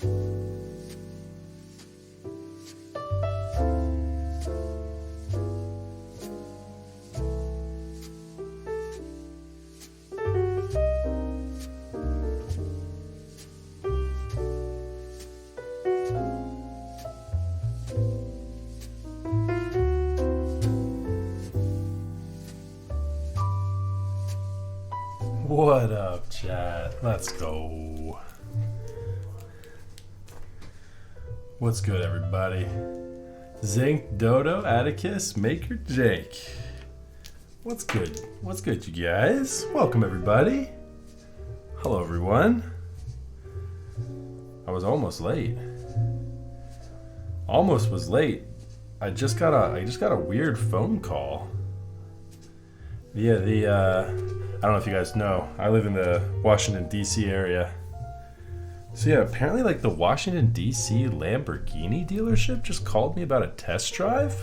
What up, chat? Let's go. What's good, everybody? Zinc, Dodo, Atticus, Maker, Jake. What's good? What's good, you guys? Welcome, everybody. Hello, everyone. I was almost late. Almost was late. I just got a weird phone call. Yeah, I don't know if you guys know, I live in the Washington, D.C. area. So yeah, apparently like the Washington, D.C. Lamborghini dealership just called me about a test drive.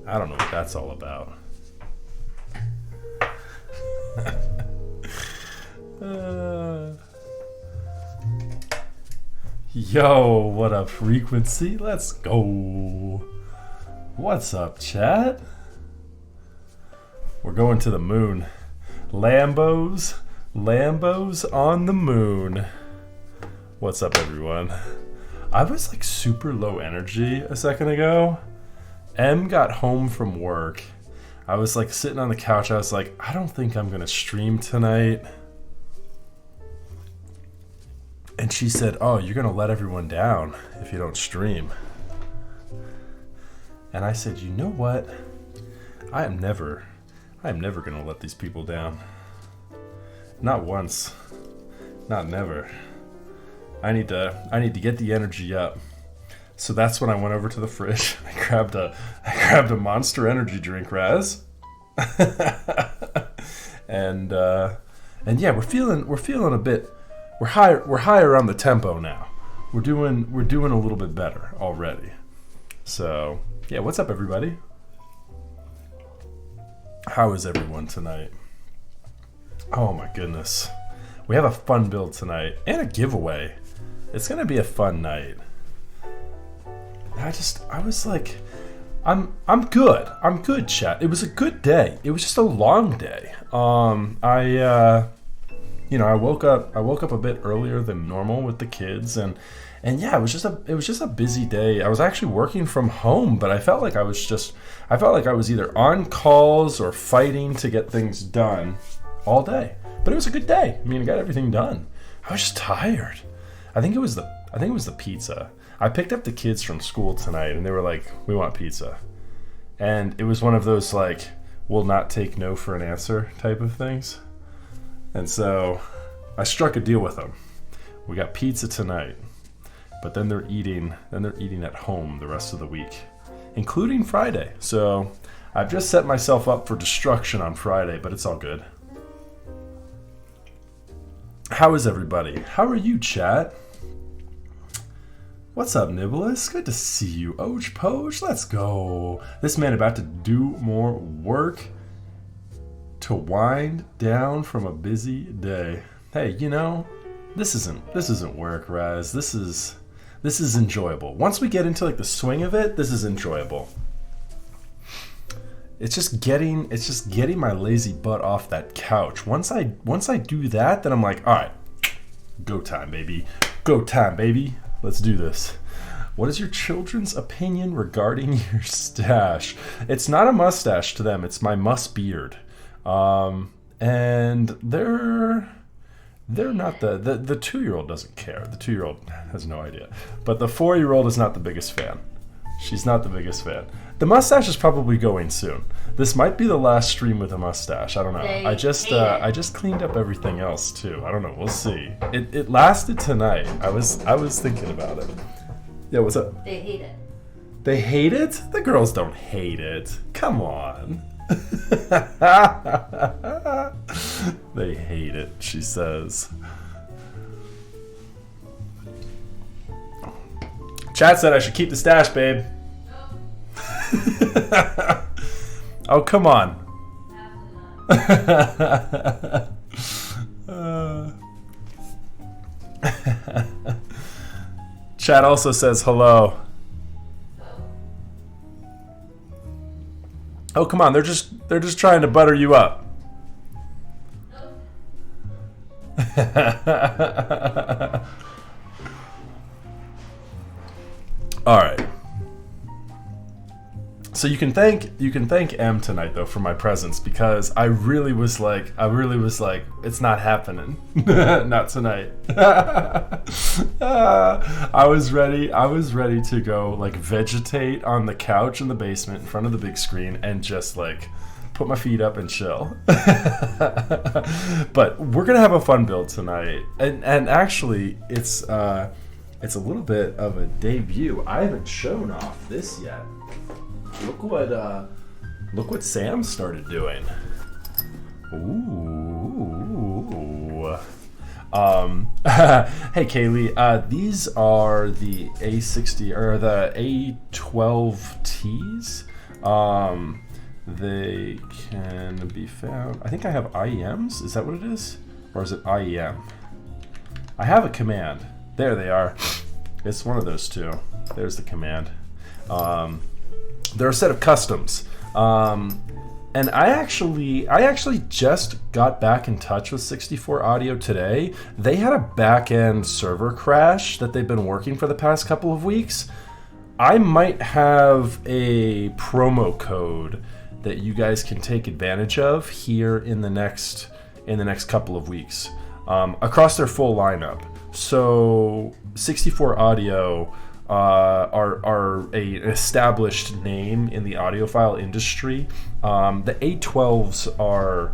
I don't know what that's all about. Yo, what up, Frequency? Let's go. What's up, chat? We're going to the moon. Lambos on the moon. What's up, everyone? I was like super low energy a second ago. Em got home from work. I was like sitting on the couch. I was like, I don't think I'm gonna stream tonight. And she said, oh, you're gonna let everyone down if you don't stream. And I said, you know what? I am never gonna let these people down. Not once. Not never. I need to get the energy up. So that's when I went over to the fridge. I grabbed a Monster Energy drink, Raz. and yeah, we're feeling a bit. We're higher on the tempo now. We're doing a little bit better already. So yeah, what's up, everybody? How is everyone tonight? Oh my goodness. We have a fun build tonight and a giveaway. It's gonna be a fun night. I was like, I'm good. I'm good, chat. It was a good day. It was just a long day. I woke up a bit earlier than normal with the kids and yeah, it was just a busy day. I was actually working from home, but I felt like I was either on calls or fighting to get things done all day. But it was a good day. I mean, I got everything done. I was just tired. I think it was the pizza. I picked up the kids from school tonight and they were like, we want pizza. And it was one of those like, will not take no for an answer type of things. And so I struck a deal with them. We got pizza tonight. But then they're eating at home the rest of the week, including Friday. So I've just set myself up for destruction on Friday, but it's all good. How is everybody? How are you, chat? What's up, Nibblus? Good to see you. Oj Poj, let's go. This man about to do more work to wind down from a busy day. Hey, you know, this isn't work, Raz. This is enjoyable. Once we get into like the swing of it, this is enjoyable. It's just getting my lazy butt off that couch. Once I do that, then I'm like, all right, go time, baby. Go time, baby. Let's do this. What is your children's opinion regarding your stash? It's not a mustache to them. It's my must beard. And they're not the 2-year-old doesn't care. The 2-year-old has no idea. But the 4-year-old is not the biggest fan. She's not the biggest fan. The mustache is probably going soon. This might be the last stream with a mustache. I don't know. I just cleaned up everything else too. I don't know. We'll see. It lasted tonight. I was thinking about it. Yeah, what's up? They hate it. They hate it? The girls don't hate it. Come on. They hate it, she says. Chat said I should keep the stash, babe. Oh, come on. Chat also says hello. Oh, come on, they're just trying to butter you up. All right. So you can thank M tonight though for my presence, because I really was like it's not happening. Not tonight. I was ready to go like vegetate on the couch in the basement in front of the big screen and just like put my feet up and chill. But we're gonna have a fun build tonight, and actually it's a little bit of a debut. I haven't shown off this yet. Look what Sam started doing. Ooh. Hey Kaylee, these are the A60 or the A12Ts. They can be found. I think I have IEMs. Is that what it is? Or is it IEM? I have a command. There they are. It's one of those two. There's the command. They're a set of customs. And I actually just got back in touch with 64 Audio today. They had a back-end server crash that they've been working for the past couple of weeks. I might have a promo code that you guys can take advantage of here in the next couple of weeks across their full lineup. So 64 Audio are an established name in the audiophile industry. The A12s are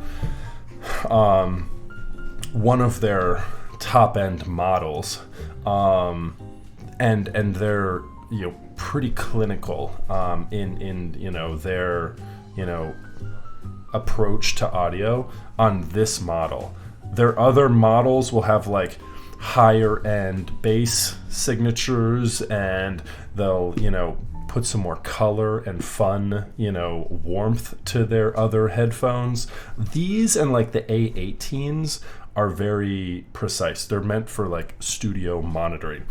one of their top-end models, and they're pretty clinical in their approach to audio on this model. Their other models will have like higher end bass signatures, and they'll put some more color and fun warmth to their other headphones. These and like the A18s are very precise. They're meant for like studio monitoring.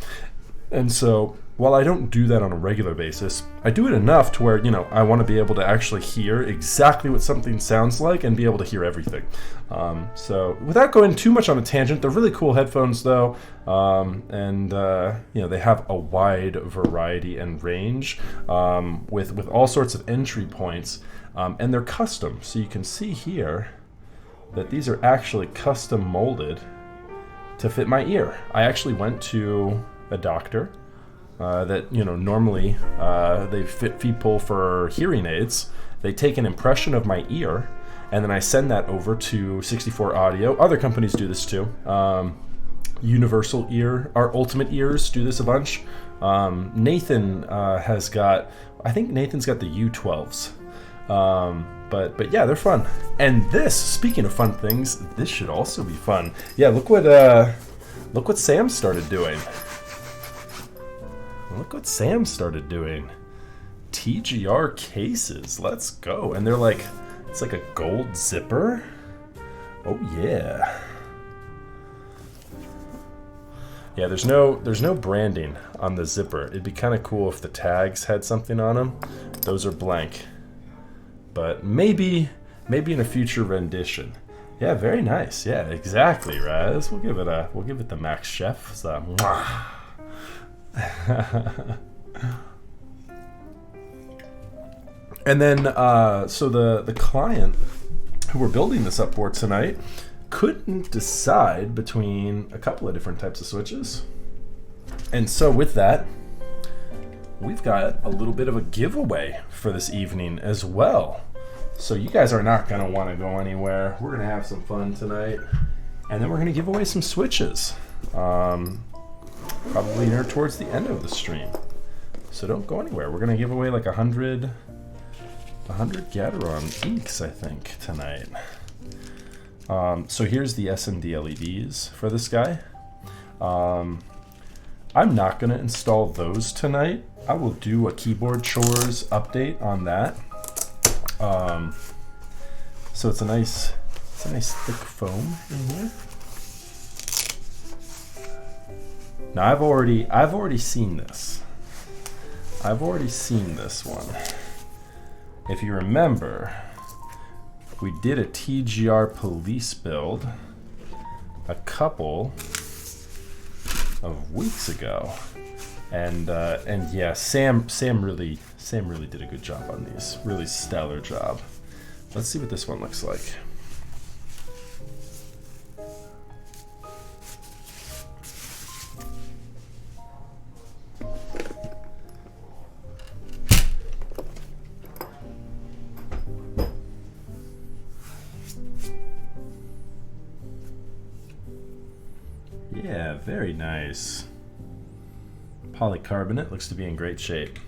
And so while I don't do that on a regular basis, I do it enough to where, I want to be able to actually hear exactly what something sounds like and be able to hear everything. So without going too much on a tangent, they're really cool headphones though. And they have a wide variety and range with all sorts of entry points. And they're custom. So you can see here that these are actually custom molded to fit my ear. I actually went to a doctor that normally they fit people for hearing aids. They take an impression of my ear, and then I send that over to 64 Audio. Other companies do this too. Universal Ear, our Ultimate Ears do this a bunch. Nathan has got, I think Nathan's got the U12s. But yeah, they're fun. And this, speaking of fun things, this should also be fun. Yeah, look what Sam started doing. Look what Sam started doing. TGR cases. Let's go. And they're like, it's like a gold zipper. Oh yeah. Yeah, there's no branding on the zipper. It'd be kind of cool if the tags had something on them. Those are blank. But maybe in a future rendition. Yeah, very nice. Yeah, exactly, Raz. We'll give it the Max Chef. So, mwah. And then so the client who we're building this up for tonight couldn't decide between a couple of different types of switches. And so with that, we've got a little bit of a giveaway for this evening as well. So you guys are not going to want to go anywhere. We're going to have some fun tonight. And then we're going to give away some switches. Probably near towards the end of the stream. So don't go anywhere. We're going to give away like 100 Gateron inks, I think, tonight. So here's the Smd LEDs for this guy. I'm not going to install those tonight. I will do a keyboard chores update on that. So it's a nice thick foam in here. Now I've already seen this. I've already seen this one. If you remember, we did a TGR police build a couple of weeks ago, and yeah, Sam really did a good job on these. Really stellar job. Let's see what this one looks like. Yeah, very nice. Polycarbonate looks to be in great shape.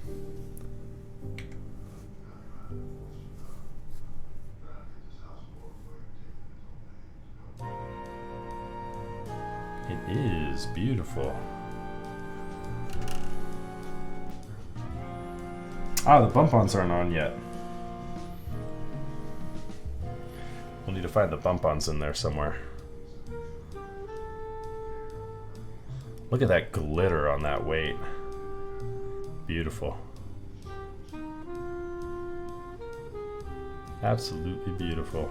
It is beautiful. Ah, the bump-ons aren't on yet. We'll need to find the bump-ons in there somewhere. Look at that glitter on that weight. Beautiful. Absolutely beautiful.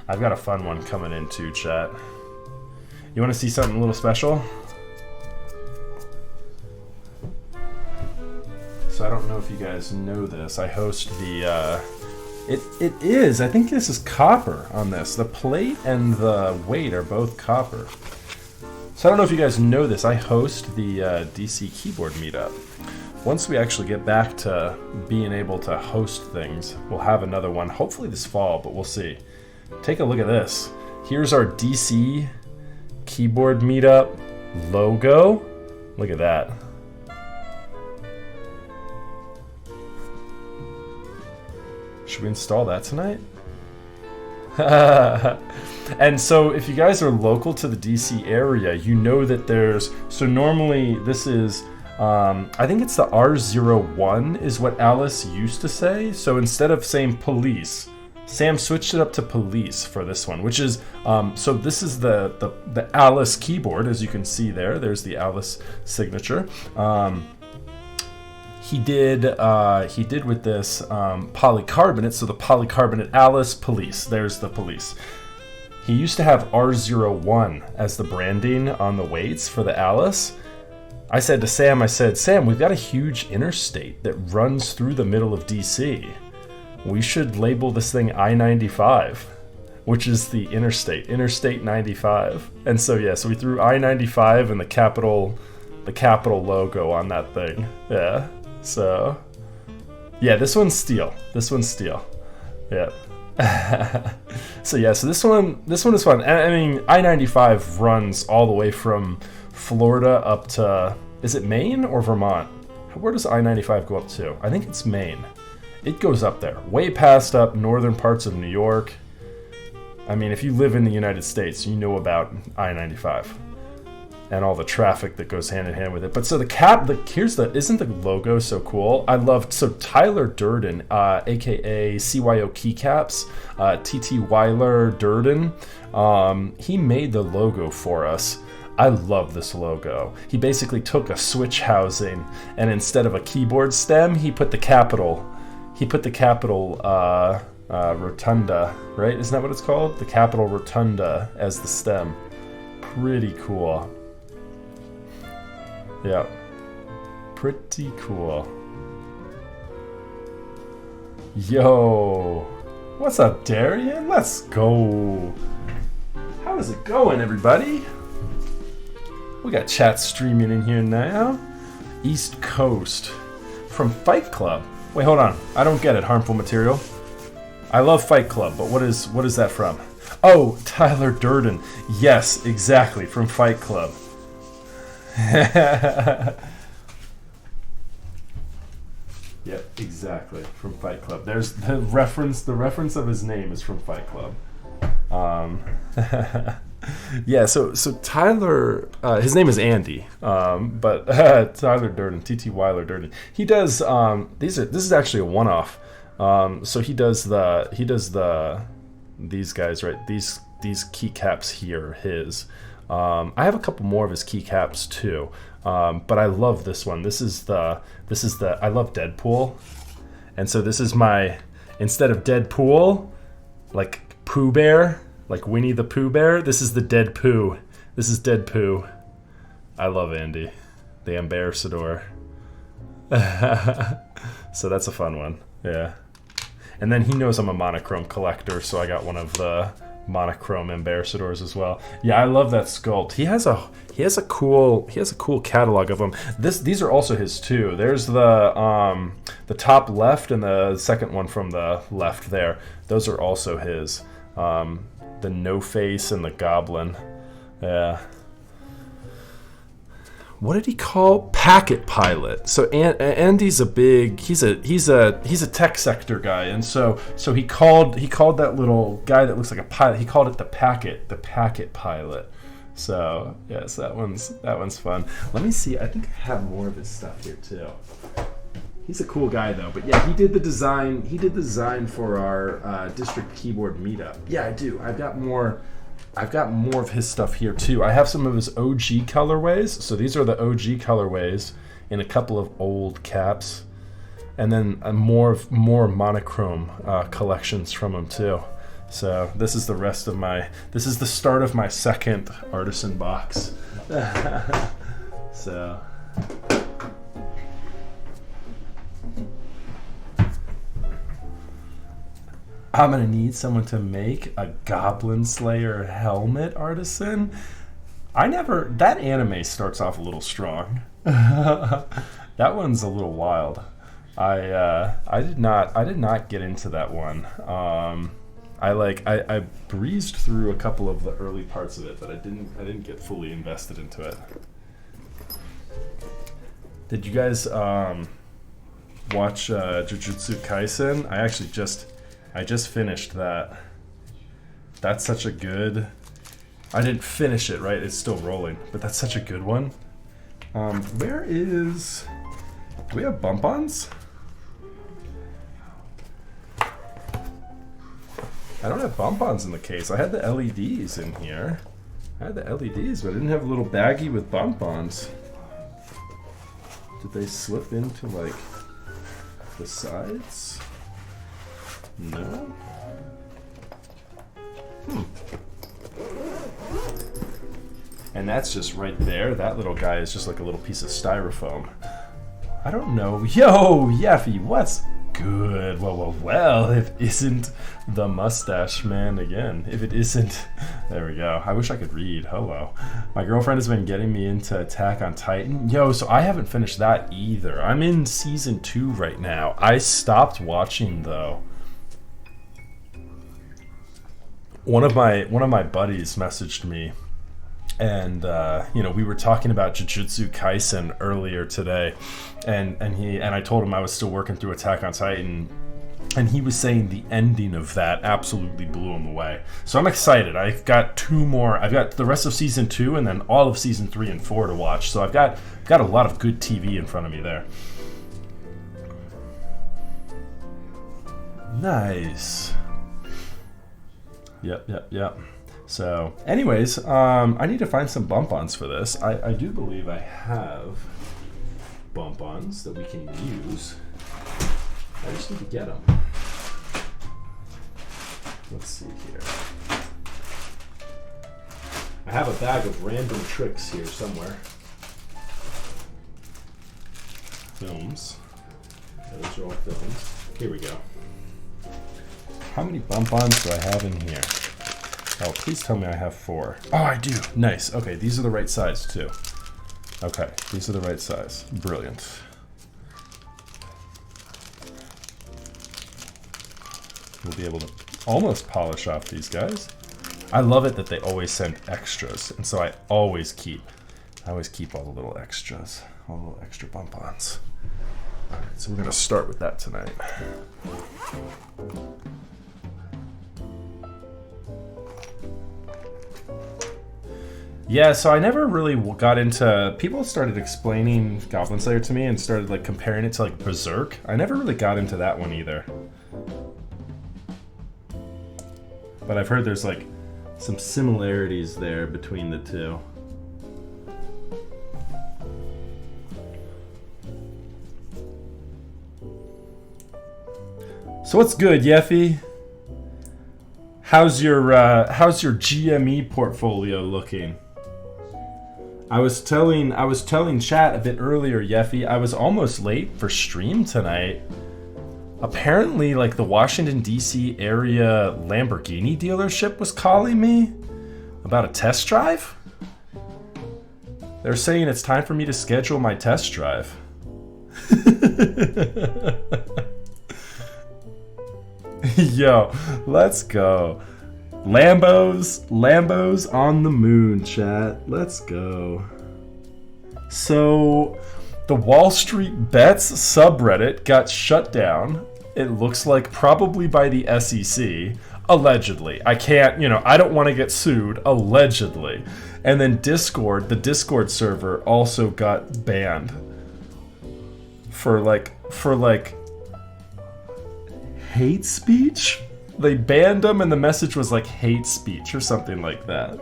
I've got a fun one coming in too, chat. You want to see something a little special? So I don't know if you guys know this. I host the, it is, I think this is copper on this. The plate and the weight are both copper. So I don't know if you guys know this. I host the DC keyboard meetup. Once we actually get back to being able to host things, we'll have another one, hopefully this fall, but we'll see. Take a look at this. Here's our DC keyboard meetup logo. Look at that. Should we install that tonight? And so if you guys are local to the DC area, you know that there's, so normally this is, I think it's the R01 is what Alice used to say. So instead of saying police, Sam switched it up to police for this one, which is, so this is the Alice keyboard, as you can see there. There's the Alice signature. He did with this polycarbonate, so the polycarbonate Alice police. There's the police. He used to have R01 as the branding on the weights for the Alice. I said to Sam, Sam, we've got a huge interstate that runs through the middle of DC. We should label this thing I-95, which is the Interstate 95. And so yeah, so we threw I-95 and the capital logo on that thing. Yeah. So yeah, this one's steel. Yeah. So yeah, so this one is fun. I mean, I-95 runs all the way from Florida up to, is it Maine or Vermont? Where does I-95 go up to? I think it's Maine. It goes up there, way past up northern parts of New York. I mean, if you live in the United States, you know about I-95 and all the traffic that goes hand in hand with it. But so isn't the logo so cool? I loved, so Tyler Durden, aka CYO Keycaps, TT Weiler Durden, he made the logo for us. I love this logo. He basically took a switch housing and instead of a keyboard stem, he put the capital rotunda, right? Isn't that what it's called? The capital rotunda as the stem. Pretty cool. Yeah. Pretty cool. Yo. What's up, Darian? Let's go. How is it going, everybody? We got chat streaming in here now. East Coast. From Fight Club. Wait, hold on. I don't get it. Harmful material. I love Fight Club, but what is that from? Oh, Tyler Durden. Yes, exactly. From Fight Club. Yep, exactly. From Fight Club. There's the reference. The reference of his name is from Fight Club. Yeah, so Tyler, his name is Andy, but Tyler Durden, TT Weiler Durden. He does this is actually a one-off. So he does these guys, right? These keycaps here, his. I have a couple more of his keycaps too, but I love this one. This is the I love Deadpool, and so this is my, instead of Deadpool, like Pooh Bear, like Winnie the Pooh Bear. This is the Dead Pooh. This is Dead Pooh. I love Andy, the ambassador. So that's a fun one. Yeah. And then he knows I'm a monochrome collector, so I got one of the monochrome ambassadors as well. Yeah, I love that sculpt. He has a cool catalog of them. These are also his too. There's the top left and the second one from the left there. Those are also his. The No Face and the Goblin. Yeah. What did he call Packet Pilot? So Andy's a big he's a tech sector guy, and so he called that little guy that looks like a pilot. He called it the Packet Pilot. So yes, that one's fun. Let me see. I think I have more of his stuff here too. He's a cool guy though. But yeah, he did the design for our district keyboard meetup. Yeah, I do. I've got more of his stuff here too. I have some of his OG colorways. So these are the OG colorways in a couple of old caps, and then more monochrome collections from him too. So this is the start of my second artisan box. So I'm gonna need someone to make a Goblin Slayer helmet artisan. That anime starts off a little strong. That one's a little wild. I did not get into that one. I breezed through a couple of the early parts of it, but I didn't get fully invested into it. Did you guys watch Jujutsu Kaisen? I just finished that. That's such a good... I didn't finish it, right? It's still rolling, but that's such a good one. Do we have bump-ons? I don't have bump-ons in the case. I had the LEDs in here. I had the LEDs, but I didn't have a little baggie with bump-ons. Did they slip into, like, the sides? No? And that's just right there. That little guy is just like a little piece of styrofoam. I don't know. Yo, Yeffy, what's good? Well, if it isn't the mustache man again. If it isn't... There we go. I wish I could read. Hello. My girlfriend has been getting me into Attack on Titan. Yo, so I haven't finished that either. I'm in season 2 right now. I stopped watching, though. One of my buddies messaged me, and we were talking about Jujutsu Kaisen earlier today, and I told him I was still working through Attack on Titan, and he was saying the ending of that absolutely blew him away. So I'm excited. I've got 2 more. I've got the rest of season 2 and then all of season 3 and 4 to watch. So I've got a lot of good TV in front of me there. Nice. Yep. So, anyways, I need to find some bump-ons for this. I do believe I have bump-ons that we can use. I just need to get them. Let's see here. I have a bag of random tricks here somewhere. Films. Those are all films. Here we go. How many bump-ons do I have in here? Oh, please tell me I have 4. Oh, I do. Nice. Okay, these are the right size, too. Okay, these are the right size. Brilliant. We'll be able to almost polish off these guys. I love it that they always send extras, and so I always keep all the little extras, all the little extra bump-ons. All right, so we're going to start with that tonight. Yeah, so I never really got into... People started explaining Goblin Slayer to me and started like comparing it to like Berserk. I never really got into that one either. But I've heard there's like some similarities there between the two. So what's good, Yeffy? How's your GME portfolio looking? I was telling chat a bit earlier, Yeffy, I was almost late for stream tonight. Apparently, like, the Washington, D.C. area Lamborghini dealership was calling me about a test drive. They're saying it's time for me to schedule my test drive. Yo, let's go. Lambos on the moon, chat. Let's go. So, the Wall Street Bets subreddit got shut down. It looks like probably by the SEC. Allegedly. I can't, I don't want to get sued. Allegedly. And then Discord, the Discord server also got banned. For hate speech? They banned them and the message was like hate speech or something like that.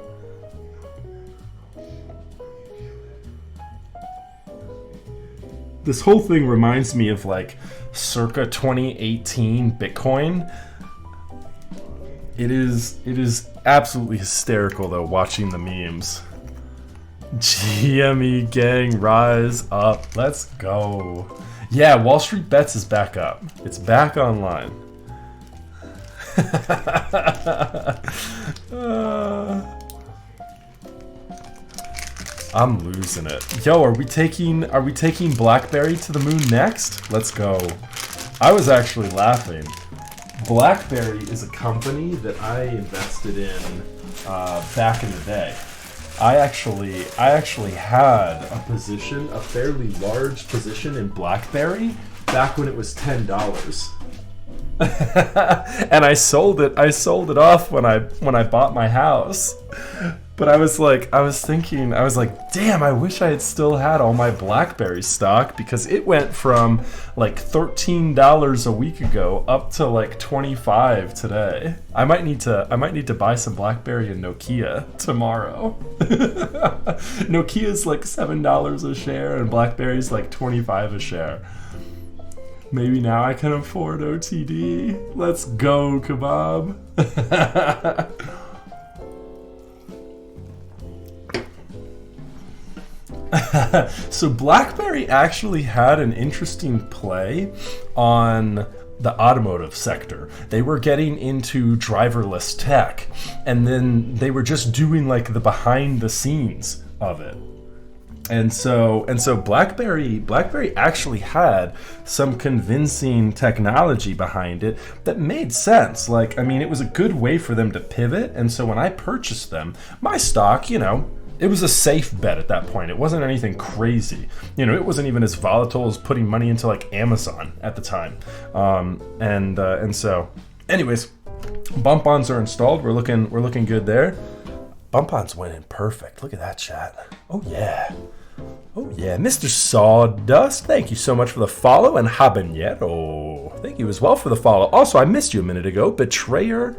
This whole thing reminds me of like circa 2018 Bitcoin. It is absolutely hysterical though, watching the memes. GME gang, rise up. Let's go. Yeah, Wall Street Bets is back up. It's back online. I'm losing it. Yo, are we taking Blackberry to the moon next? Let's go. I was actually laughing. Blackberry is a company that I invested in back in the day. I actually had a position, a fairly large position in Blackberry back when it was $10. And I sold it off when I bought my house. But I was like, damn, I wish I had still had all my Blackberry stock, because it went from like $13 a week ago up to like $25 today. I might need to buy some Blackberry and Nokia tomorrow. Nokia's like $7 a share and Blackberry's like $25 a share. Maybe now I can afford OTD. Let's go, kebab. So Blackberry actually had an interesting play on the automotive sector. They were getting into driverless tech, and then they were just doing like the behind the scenes of it. And so Blackberry actually had some convincing technology behind it that made sense. Like, I mean, it was a good way for them to pivot. And so when I purchased them, my stock, it was a safe bet at that point. It wasn't anything crazy. It wasn't even as volatile as putting money into like Amazon at the time. And so, anyways, bump-ons are installed. We're looking good there. Bump-ons went in perfect. Look at that, chat. Oh yeah, Mr. Sawdust. Thank you so much for the follow, and Habanero. Thank you as well for the follow. Also, I missed you a minute ago. Betrayer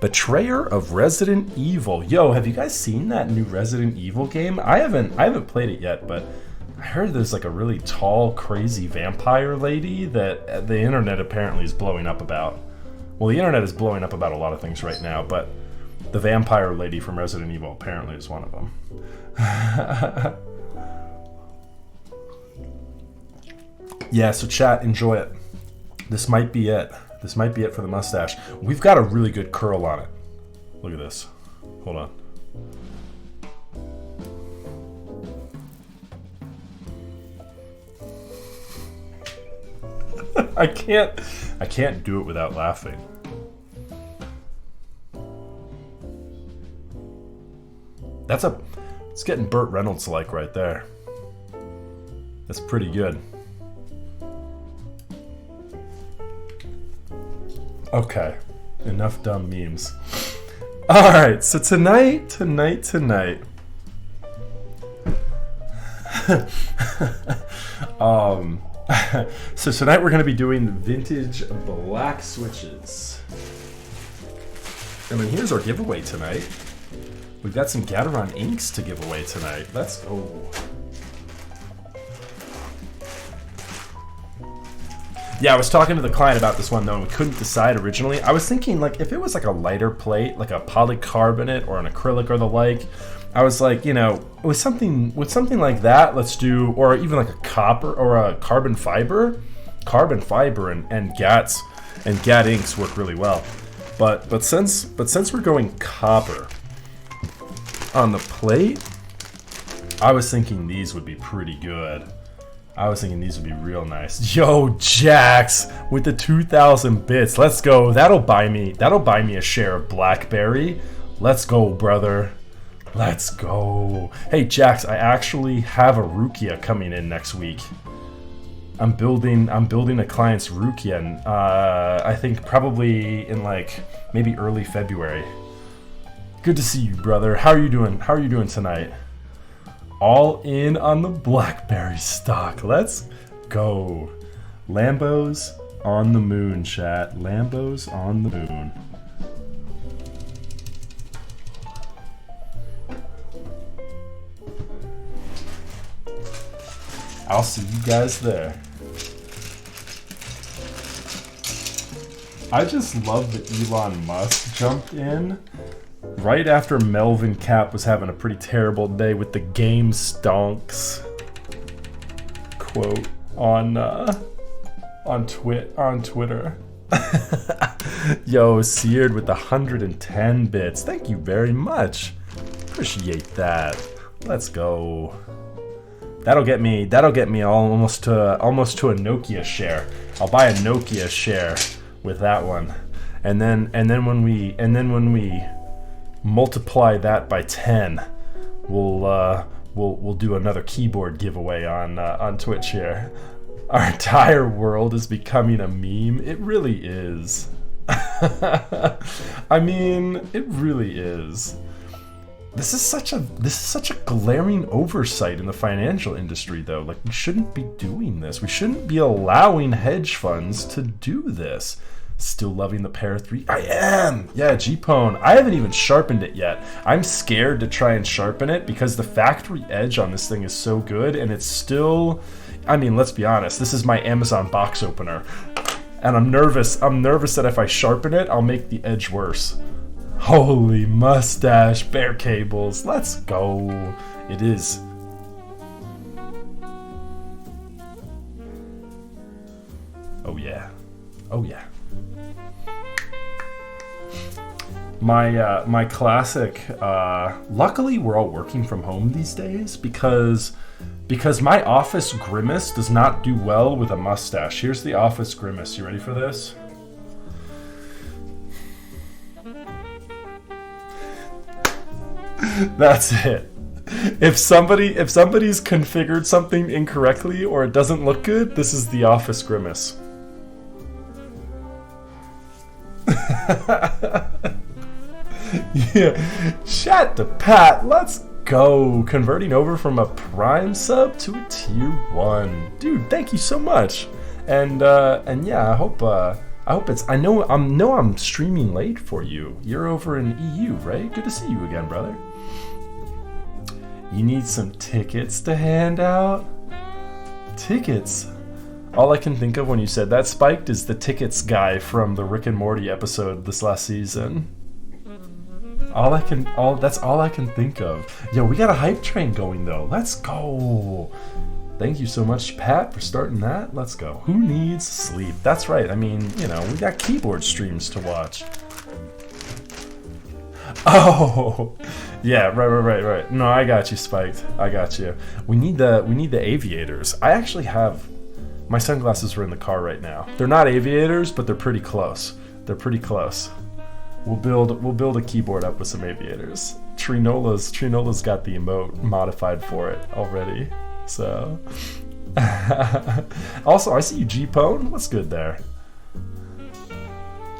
of Resident Evil. Yo, have you guys seen that new Resident Evil game? I haven't played it yet, but I heard there's like a really tall, crazy vampire lady that the internet apparently is blowing up about. Well, the internet is blowing up about a lot of things right now, but the vampire lady from Resident Evil apparently is one of them. Yeah, so chat, enjoy it. This might be it. This might be it for the mustache. We've got a really good curl on it. Look at this. Hold on. I can't do it without laughing. It's getting Burt Reynolds like right there. That's pretty good. Okay, enough dumb memes. All right, so tonight. So tonight we're going to be doing vintage black switches. And then here's our giveaway tonight. We've got some Gateron inks to give away tonight. Let's go. Yeah, I was talking to the client about this one though, and we couldn't decide originally. I was thinking like if it was like a lighter plate, like a polycarbonate or an acrylic or the like, I was like, you know, with something like that, let's do, or even like a copper or a carbon fiber and GATs and GAT inks work really well. But since we're going copper on the plate, I was thinking these would be pretty good. I was thinking these would be real nice. Yo, Jax with the 2,000 bits. Let's go. That'll buy me a share of Blackberry. Let's go, brother. Let's go. Hey, Jax, I actually have a Rukia coming in next week. I'm building a client's Rukia, and I think probably in like maybe early February. Good to see you, brother. How are you doing? How are you doing tonight? All in on the Blackberry stock. Let's go. Lambos on the moon, chat. Lambos on the moon. I'll see you guys there. I just love that Elon Musk jumped in right after Melvin Cap was having a pretty terrible day with the game stonks quote on Twitter. Yo, Seared with the 110 bits. Thank you very much. Appreciate that. Let's go. That'll get me almost to a Nokia share. I'll buy a Nokia share with that one. And then when we multiply that by 10, we'll do another keyboard giveaway on Twitch here. Our entire world is becoming a meme. It really is. I mean, it really is. This is such a glaring oversight in the financial industry, though. Like, we shouldn't be doing this. We shouldn't be allowing hedge funds to do this. Still loving the Para 3? I am! Yeah, G-Pone. I haven't even sharpened it yet. I'm scared to try and sharpen it because the factory edge on this thing is so good, and it's still... I mean, let's be honest. This is my Amazon box opener. And I'm nervous. I'm nervous that if I sharpen it, I'll make the edge worse. Holy mustache, bear cables. Let's go. It is. Oh, yeah. Oh, yeah. My classic, luckily we're all working from home these days because my office grimace does not do well with a mustache. Here's the office grimace. You ready for this? That's it. If somebody's configured something incorrectly or it doesn't look good, this is the office grimace. Yeah, chat to Pat. Let's go. Converting over from a Prime sub to a Tier 1. Dude, thank you so much. And yeah, I hope it's. I know I'm streaming late for you. You're over in EU, right? Good to see you again, brother. You need some tickets to hand out? Tickets? All I can think of when you said that, Spiked, is the tickets guy from the Rick and Morty episode this last season. That's all I can think of. Yo, we got a hype train going though. Let's go. Thank you so much, Pat, for starting that. Let's go. Who needs sleep? That's right. I mean, you know, we got keyboard streams to watch. Oh, yeah, right. No, I got you, Spiked. I got you. We need the aviators. I actually have my sunglasses are in the car right now. They're not aviators, but they're pretty close. We'll build a keyboard up with some aviators. Trinola's got the emote modified for it already. So also, I see you, G-Pone. What's good there?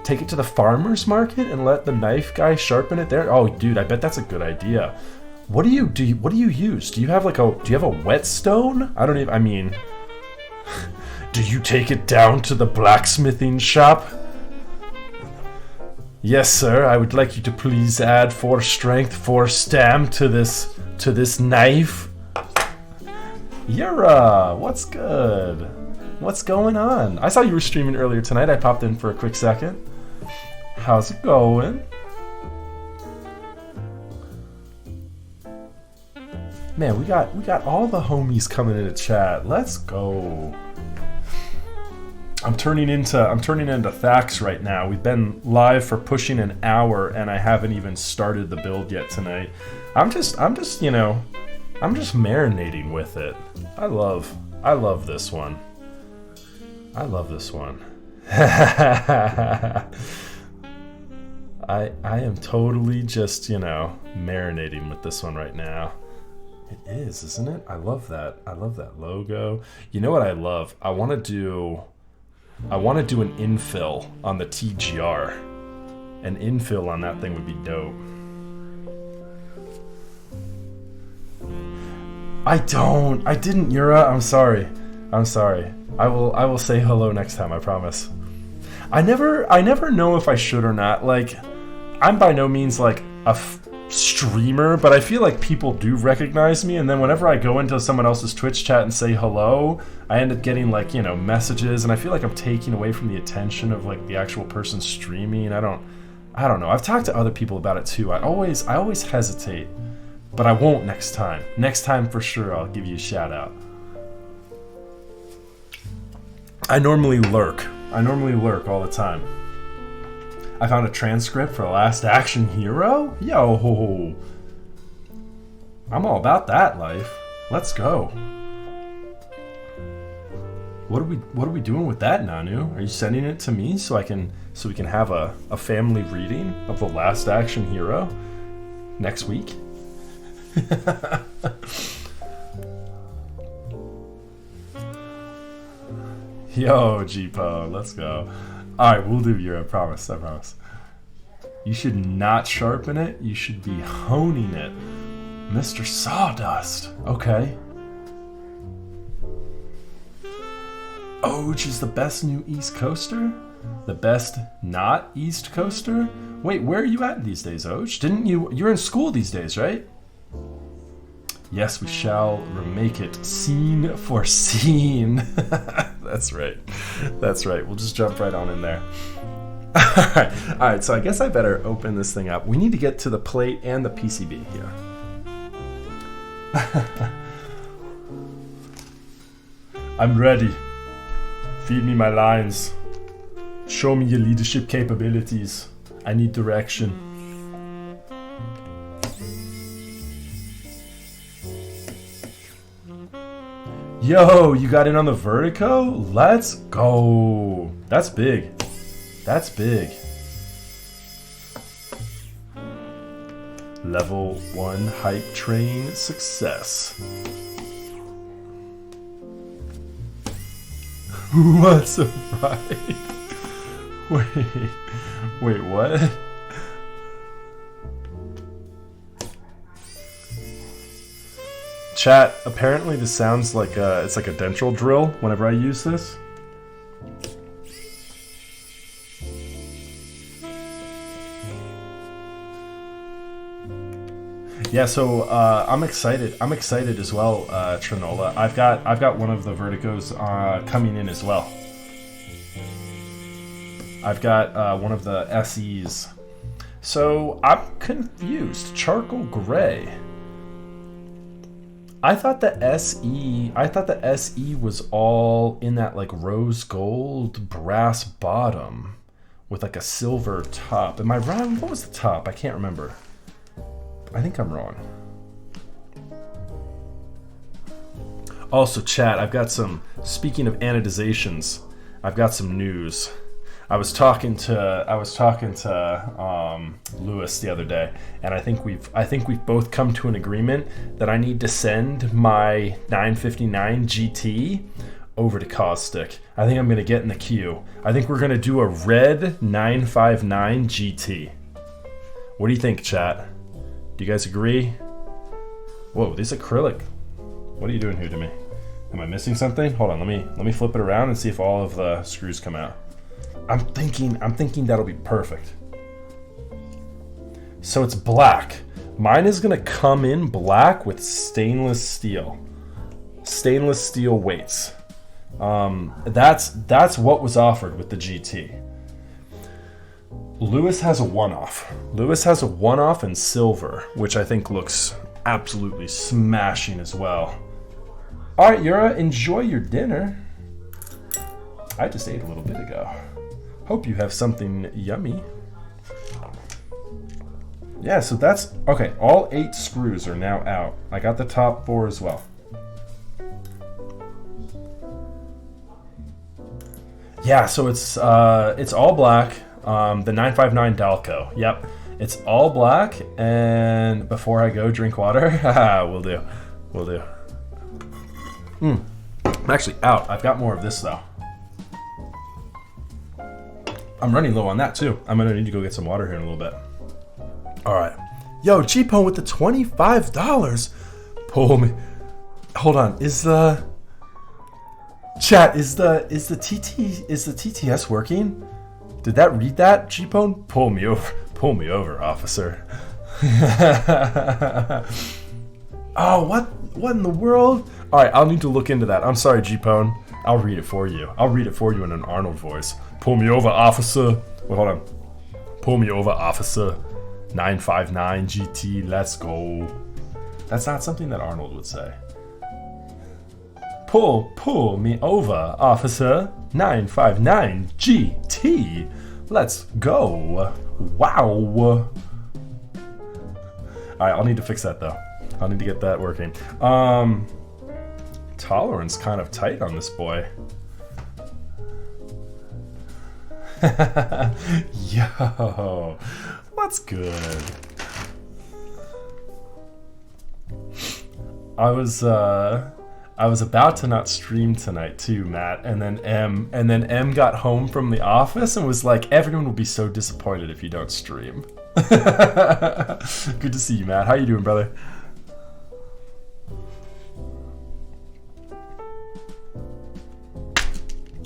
Take it to the farmer's market and let the knife guy sharpen it there. Oh, dude, I bet that's a good idea. What do you use? Do you have a whetstone? I mean, do you take it down to the blacksmithing shop? Yes, sir. I would like you to please add 4 strength, 4 stam to this knife. Yura, what's good? What's going on? I saw you were streaming earlier tonight. I popped in for a quick second. How's it going? Man, we got all the homies coming into chat. Let's go. I'm turning into Thax right now. We've been live for pushing an hour, and I haven't even started the build yet tonight. I'm just marinating with it. I love this one. I love this one. I am totally just, marinating with this one right now. It is, isn't it? I love that. I love that logo. You know what I love? I want to do an infill on the TGR. An infill on that thing would be dope. I didn't, Yura. I'm sorry. I will say hello next time, I promise. I never know if I should or not. Like, I'm by no means like a streamer, but I feel like people do recognize me, and then whenever I go into someone else's Twitch chat and say hello, I end up getting like, messages, and I feel like I'm taking away from the attention of like the actual person streaming. I don't know. I've talked to other people about it too. I always hesitate, but I won't next time. Next time for sure I'll give you a shout out. I normally lurk all the time. I found a transcript for Last Action Hero? Yo! I'm all about that life. Let's go. What are we doing with that, Nanu? Are you sending it to me so we can have a family reading of The Last Action Hero next week? Yo, G-Po, let's go. Alright, we'll do Europe, I promise. You should not sharpen it, you should be honing it. Mr. Sawdust. Okay. Oj is the best new East Coaster? The best not East Coaster? Wait, where are you at these days, Oj? You're in school these days, right? Yes, we shall remake it scene for scene. That's right. We'll just jump right on in there. Alright, so I guess I better open this thing up. We need to get to the plate and the PCB here. I'm ready. Feed me my lines. Show me your leadership capabilities. I need direction. Yo, you got in on the Vertigo? Let's go. That's big. Level 1 hype train success. What's a ride? Wait, what? Chat, apparently this sounds like it's like a dental drill whenever I use this. Yeah, so I'm excited as well, Trinola. I've got one of the Vertigos coming in as well. I've got one of the SEs. So I'm confused. Charcoal gray. I thought the SE was all in that like rose gold brass bottom with like a silver top. Am I wrong? What was the top? I can't remember. I think I'm wrong. Also, chat, I've got some, speaking of anodizations, I've got some news. I was talking to Lewis the other day, and I think we've both come to an agreement that I need to send my 959 GT over to Caustic. I think I'm gonna get in the queue. I think we're gonna do a red 959 GT. What do you think, chat? Do you guys agree? Whoa, this acrylic. What are you doing here to me? Am I missing something? Hold on, let me flip it around and see if all of the screws come out. I'm thinking that'll be perfect. So it's black. Mine is gonna come in black with stainless steel weights. That's what was offered with the GT. Lewis has a one-off. Lewis has a one-off in silver, which I think looks absolutely smashing as well. All right, Yura, enjoy your dinner. I just ate a little bit ago. Hope you have something yummy. Yeah, so that's okay. All 8 screws are now out. I got the top 4 as well. Yeah, so it's all black. The 959 Dalco. Yep, it's all black. And before I go drink water, will do. I'm actually out. I've got more of this though. I'm running low on that too. I'm gonna need to go get some water here in a little bit. All right, yo, G-Pone with the $25. Pull me. Hold on. Is the chat? Is the TTS working? Did that read that? G-Pone? Pull me over, officer. Oh, what in the world? All right, I'll need to look into that. I'm sorry, G-Pone. I'll read it for you. I'll read it for you in an Arnold voice. Pull me over, officer. Wait, hold on. Pull me over, officer. 959 GT, let's go. That's not something that Arnold would say. Pull me over, officer. 959 GT. Let's go. Wow. All right, I'll need to fix that though. I'll need to get that working. Tolerance kind of tight on this boy. Yo, what's good? I was about to not stream tonight too, Matt, and then M got home from the office and was like, everyone will be so disappointed if you don't stream. Good to see you, Matt. How you doing, brother?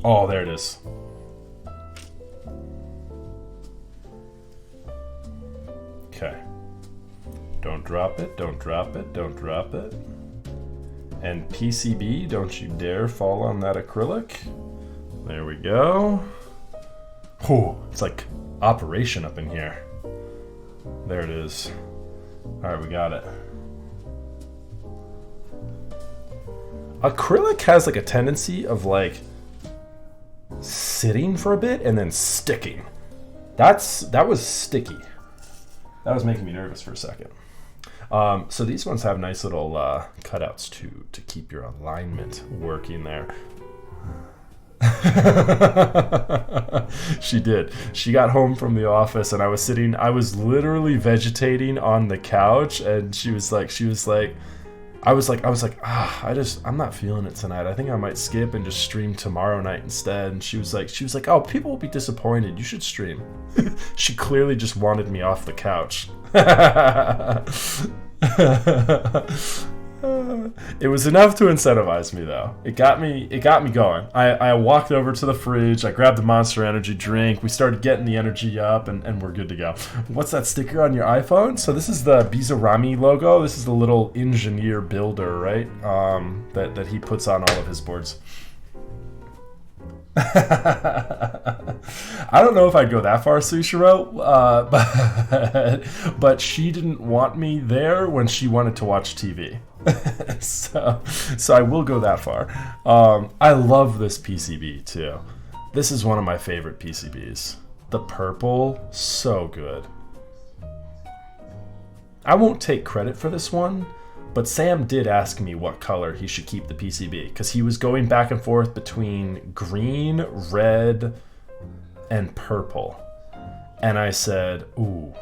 Oh, there it is. Okay. Don't drop it, don't drop it, don't drop it. And PCB, don't you dare fall on that acrylic. There we go. Oh, it's like operation up in here. There it is. All right, we got it. Acrylic has like a tendency of like sitting for a bit and then sticking. That was sticky. That was making me nervous for a second. So these ones have nice little cutouts to keep your alignment working there. She did. She got home from the office and I was literally vegetating on the couch and she was like, I'm not feeling it tonight. I think I might skip and just stream tomorrow night instead. And she was like, oh, people will be disappointed. You should stream. She clearly just wanted me off the couch. It was enough to incentivize me though. It got me going. I walked over to the fridge, I grabbed the Monster Energy drink, we started getting the energy up and we're good to go. What's that sticker on your iPhone? So this is the Bizarrami logo. This is the little engineer builder, right? That he puts on all of his boards. I don't know if I'd go that far, Sushiro, but she didn't want me there when she wanted to watch TV. so I will go that far. I love this PCB too. This is one of my favorite PCBs. The purple, so good. I won't take credit for this one, but Sam did ask me what color he should keep the PCB because he was going back and forth between green, red, and purple. And I said, ooh,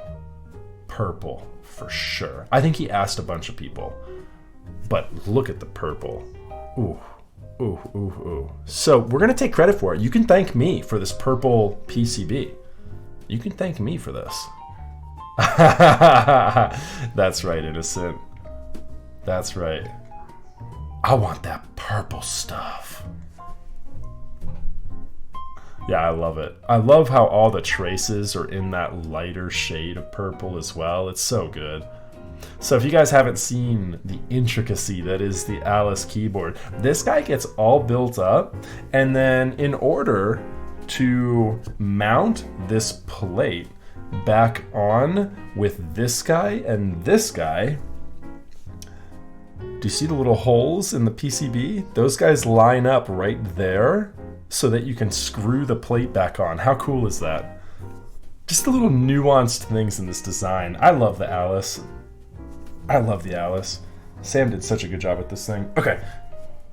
purple for sure. I think he asked a bunch of people, but look at the purple. Ooh, ooh, ooh, ooh. So we're going to take credit for it. You can thank me for this purple PCB. You can thank me for this. That's right, Innocent. That's right. I want that purple stuff. Yeah, I love it. I love how all the traces are in that lighter shade of purple as well. It's so good. So if you guys haven't seen the intricacy that is the Alice keyboard, this guy gets all built up, and then in order to mount this plate back on with this guy and this guy, do you see the little holes in the PCB? Those guys line up right there so that you can screw the plate back on. How cool is that? Just the little nuanced things in this design. I love the Alice. I love the Alice. Sam did such a good job with this thing. Okay,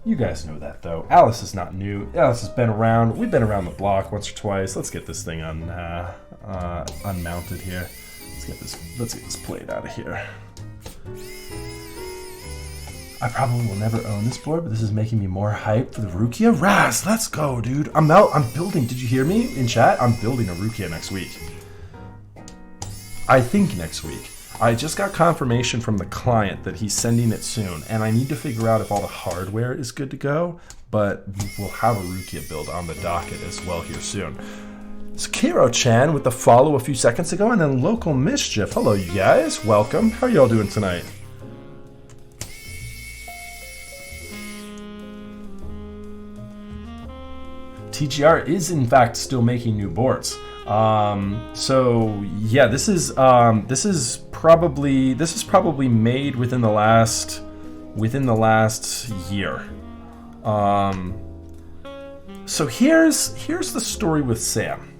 you guys know that though. Alice is not new. Alice has been around. We've been around the block once or twice. Let's get this thing unmounted here. Let's get this plate out of here. I probably will never own this board, but this is making me more hyped for the Rukia. Raz, let's go, dude. I'm building. Did you hear me in chat? I'm building a Rukia next week. I think next week. I just got confirmation from the client that he's sending it soon, and I need to figure out if all the hardware is good to go, but we'll have a Rukia build on the docket as well here soon. So Kiro-chan with the follow a few seconds ago, and then Local Mischief. Hello, you guys. Welcome. How are y'all doing tonight? TGR is in fact still making new boards. So yeah, this is probably made within the last year. So here's the story with Sam.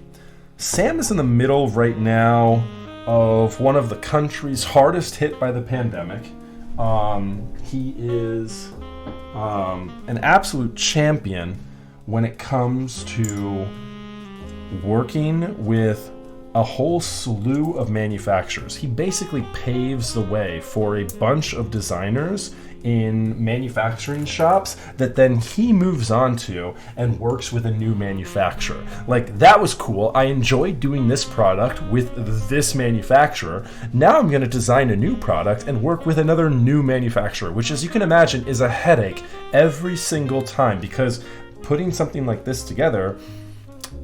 Sam is in the middle right now of one of the countries hardest hit by the pandemic. He is an absolute champion when it comes to working with a whole slew of manufacturers. He basically paves the way for a bunch of designers in manufacturing shops that then he moves on to and works with a new manufacturer. Like, that was cool. I enjoyed doing this product with this manufacturer. Now I'm going to design a new product and work with another new manufacturer, which, as you can imagine, is a headache every single time, because putting something like this together,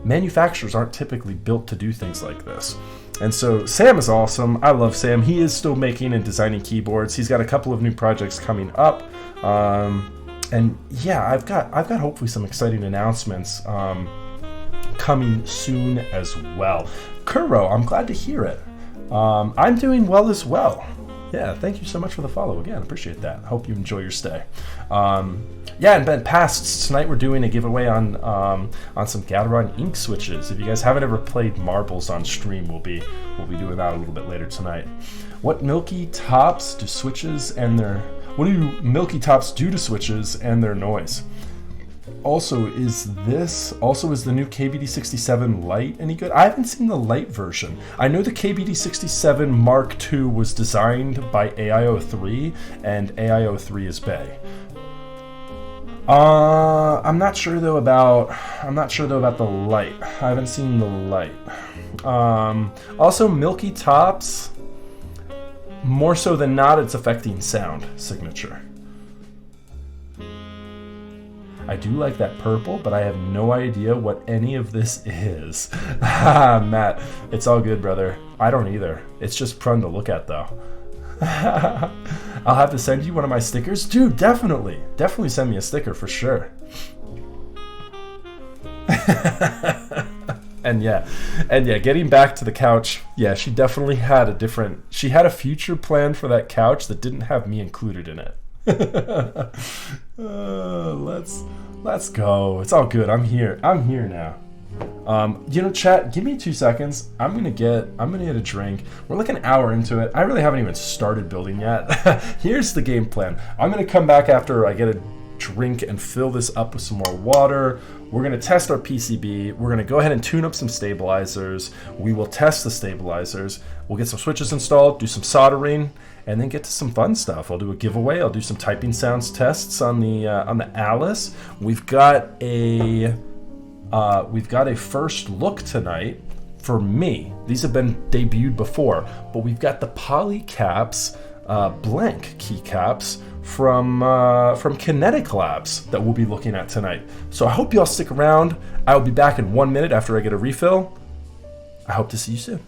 manufacturers aren't typically built to do things like this. And so Sam is awesome. I love Sam. He is still making and designing keyboards. He's got a couple of new projects coming up. And yeah, I've got hopefully some exciting announcements coming soon as well. Kuro, I'm glad to hear it. I'm doing well as well. Yeah, thank you so much for the follow again. Appreciate that. Hope you enjoy your stay. Yeah, and Ben Pasts, tonight we're doing a giveaway on some Gateron ink switches. If you guys haven't ever played marbles on stream, we'll be doing that a little bit later tonight. What milky tops do switches and their what do milky tops do to switches and their noise? Also, is the new KBD67 Lite any good? I haven't seen the Lite version. I know the KBD67 Mark II was designed by AIO3, and AIO3 is Bay. I'm not sure though about the Lite. I haven't seen the Lite. Also, milky tops, more so than not, it's affecting sound signature. I do like that purple, but I have no idea what any of this is. Matt, it's all good, brother. I don't either. It's just fun to look at, though. I'll have to send you one of my stickers. Dude, definitely. Definitely send me a sticker for sure. And yeah, getting back to the couch, yeah, she definitely had a future plan for that couch that didn't have me included in it. Let's go. It's all good. I'm here now. Chat, give me 2 seconds. I'm gonna get a drink. We're like an hour into it. I really haven't even started building yet. Here's the game plan. I'm gonna come back after I get a drink and fill this up with some more water. We're gonna test our PCB. We're gonna go ahead and tune up some stabilizers. We will test the stabilizers. We'll get some switches installed, do some soldering, and then get to some fun stuff. I'll do a giveaway. I'll do some typing sounds tests on the Alice. We've got a first look tonight for me. These have been debuted before, but we've got the Polycaps Blank keycaps from Kinetic Labs that we'll be looking at tonight. So I hope you all stick around. I will be back in 1 minute after I get a refill. I hope to see you soon.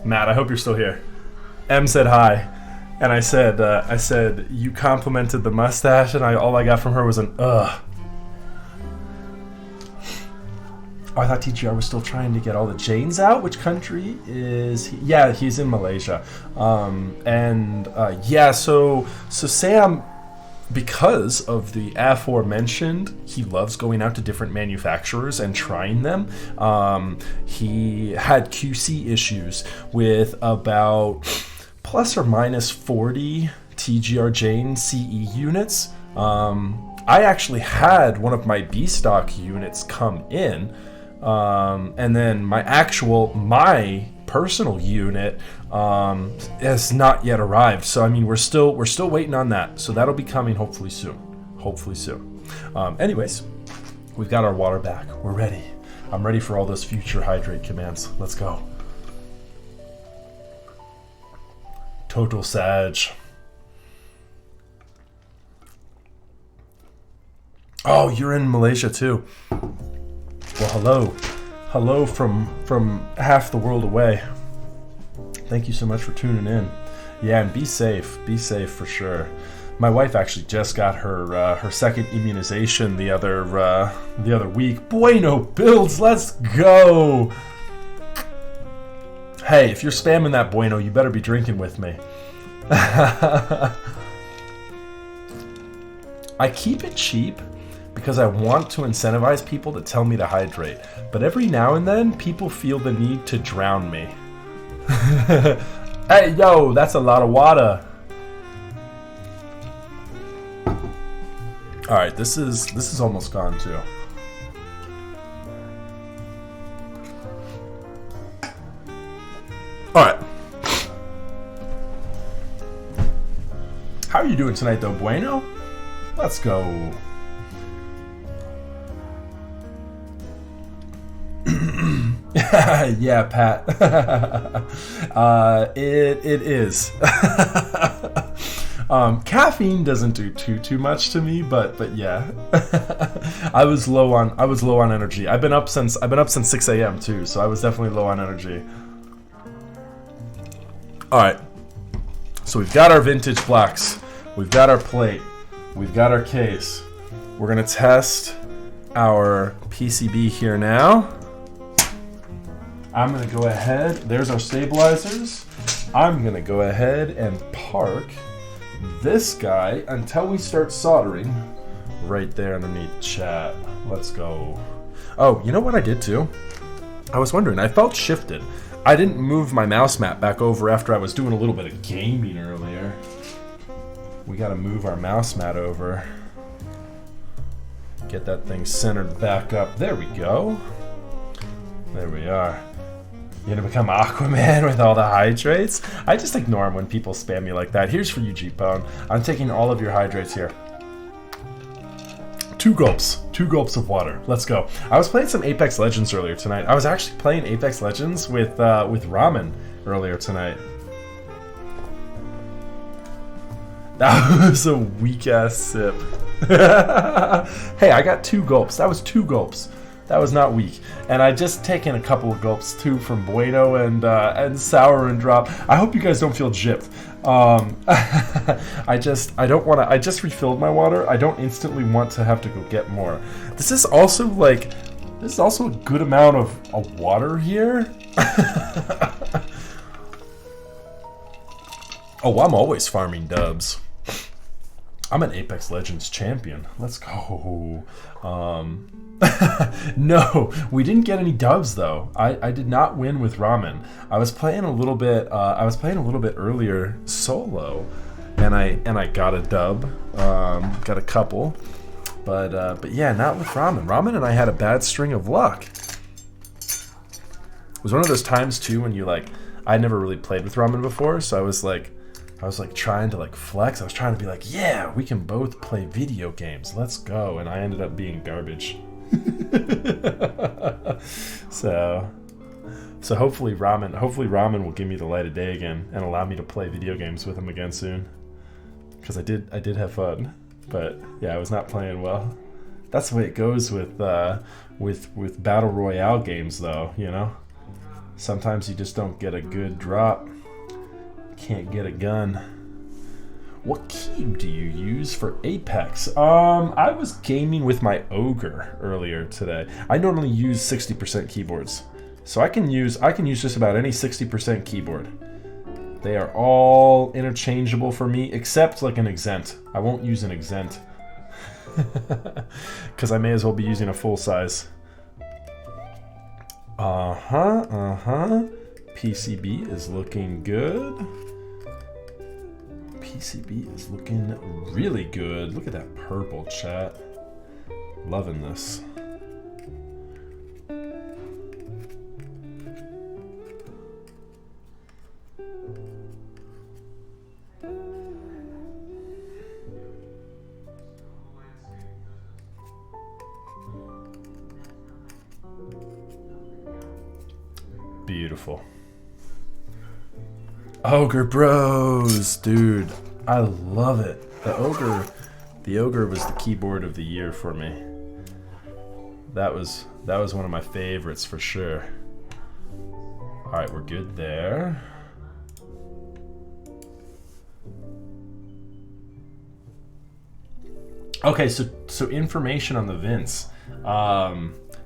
Matt, I hope you're still here. M said hi, and I said you complimented the mustache, and all I got from her was an ugh. Oh, I thought TGR was still trying to get all the Janes out. Which country is he? Yeah, he's in Malaysia. So Sam, because of the aforementioned, he loves going out to different manufacturers and trying them. He had QC issues with about plus or minus 40 TGR Jane CE units. I actually had one of my B stock units come in, and then my personal unit has not yet arrived. So I mean, we're still waiting on that. So that'll be coming hopefully soon. Anyways, we've got our water back. We're ready. I'm ready for all those future hydrate commands. Let's go. Total Sag. Oh, you're in Malaysia too. Well, hello from half the world away. Thank you so much for tuning in. Yeah, and be safe for sure. My wife actually just got her second immunization the other week. Bueno builds, let's go. Hey, if you're spamming that Bueno, you better be drinking with me. I keep it cheap because I want to incentivize people to tell me to hydrate. But every now and then, people feel the need to drown me. Hey, yo, that's a lot of water. All right, this is almost gone too. All right. How are you doing tonight, though, Bueno? Let's go. Yeah, Pat. It is. Caffeine doesn't do too much to me, but yeah. I was low on energy. I've been up since 6 a.m. too, so I was definitely low on energy. All right. So we've got our vintage blacks. We've got our plate. We've got our case. We're gonna test our PCB here now. I'm gonna go ahead. There's our stabilizers. I'm gonna go ahead and park this guy until we start soldering right there underneath chat. Let's go. Oh, you know what I did too? I was wondering, I felt shifted. I didn't move my mouse mat back over after I was doing a little bit of gaming earlier. We gotta move our mouse mat over. Get that thing centered back up. There we go. There we are. You're gonna become Aquaman with all the hydrates? I just ignore them when people spam me like that. Here's for you, Jeepone. I'm taking all of your hydrates here. Two gulps of water. Let's go. I was playing some Apex Legends earlier tonight. I was actually playing Apex Legends with Ramen earlier tonight. That was a weak ass sip. Hey, I got 2 gulps. That was 2 gulps. That was not weak. And I just taken a couple of gulps too from Bueno and Sour and Drop. I hope you guys don't feel gypped. I don't want to. I just refilled my water. I don't instantly want to have to go get more. This is also a good amount of water here. Oh, I'm always farming dubs. I'm an Apex Legends champion. Let's go. No, we didn't get any dubs though. I did not win with Ramen. I was playing a little bit. Earlier solo, and I got a dub. Got a couple, but yeah, not with Ramen. Ramen and I had a bad string of luck. It was one of those times too when you I never really played with Ramen before, so I was trying to flex. I was trying to be like, yeah, we can both play video games. Let's go. And I ended up being garbage. So hopefully Ramen will give me the light of day again and allow me to play video games with him again soon. Because I did have fun. But yeah, I was not playing well. That's the way it goes with battle royale games though, you know? Sometimes you just don't get a good drop. Can't get a gun. What key do you use for Apex? I was gaming with my Ogre earlier today. I normally use 60% keyboards, so I can use just about any 60% keyboard. They are all interchangeable for me, except an Exent. I won't use an Exent because I may as well be using a full size. PCB is looking good. PCB is looking really good. Look at that purple, chat. Loving this. Beautiful. Ogre Bros, dude, I love it. The Ogre was the keyboard of the year for me. That was one of my favorites for sure. All right, we're good there. Okay, so information on the Vince.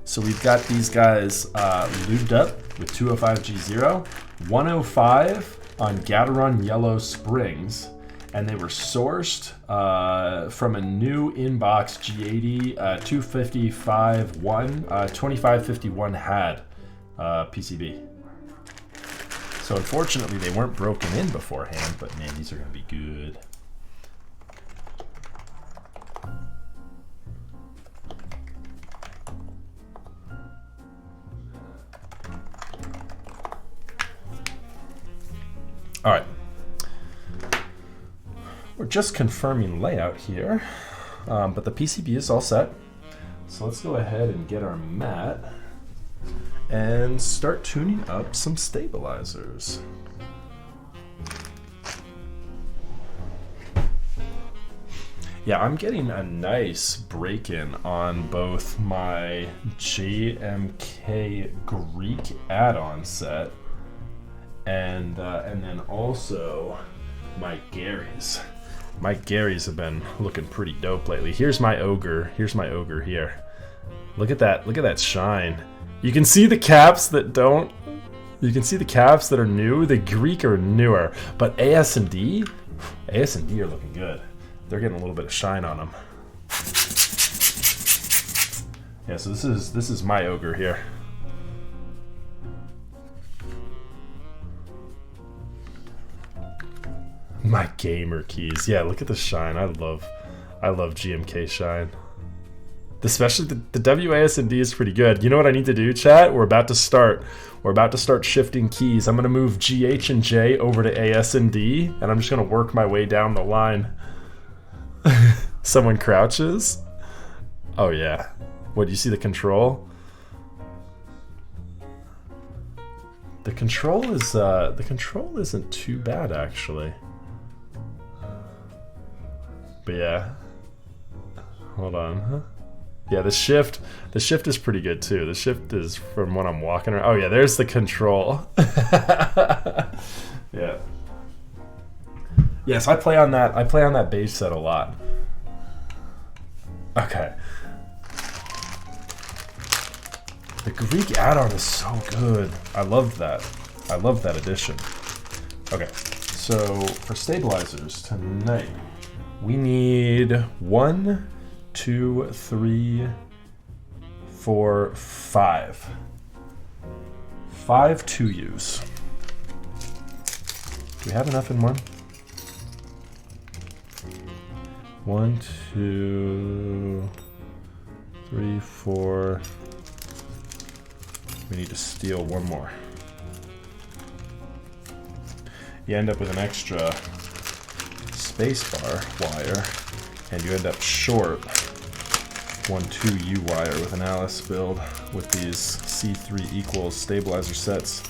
So we've got these guys lubed up with 205G0, 105 on Gateron Yellow Springs, and they were sourced from a new inbox G80 255-1 2551 had PCB. So unfortunately they weren't broken in beforehand, but man, these are gonna be good. All right, we're just confirming layout here, but the PCB is all set. So let's go ahead and get our mat and start tuning up some stabilizers. Yeah, I'm getting a nice break-in on both my JMK Greek add-on set and then also my Garys. My Garys have been looking pretty dope lately. Here's my Ogre. Here's my Ogre here. Look at that. Look at that shine. You can see the caps that don't. You can see the caps that are new. The Greek are newer, but AS&D are looking good. They're getting a little bit of shine on them. Yeah, so this is my Ogre here. My gamer keys. Yeah, look at the shine. I love GMK shine. Especially the WASD is pretty good. You know what I need to do, chat? We're about to start shifting keys. I'm gonna move GH and J over to AS&D, and I'm just gonna work my way down the line. Someone crouches. Oh yeah. What, do you see the control? The control isn't too bad actually. But yeah. Hold on. Huh? Yeah, the shift is pretty good too. The shift is from when I'm walking around. Oh yeah, there's the control. Yeah. Yes, I play on that base set a lot. Okay. The Greek add-on is so good. I love that. I love that addition. Okay, so for stabilizers tonight, we need 1, 2, 3, 4, 5. 5 2Us. Do we have enough in one? 1, 2, 3, 4. We need to steal one more. You end up with an extra spacebar wire, and you end up short 1 2U wire with an Alice build with these C3 equals stabilizer sets.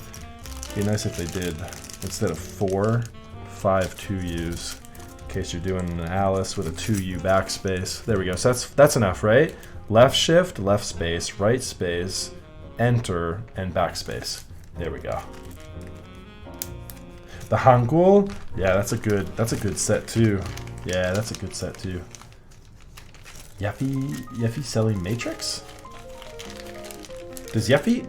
It'd be nice if they did, instead of 4, 5 2Us, in case you're doing an Alice with a 2U backspace. There we go. So that's enough, right? Left shift, left space, right space, enter, and backspace. There we go. The Hangul, yeah, that's a good set too. Yeah, that's a good set too. Yeffy selling Matrix? Does Yeffy?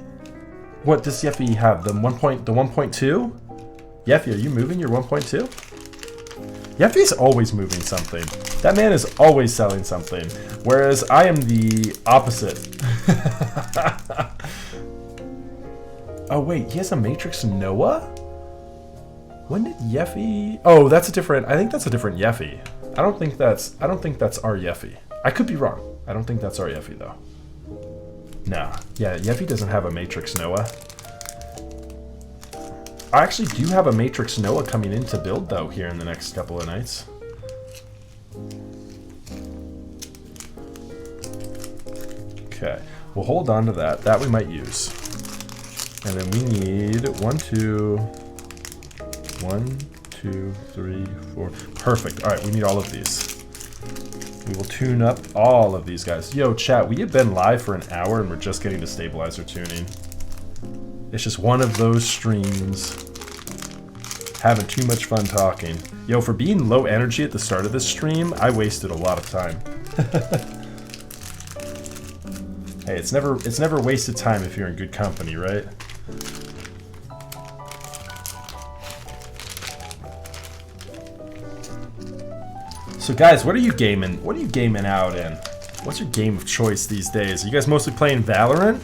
What does Yeffy have? The 1.2? Yeffy, are you moving your 1.2? Yeffy's always moving something. That man is always selling something. Whereas I am the opposite. Oh wait, he has a Matrix Noah? When did Yeffy? Oh, that's a different. I think that's a different Yeffy. I don't think that's our Yeffy. I could be wrong. I don't think that's our Yeffy though. Nah. Yeah, Yeffy doesn't have a Matrix Noah. I actually do have a Matrix Noah coming in to build though here in the next couple of nights. Okay. We'll hold on to that. That we might use. And then we need 1, 2, 3, 4. Perfect. All right, we need all of these. We will tune up all of these guys. Yo, chat, we have been live for an hour and we're just getting to stabilizer tuning. It's just one of those streams. Having too much fun talking. Yo, for being low energy at the start of this stream, I wasted a lot of time. Hey, it's never wasted time if you're in good company, right? So guys, what are you gaming? What are you gaming out in? What's your game of choice these days? Are you guys mostly playing Valorant?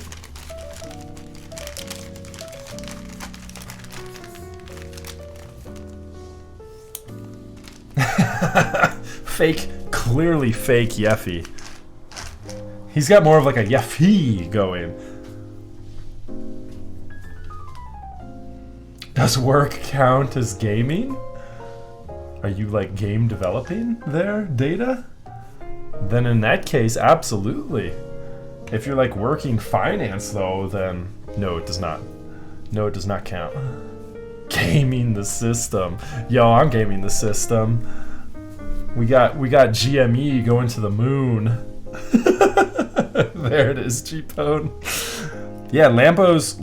Fake, clearly fake Yeffy. He's got more of like a Yeffy going. Does work count as gaming? Are you like game developing there, Data? Then in that case, absolutely. If you're like working finance though, then no, it does not. No, it does not count. Gaming the system. Yo, I'm gaming the system. We got GME going to the moon. There it is, G-Pone. Yeah, Lambo's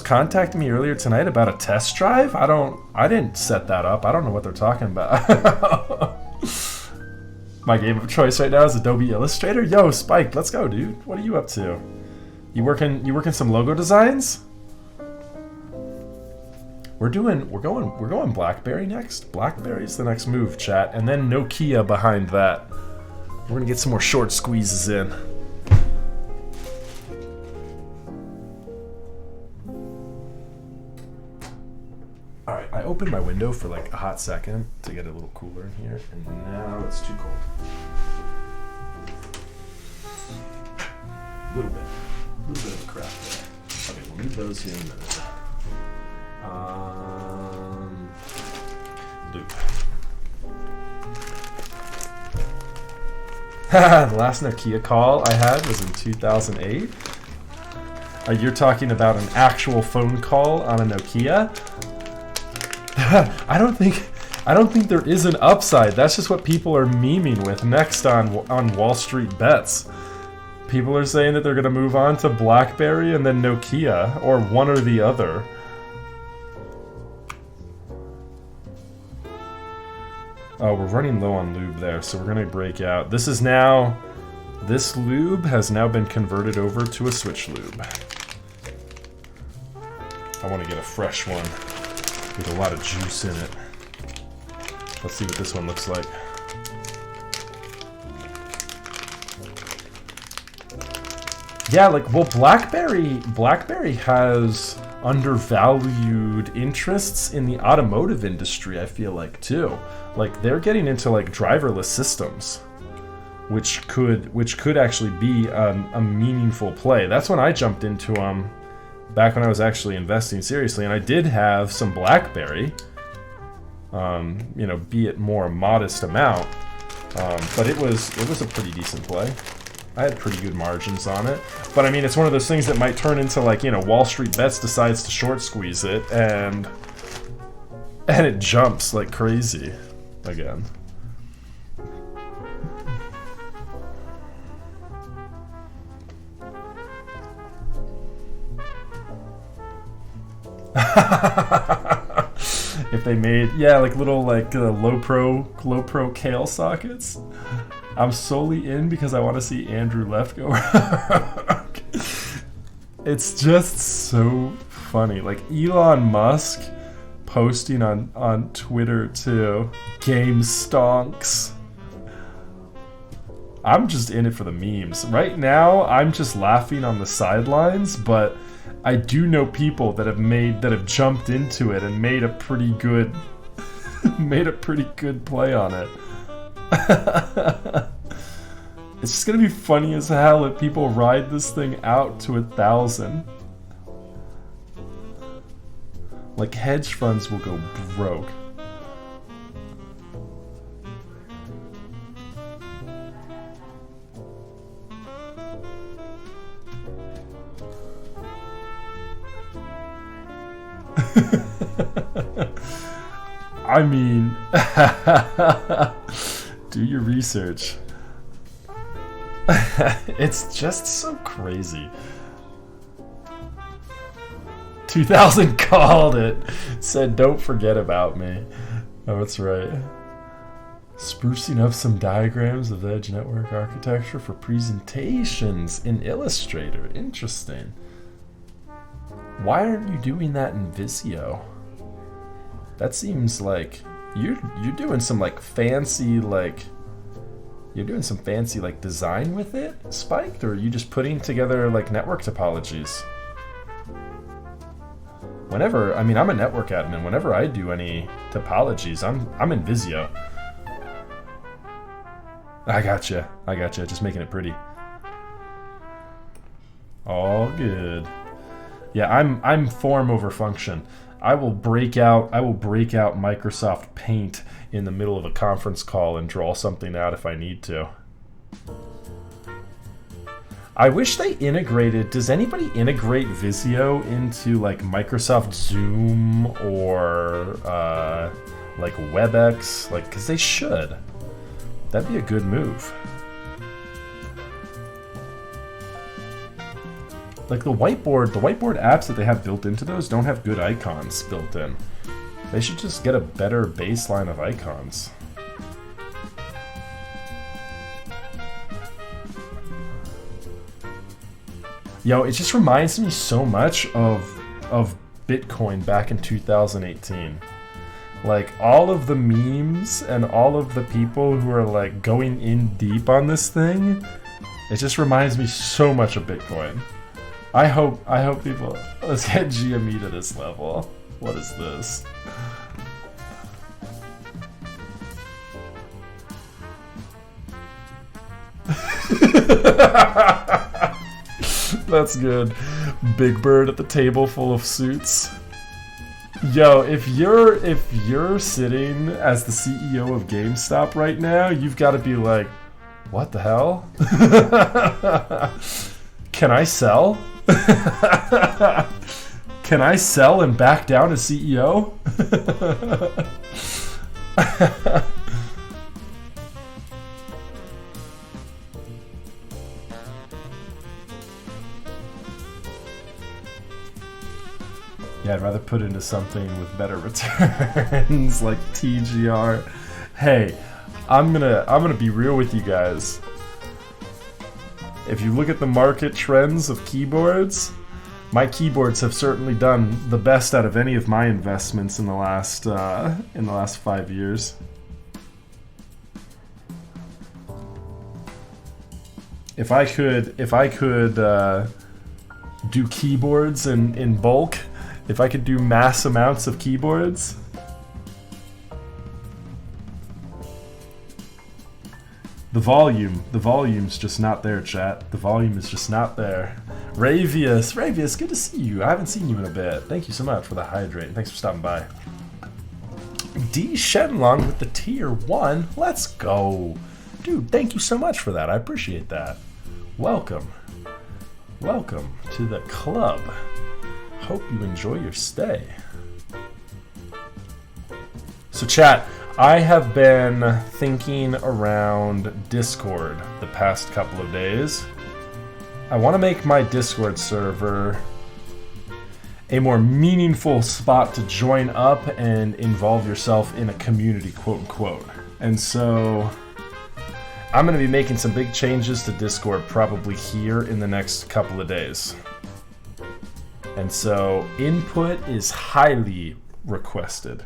contacted me earlier tonight about a test drive. I didn't set that up. I don't know what they're talking about. My game of choice right now is Adobe Illustrator. Yo, Spike, let's go, dude. What are you up to? You working some logo designs? We're going Blackberry next. Blackberry's the next move, chat, and then Nokia behind that. We're gonna get some more short squeezes in. Alright, I opened my window for like a hot second to get a little cooler in here, and now it's too cold. A little bit of crap there. Okay, we'll leave those here in a minute. Loop. The last Nokia call I had was in 2008. You're talking about an actual phone call on a Nokia? I I don't think there is an upside. That's just what people are memeing with next on Wall Street Bets. People are saying that they're going to move on to Blackberry and then Nokia, or one or the other. Oh, we're running low on lube there, so we're going to break out. This lube has now been converted over to a switch lube. I want to get a fresh one with a lot of juice in it. Let's see what this one looks like. Yeah, like, well, Blackberry has undervalued interests in the automotive industry, I feel like, too. Like, they're getting into, like, driverless systems, which could actually be a meaningful play. That's when I jumped into them back when I was actually investing seriously, and I did have some Blackberry, you know, be it more modest amount, but it was a pretty decent play. I had pretty good margins on it, but I mean, it's one of those things that might turn into, like, you know, Wall Street Bets decides to short squeeze it, and it jumps like crazy again. If they made, yeah, like little, like, low pro kale sockets. I'm solely in because I want to see Andrew Left go. It's just so funny. Like, Elon Musk posting on Twitter too. Game stonks. I'm just in it for the memes. Right now, I'm just laughing on the sidelines, but I do know people that have jumped into it and made a pretty good play on it. It's just gonna be funny as hell if people ride this thing out to 1,000. Like, hedge funds will go broke. I mean, do your research. It's just so crazy. 2000 called it. Said, don't forget about me. Oh, that's right. Sprucing up some diagrams of Edge network architecture for presentations in Illustrator. Interesting. Why aren't you doing that in Visio? That seems like you're doing some, like, fancy, like, you're doing some fancy, like, design with it, Spiked, or are you just putting together, like, network topologies? Whenever, I mean, I'm a network admin. Whenever I do any topologies, I'm in Visio. I gotcha. Just making it pretty. All good. Yeah, I'm form over function. I will break out Microsoft Paint in the middle of a conference call and draw something out if I need to. I wish they integrated. Does anybody integrate Visio into, like, Microsoft Zoom or like WebEx? Like, because they should. That'd be a good move. Like, the whiteboard apps that they have built into those don't have good icons built in. They should just get a better baseline of icons. Yo, it just reminds me so much of Bitcoin back in 2018. Like, all of the memes and all of the people who are, like, going in deep on this thing, it just reminds me so much of Bitcoin. I hope people, let's get GME to this level. What is this? That's good. Big Bird at the table full of suits. Yo, if you're sitting as the CEO of GameStop right now, you've got to be like, what the hell? Can I sell? Can I sell and back down as CEO? Yeah, I'd rather put into something with better returns like TGR. Hey, I'm gonna be real with you guys. If you look at the market trends of keyboards, my keyboards have certainly done the best out of any of my investments in the last 5 years. If I could do keyboards in bulk, if I could do mass amounts of keyboards, the volume's just not there, chat. The volume is just not there. Ravius, good to see you. I haven't seen you in a bit. Thank you so much for the hydrate, and thanks for stopping by. D Shenlong with the tier 1. Let's go. Dude, thank you so much for that. I appreciate that. Welcome to the club. Hope you enjoy your stay. So chat, I have been thinking around Discord the past couple of days. I want to make my Discord server a more meaningful spot to join up and involve yourself in a community, quote unquote. And so I'm going to be making some big changes to Discord probably here in the next couple of days. And so input is highly requested.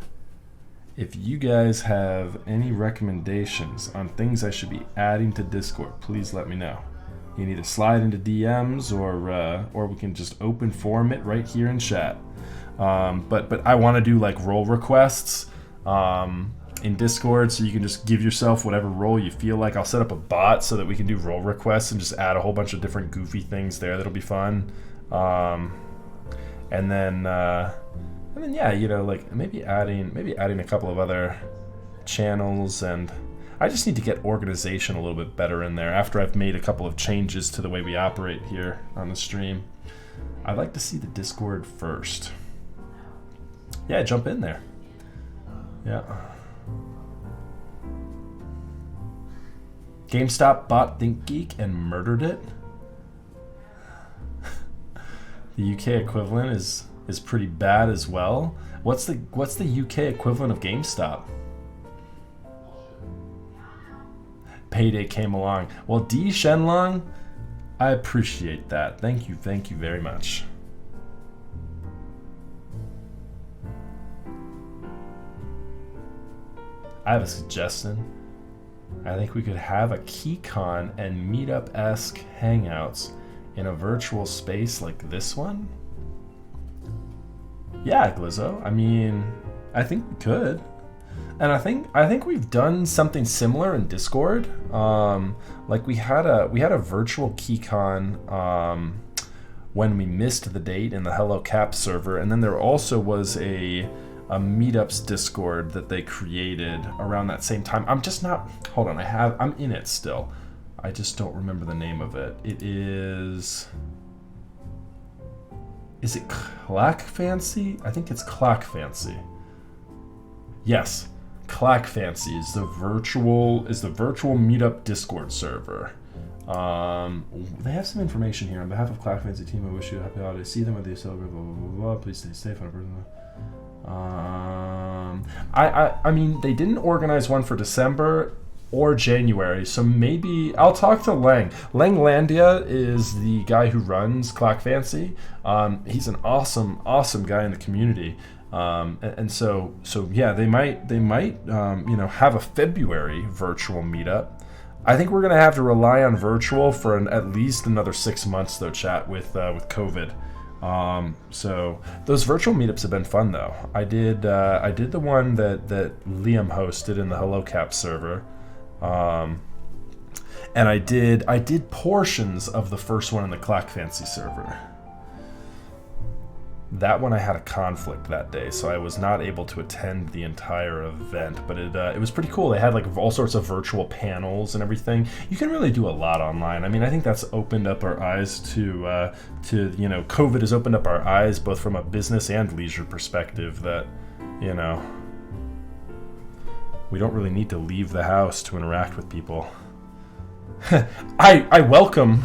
If you guys have any recommendations on things I should be adding to Discord, please let me know. You can either slide into DMs or we can just open forum it right here in chat. But I want to do like role requests in Discord, so you can just give yourself whatever role you feel like. I'll set up a bot so that we can do role requests and just add a whole bunch of different goofy things there. That'll be fun. And then yeah, you know, like maybe adding a couple of other channels, and I just need to get organization a little bit better in there after I've made a couple of changes to the way we operate here on the stream. I'd like to see the Discord first. Yeah, jump in there. Yeah. GameStop bought ThinkGeek and murdered it. The UK equivalent is pretty bad as well. What's the UK equivalent of GameStop? Payday came along. Well, D Shenlong, I appreciate that. Thank you very much. I have a suggestion. I think we could have a KeyCon and Meetup-esque hangouts in a virtual space like this one. Yeah, Glizzo. I mean, I think we could. And I think we've done something similar in Discord. Like we had a virtual KeyCon when we missed the date in the Hello Caps server, and then there also was a Meetups Discord that they created around that same time. I'm just not. Hold on, I'm in it still. I just don't remember the name of it. It is. Is it Clack Fancy? I think it's Clack Fancy. Yes, Clack Fancy is the virtual Meetup Discord server. They have some information here on behalf of Clack Fancy team. I wish you a happy holiday. See them with you. Blah, blah, blah, blah. Please stay safe. I mean, they didn't organize one for December or January, so maybe I'll talk to Lang. Langlandia is the guy who runs Clack Fancy. He's an awesome guy in the community. And so yeah, they might have a February virtual meetup. I think we're gonna have to rely on virtual for at least another 6 months though, chat, with COVID. So those virtual meetups have been fun though. I did the one that Liam hosted in the Hello Caps server. And I did portions of the first one in the Clack Fancy server. That one I had a conflict that day, so I was not able to attend the entire event, but it was pretty cool. They had like all sorts of virtual panels and everything. You can really do a lot online. I mean, I think that's opened up our eyes to COVID has opened up our eyes both from a business and leisure perspective that, we don't really need to leave the house to interact with people. I welcome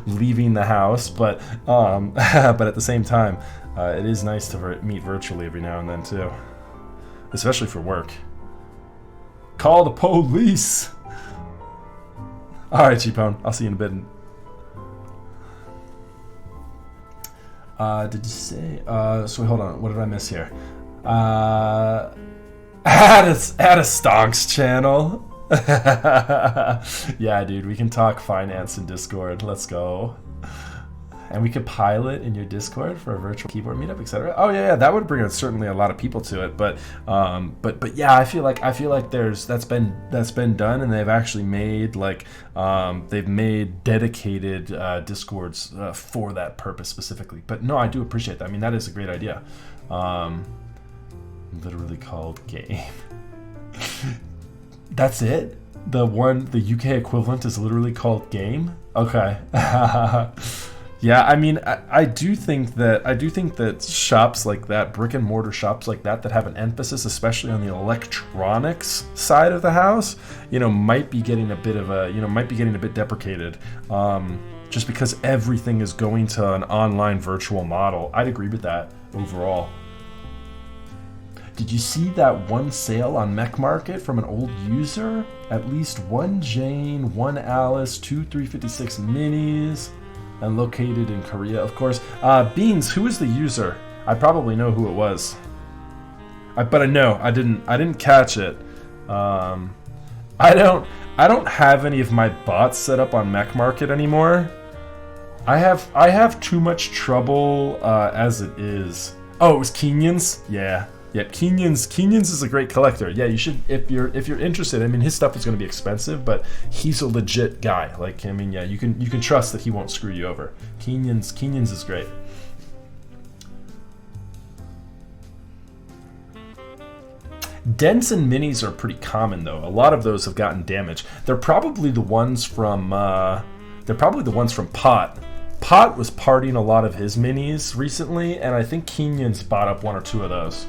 leaving the house, but at the same time, it is nice to meet virtually every now and then too, especially for work. Call the police. All right, Cheapone, I'll see you in a bit. Did you say? So hold on. What did I miss here? Add a Stonks channel. Yeah, dude, we can talk finance in Discord. Let's go. And we could pilot in your Discord for a virtual keyboard meetup, etc. Oh yeah, that would bring certainly a lot of people to it. But yeah, I feel like that's been done, and they've actually made they've made dedicated Discords for that purpose specifically. But no, I do appreciate that. I mean, that is a great idea. Literally called game. That's it? The UK equivalent is literally called game? Okay. Yeah, I mean, I do think that shops like that, brick and mortar shops like that have an emphasis, especially on the electronics side of the house, might be getting a bit deprecated, just because everything is going to an online virtual model. I'd agree with that overall. Did you see that one sale on Mech Market from an old user? At least one Jane, one Alice, 2 356 minis, and located in Korea, of course. Beans, who is the user? I probably know who it was. But I didn't catch it. I don't have any of my bots set up on Mech Market anymore. I have too much trouble as it is. Oh, it was Kenyans? Yeah. Yeah, Kenyans is a great collector. Yeah, you should, if you're interested. I mean, his stuff is going to be expensive, but he's a legit guy. Yeah, you can trust that he won't screw you over. Kenyans is great. Dents and minis are pretty common though. A lot of those have gotten damaged. They're probably the ones from Pot. Pot was partying a lot of his minis recently, and I think Kenyans bought up 1 or 2 of those.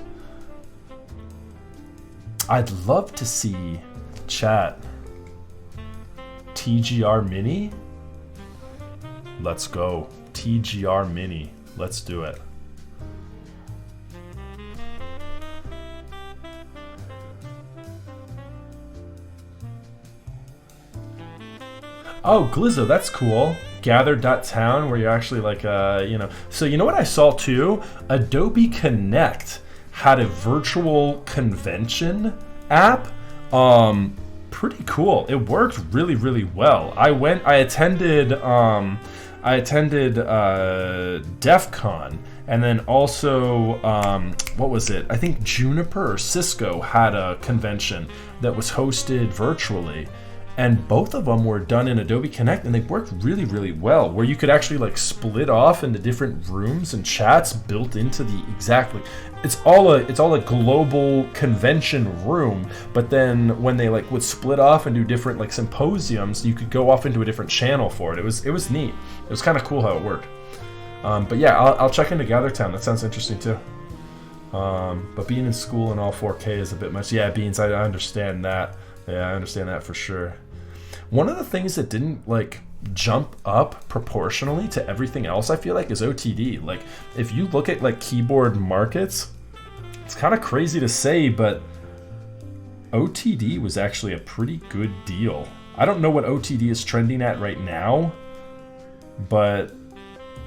I'd love to see chat TGR Mini. Let's go. TGR Mini. Let's do it. Oh, Glizzo, that's cool. Gather.town, where you're actually So you know what I saw too? Adobe Connect had a virtual convention app. Pretty cool. It worked really, really well. I attended DEF CON, and then also what was it? I think Juniper or Cisco had a convention that was hosted virtually. And both of them were done in Adobe Connect, and they worked really, really well, where you could actually split off into different rooms and chats built into the it's all a global convention room, but then when they would split off and do different symposiums, you could go off into a different channel for it. It was neat. It was kind of cool how it worked. But yeah, I'll check into GatherTown. That sounds interesting too. But being in school in all 4K is a bit much. Yeah, Beans, I understand that. Yeah, I understand that for sure. One of the things that didn't jump up proportionally to everything else, I feel is OTD. If you look at keyboard markets, it's kind of crazy to say, but OTD was actually a pretty good deal. I don't know what OTD is trending at right now, but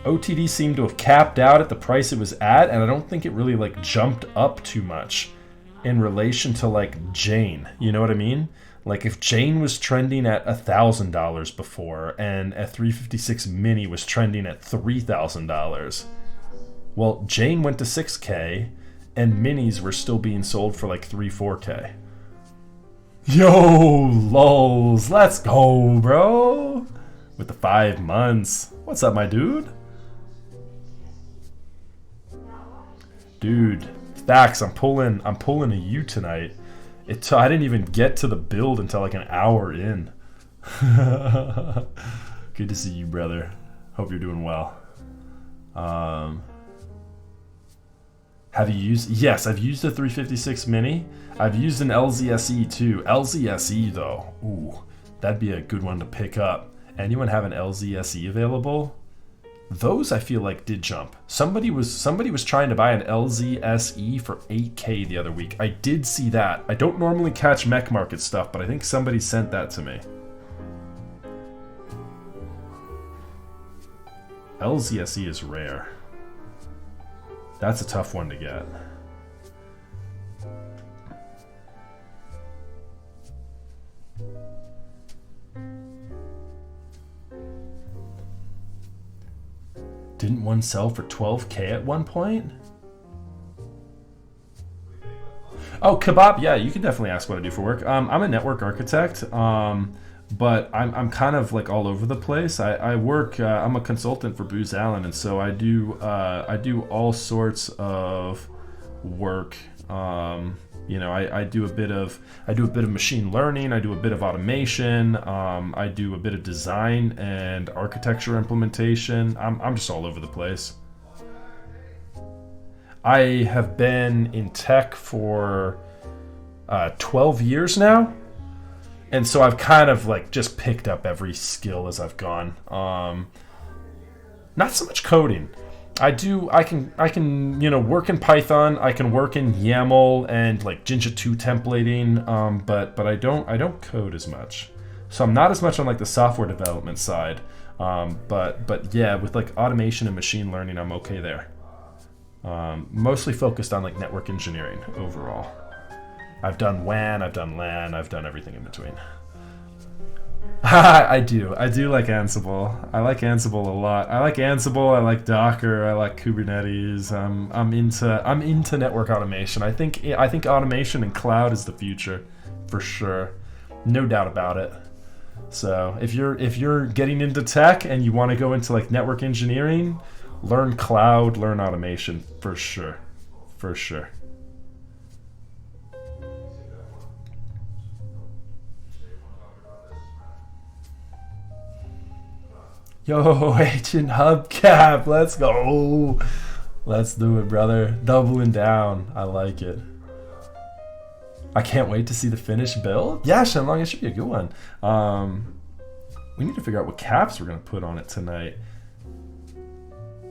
OTD seemed to have capped out at the price it was at, and I don't think it really jumped up too much in relation to Jane. You know what I mean? If Jane was trending at $1,000 before, and a 356 mini was trending at $3,000, well, Jane went to 6K, and minis were still being sold for 3-4K. Yo, lols, let's go, bro! With the 5 months. What's up, my dude? Dude, Thax, I'm pulling a U tonight. I didn't even get to the build until an hour in. Good to see you, brother. Hope you're doing well. Have you used? Yes, I've used a 356 Mini. I've used an LZSE too. LZSE though, ooh, that'd be a good one to pick up. Anyone have an LZSE available? Those I feel like did jump. Somebody was trying to buy an LZSE for 8K the other week. I did see that. I don't normally catch mech market stuff, but I think somebody sent that to me. LZSE is rare. That's a tough one to get. Didn't one sell for 12K at one point? Oh, Kebab, yeah, you can definitely ask what I do for work. I'm a network architect, but I'm kind of like all over the place. I work, I'm a consultant for Booz Allen, and so I do all sorts of work. You know, I do a bit of machine learning. I do a bit of automation. I do a bit of design and architecture implementation. I'm just all over the place. I have been in tech for 12 years now, and so I've kind of like just picked up every skill as I've gone. Not so much coding. I can you know, work in Python. I can work in YAML and like Jinja 2 templating, but I don't code as much. So I'm not as much on like the software development side, but yeah, with like automation and machine learning, I'm okay there. Mostly focused on like network engineering overall. I've done WAN, I've done LAN, I've done everything in between. I do like Ansible. I like Ansible a lot. I like Ansible. I like Docker. I like Kubernetes. I'm into network automation. I think automation and cloud is the future, for sure, no doubt about it. So if you're getting into tech and you want to go into like network engineering, learn cloud, learn automation, for sure, for sure. Yo, Agent Hubcap, let's go. Let's do it, brother. Doubling down. I like it. I can't wait to see the finished build. Yeah, Shenlong, it should be a good one. We need to figure out what caps we're going to put on it tonight.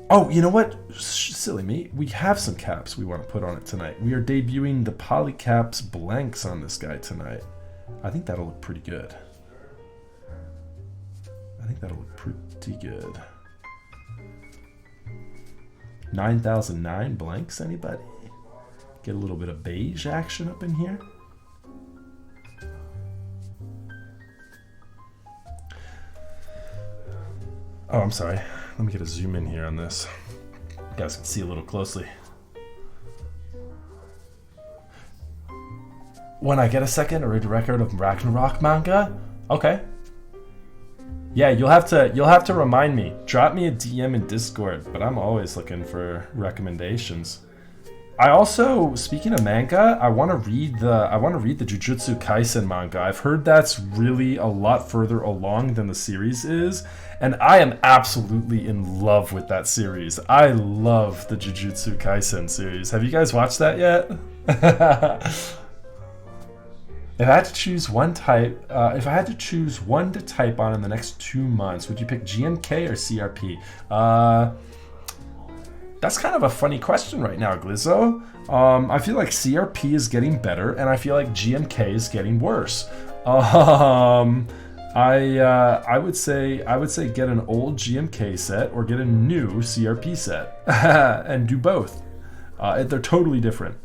Oh, you know what? Silly me. We have some caps we want to put on it tonight. We are debuting the Polycaps Blanks on this guy tonight. I think that'll look pretty good. I think that'll look pretty good. 9009 blanks, anybody? Get a little bit of beige action up in here. Oh, I'm sorry. Let me get a zoom in here on this. You guys can see a little closely. When I get a second, a read record of Ragnarok manga? Okay. Yeah, you'll have to remind me. Drop me a DM in Discord, but I'm always looking for recommendations. I also, speaking of manga, I want to read the Jujutsu Kaisen manga. I've heard that's really a lot further along than the series is, and I am absolutely in love with that series. I love the Jujutsu Kaisen series. Have you guys watched that yet? If I had to choose one to type on in the next 2 months, would you pick GMK or CRP? That's kind of a funny question right now, Glizzo. I feel like CRP is getting better, and I feel like GMK is getting worse. I would say get an old GMK set or get a new CRP set, and do both. They're totally different.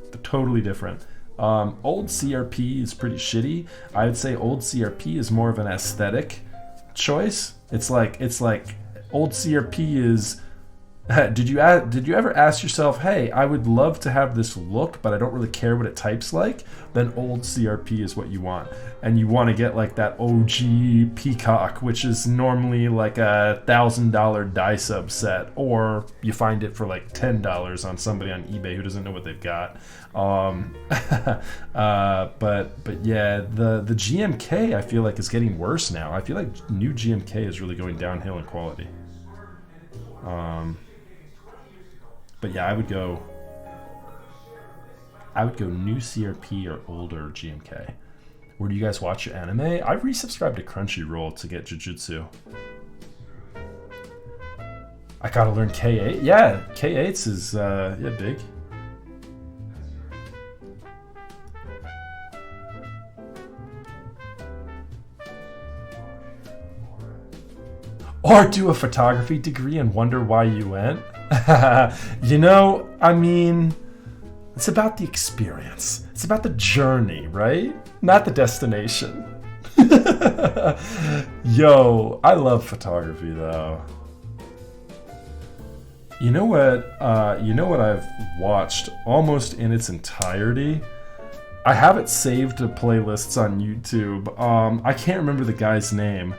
Old CRP is pretty shitty. I would say old CRP is more of an aesthetic choice. It's like old CRP is. Did you ever ask yourself, hey, I would love to have this look, but I don't really care what it types like? Then old CRP is what you want, and you want to get like that OG Peacock, which is normally like a $1,000 dye sub set, or you find it for like $10 on somebody on eBay who doesn't know what they've got. But yeah, the GMK I feel like is getting worse now. I feel like new GMK is really going downhill in quality. But yeah, I would go I would go new CRP or older GMK. Where do you guys watch your anime? I resubscribed to Crunchyroll to get Jujutsu. I gotta learn K8. Yeah, K8s is big. Or do a photography degree and wonder why you went? You know, I mean, it's about the experience. It's about the journey, right? Not the destination. Yo, I love photography though. You know what I've watched almost in its entirety? I have it saved to playlists on YouTube. I can't remember the guy's name.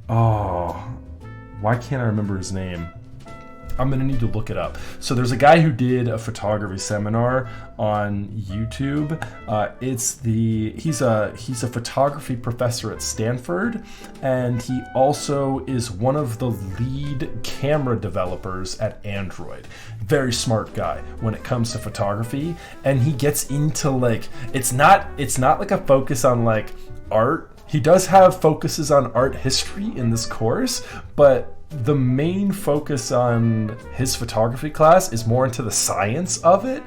Oh, why can't I remember his name? I'm gonna need to look it up. So there's a guy who did a photography seminar on YouTube. He's a photography professor at Stanford, and he also is one of the lead camera developers at Android. Very smart guy when it comes to photography, and he gets into like it's not like a focus on like art. He does have focuses on art history in this course, but the main focus on his photography class is more into the science of it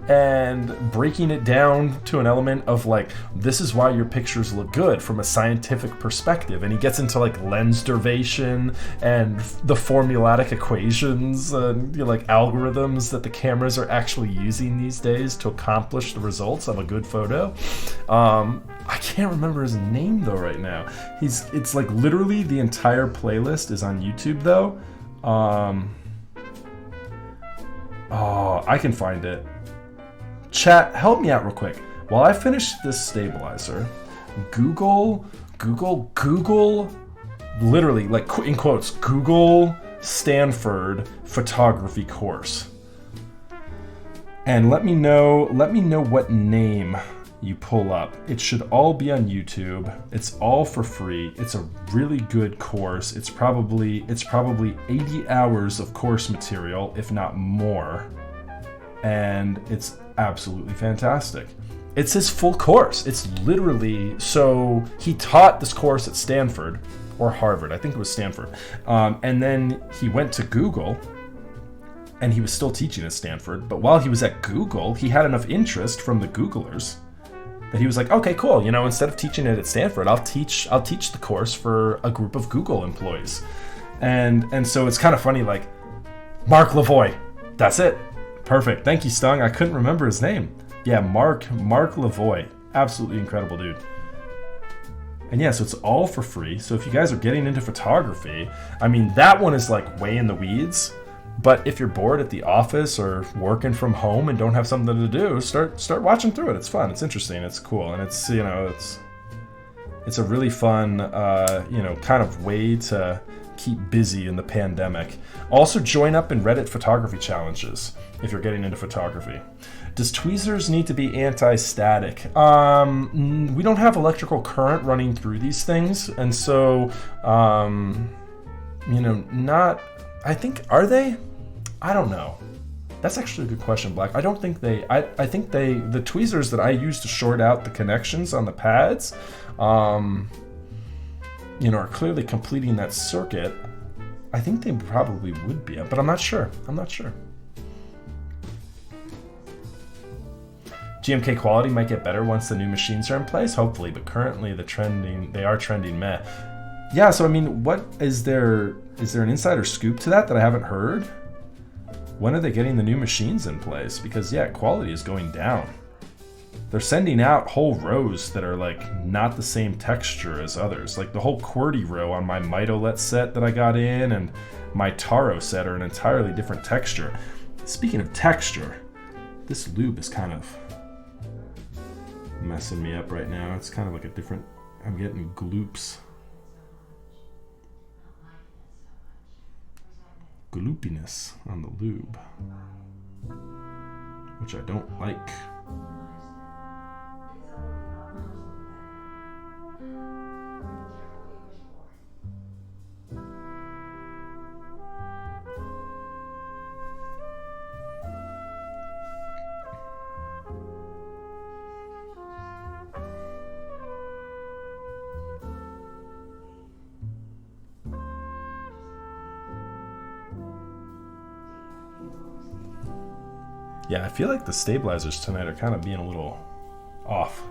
and breaking it down to an element of like, this is why your pictures look good from a scientific perspective. And he gets into like lens derivation and the formulatic equations and like algorithms that the cameras are actually using these days to accomplish the results of a good photo. I can't remember his name though right now. It's like literally the entire playlist is on YouTube though. I can find it. Chat, help me out real quick. While I finish this stabilizer, Google, literally like in quotes, Google Stanford photography course. And let me know what name you pull up. It should all be on YouTube. It's all for free. It's a really good course. It's probably 80 hours of course material, if not more. And it's absolutely fantastic. It's his full course. It's literally, so he taught this course at Stanford or Harvard. I think it was Stanford. And then he went to Google and he was still teaching at Stanford. But while he was at Google, he had enough interest from the Googlers that he was like, okay, cool. You know, instead of teaching it at Stanford, I'll teach the course for a group of Google employees. And so it's kind of funny, like, Mark Lavoie. That's it. Perfect. Thank you, Stung. I couldn't remember his name. Yeah, Mark Lavoie. Absolutely incredible dude. And yeah, so it's all for free. So if you guys are getting into photography, I mean, that one is like way in the weeds. But if you're bored at the office or working from home and don't have something to do, start watching through it. It's fun. It's interesting. It's cool. And it's, you know, it's a really fun, kind of way to keep busy in the pandemic. Also join up in Reddit photography challenges if you're getting into photography. Does tweezers need to be anti-static? We don't have electrical current running through these things. And so, I think, are they? I don't know. That's actually a good question, Black. I don't think they, I think the tweezers that I use to short out the connections on the pads, are clearly completing that circuit. I think they probably would be, but I'm not sure. GMK quality might get better once the new machines are in place, hopefully, but currently they are trending meh. Yeah, so I mean, what is there an insider scoop to that I haven't heard? When are they getting the new machines in place? Because yeah, quality is going down. They're sending out whole rows that are like not the same texture as others. Like the whole QWERTY row on my Mitolet set that I got in and my Taro set are an entirely different texture. Speaking of texture, this lube is kind of messing me up right now. It's kind of like a different, I'm getting gloops. Gloopiness on the lube, which I don't like. Yeah, I feel like the stabilizers tonight are kind of being a little off.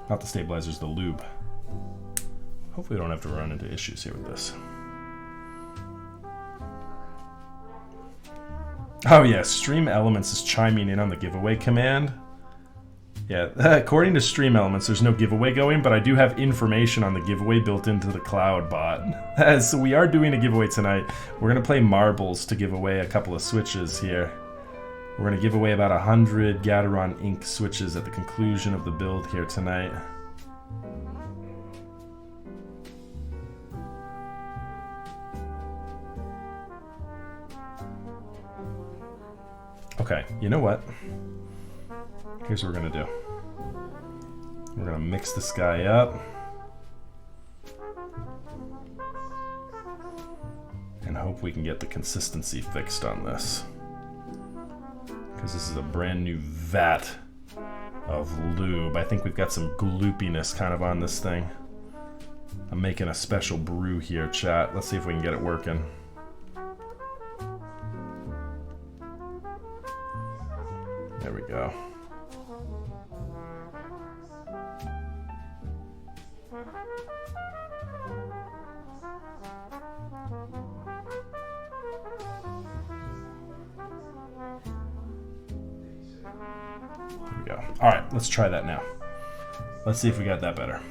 Not the stabilizers, the lube. Hopefully we don't have to run into issues here with this. Oh yeah, Stream Elements is chiming in on the giveaway command. Yeah, according to Stream Elements, there's no giveaway going, but I do have information on the giveaway built into the cloud bot. So we are doing a giveaway tonight. We're going to play marbles to give away a couple of switches here. We're going to give away about 100 Gateron Ink switches at the conclusion of the build here tonight. Okay, you know what? Here's what we're going to do. We're going to mix this guy up. And hope we can get the consistency fixed on this. Because this is a brand new vat of lube. I think we've got some gloopiness kind of on this thing. I'm making a special brew here, chat. Let's see if we can get it working. There we go. Alright, let's try that now. Let's see if we got that better.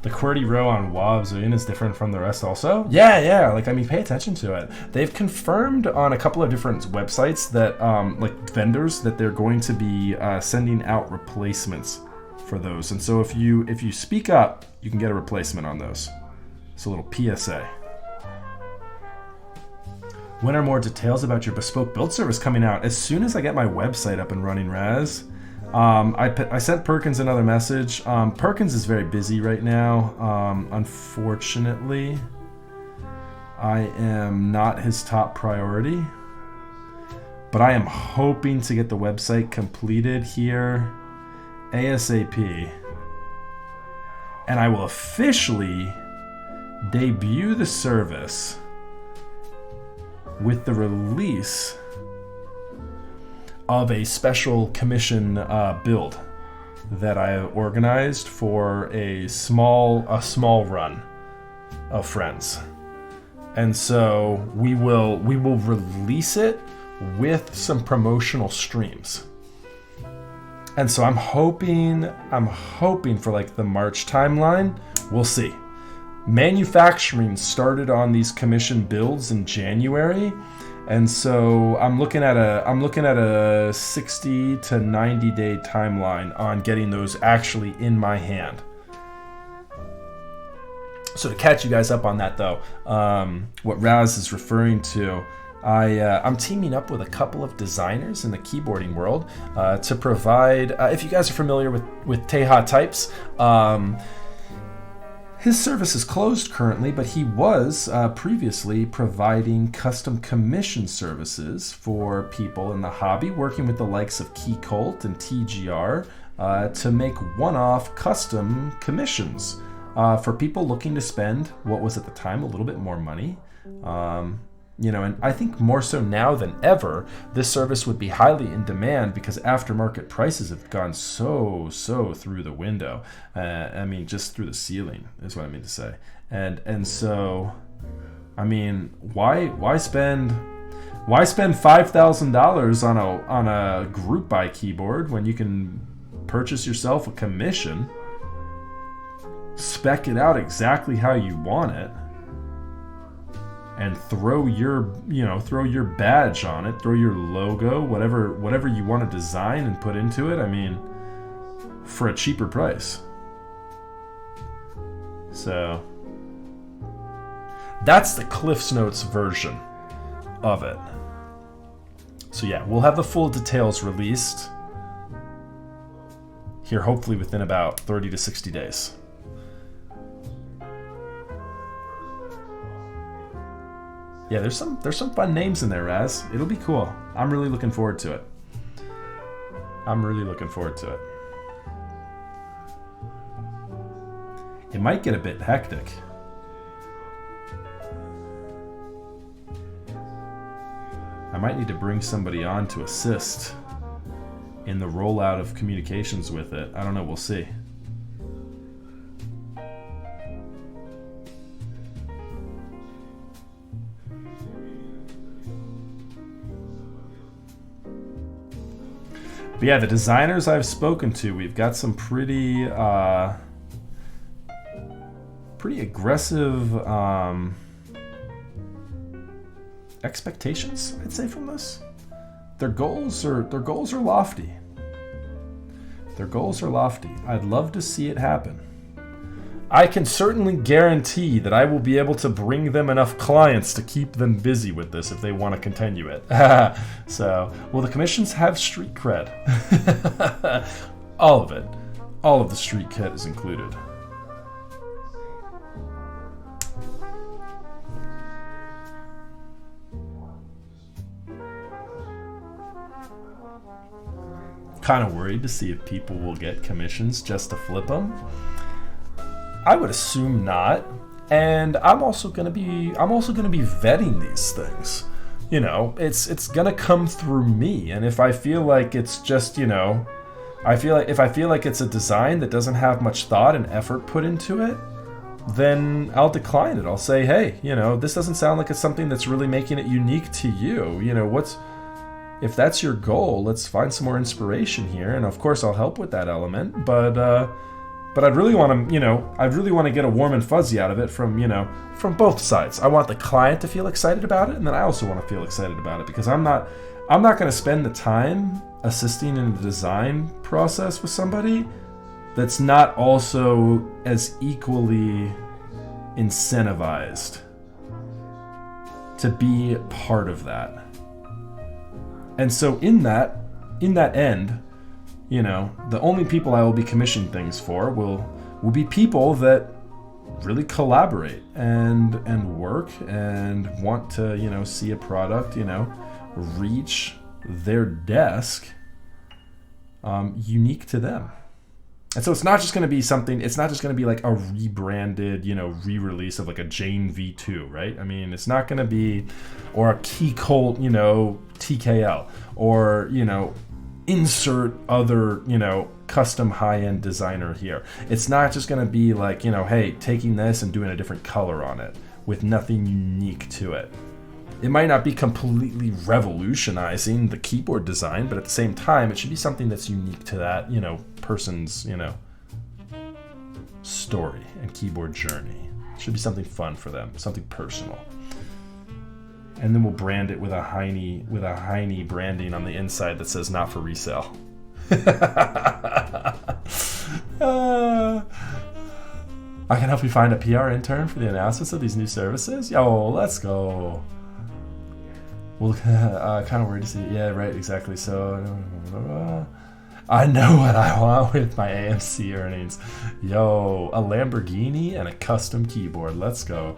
The QWERTY row on Wobs in is different from the rest also? Yeah, like, I mean, pay attention to it. They've confirmed on a couple of different websites that, like, vendors, that they're going to be sending out replacements for those. And so if you speak up, you can get a replacement on those. It's a little PSA. When are more details about your bespoke build service coming out? As soon as I get my website up and running, Raz. I sent Perkins another message. Perkins is very busy right now. Unfortunately, I am not his top priority. But I am hoping to get the website completed here ASAP. And I will officially debut the service with the release of a special commission build that I organized for a small run of friends. And so we will release it with some promotional streams. And so I'm hoping for like the March timeline. We'll see. Manufacturing started on these commission builds in January. And so I'm looking at a 60 to 90 day timeline on getting those actually in my hand. So to catch you guys up on that though, what Raz is referring to, I'm teaming up with a couple of designers in the keyboarding world to provide, if you guys are familiar with Teha Types, his service is closed currently, but he was previously providing custom commission services for people in the hobby, working with the likes of KeyColt and TGR to make one-off custom commissions for people looking to spend what was at the time a little bit more money. And I think more so now than ever, this service would be highly in demand because aftermarket prices have gone so through the window. I mean, just through the ceiling is what I mean to say. And so, I mean, why spend $5,000 on a group buy keyboard when you can purchase yourself a commission, spec it out exactly how you want it, and throw your badge on it, throw your logo, whatever you want to design and put into it, I mean, for a cheaper price. So that's the Cliff's Notes version of it. So yeah, we'll have the full details released here hopefully within about 30 to 60 days. Yeah, there's some fun names in there, Raz. It'll be cool. I'm really looking forward to it. It might get a bit hectic. I might need to bring somebody on to assist in the rollout of communications with it. I don't know, we'll see. But yeah, the designers I've spoken to, we've got some pretty aggressive expectations, I'd say, from this. Their goals are lofty. Their goals are lofty. I'd love to see it happen. I can certainly guarantee that I will be able to bring them enough clients to keep them busy with this if they want to continue it. So, will the commissions have street cred? All of it. All of the street cred is included. Kind of worried to see if people will get commissions just to flip them. I would assume not, and I'm also gonna be vetting these things. You know, it's gonna come through me, and if I feel like it's just, if I feel like it's a design that doesn't have much thought and effort put into it, then I'll decline it. I'll say, hey, this doesn't sound like it's something that's really making it unique to you. If that's your goal, let's find some more inspiration here, and of course I'll help with that element, but I'd really want to get a warm and fuzzy out of it from both sides. I want the client to feel excited about it, and then I also want to feel excited about it, because I'm not going to spend the time assisting in the design process with somebody that's not also as equally incentivized to be part of that. And so in that end, the only people I will be commissioning things for will be people that really collaborate and work and want to, see a product, reach their desk unique to them. And so it's not just going to be something, it's not just going to be like a rebranded, re-release of like a Jane V2, right? I mean, it's not going to be, or a Key Colt, TKL, or, insert other, custom high-end designer here. It's not just going to be like, hey, taking this and doing a different color on it with nothing unique to it. It might not be completely revolutionizing the keyboard design, but at the same time, it should be something that's unique to that, person's, story and keyboard journey. It should be something fun for them, something personal. And then we'll brand it with a Heine branding on the inside that says "not for resale." I can help you find a PR intern for the announcements of these new services. Yo, let's go. Well, kind of weird to see. Yeah, right, exactly. So, I know what I want with my AMC earnings. Yo, a Lamborghini and a custom keyboard. Let's go.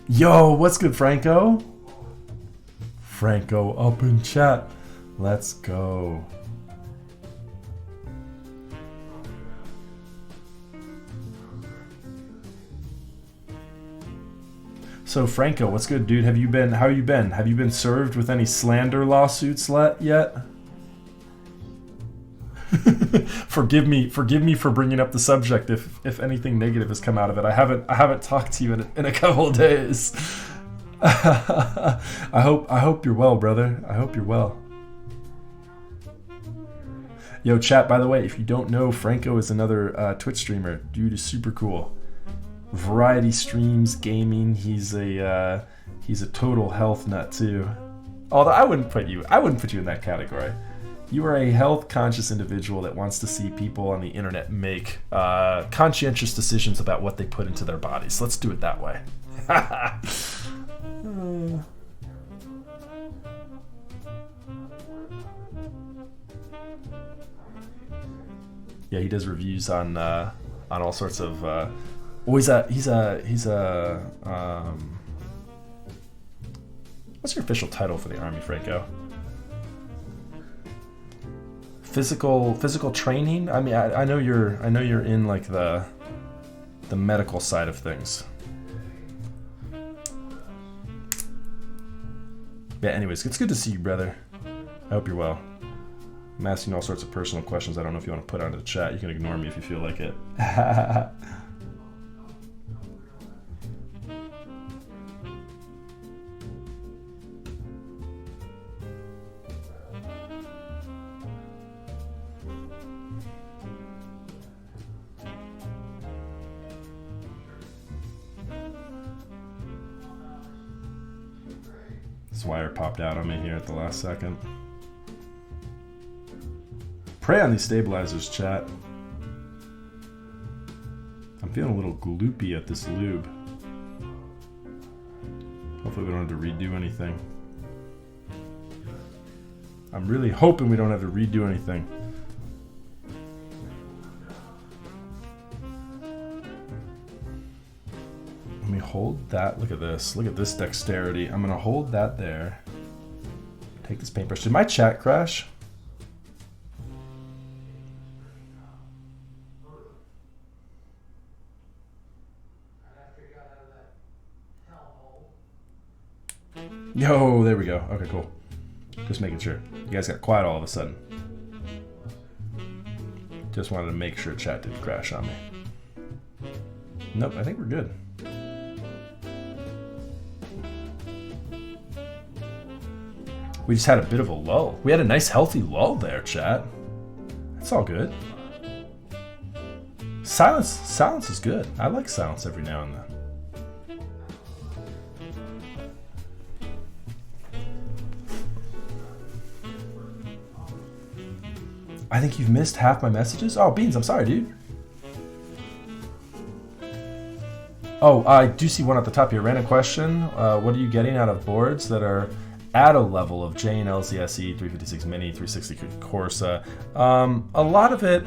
Yo, what's good, Franco? Franco up in chat. Let's go. So Franco, what's good, dude? How you been? Have you been served with any slander lawsuits yet? Forgive me for bringing up the subject if anything negative has come out of it. I haven't talked to you in a couple of days. I hope you're well, brother. I hope you're well. Yo, chat, by the way, if you don't know, Franco is another Twitch streamer. Dude is super cool. Variety streams, gaming. He's a total health nut too. Although I wouldn't put you in that category. You are a health-conscious individual that wants to see people on the internet make conscientious decisions about what they put into their bodies. Let's do it that way. Yeah, he does reviews on all sorts of. He's a. What's your official title for the Army, Franco? Physical training. I mean, I know you're in like the medical side of things. Yeah, anyways, it's good to see you, brother. I hope you're well. I'm asking all sorts of personal questions I don't know if you want to put onto the chat. You can ignore me if you feel like it. Swire popped out on me here at the last second. Pray on these stabilizers, chat. I'm feeling a little gloopy at this lube. Hopefully we don't have to redo anything. I'm really hoping we don't have to redo anything. Let me hold that. Look at this. Look at this dexterity. I'm going to hold that there. Take this paintbrush. Did my chat crash? Yo, there we go. Okay, cool. Just making sure. You guys got quiet all of a sudden. Just wanted to make sure chat didn't crash on me. Nope, I think we're good. We just had a bit of a lull. We had a nice healthy lull there, chat. It's all good. Silence is good. I like silence every now and then. I think you've missed half my messages. Oh, Beans, I'm sorry, dude. Oh, I do see one at the top here. Random question. What are you getting out of boards that are at a level of Jane, LCSE, 356 Mini, 360 Corsa? A lot of it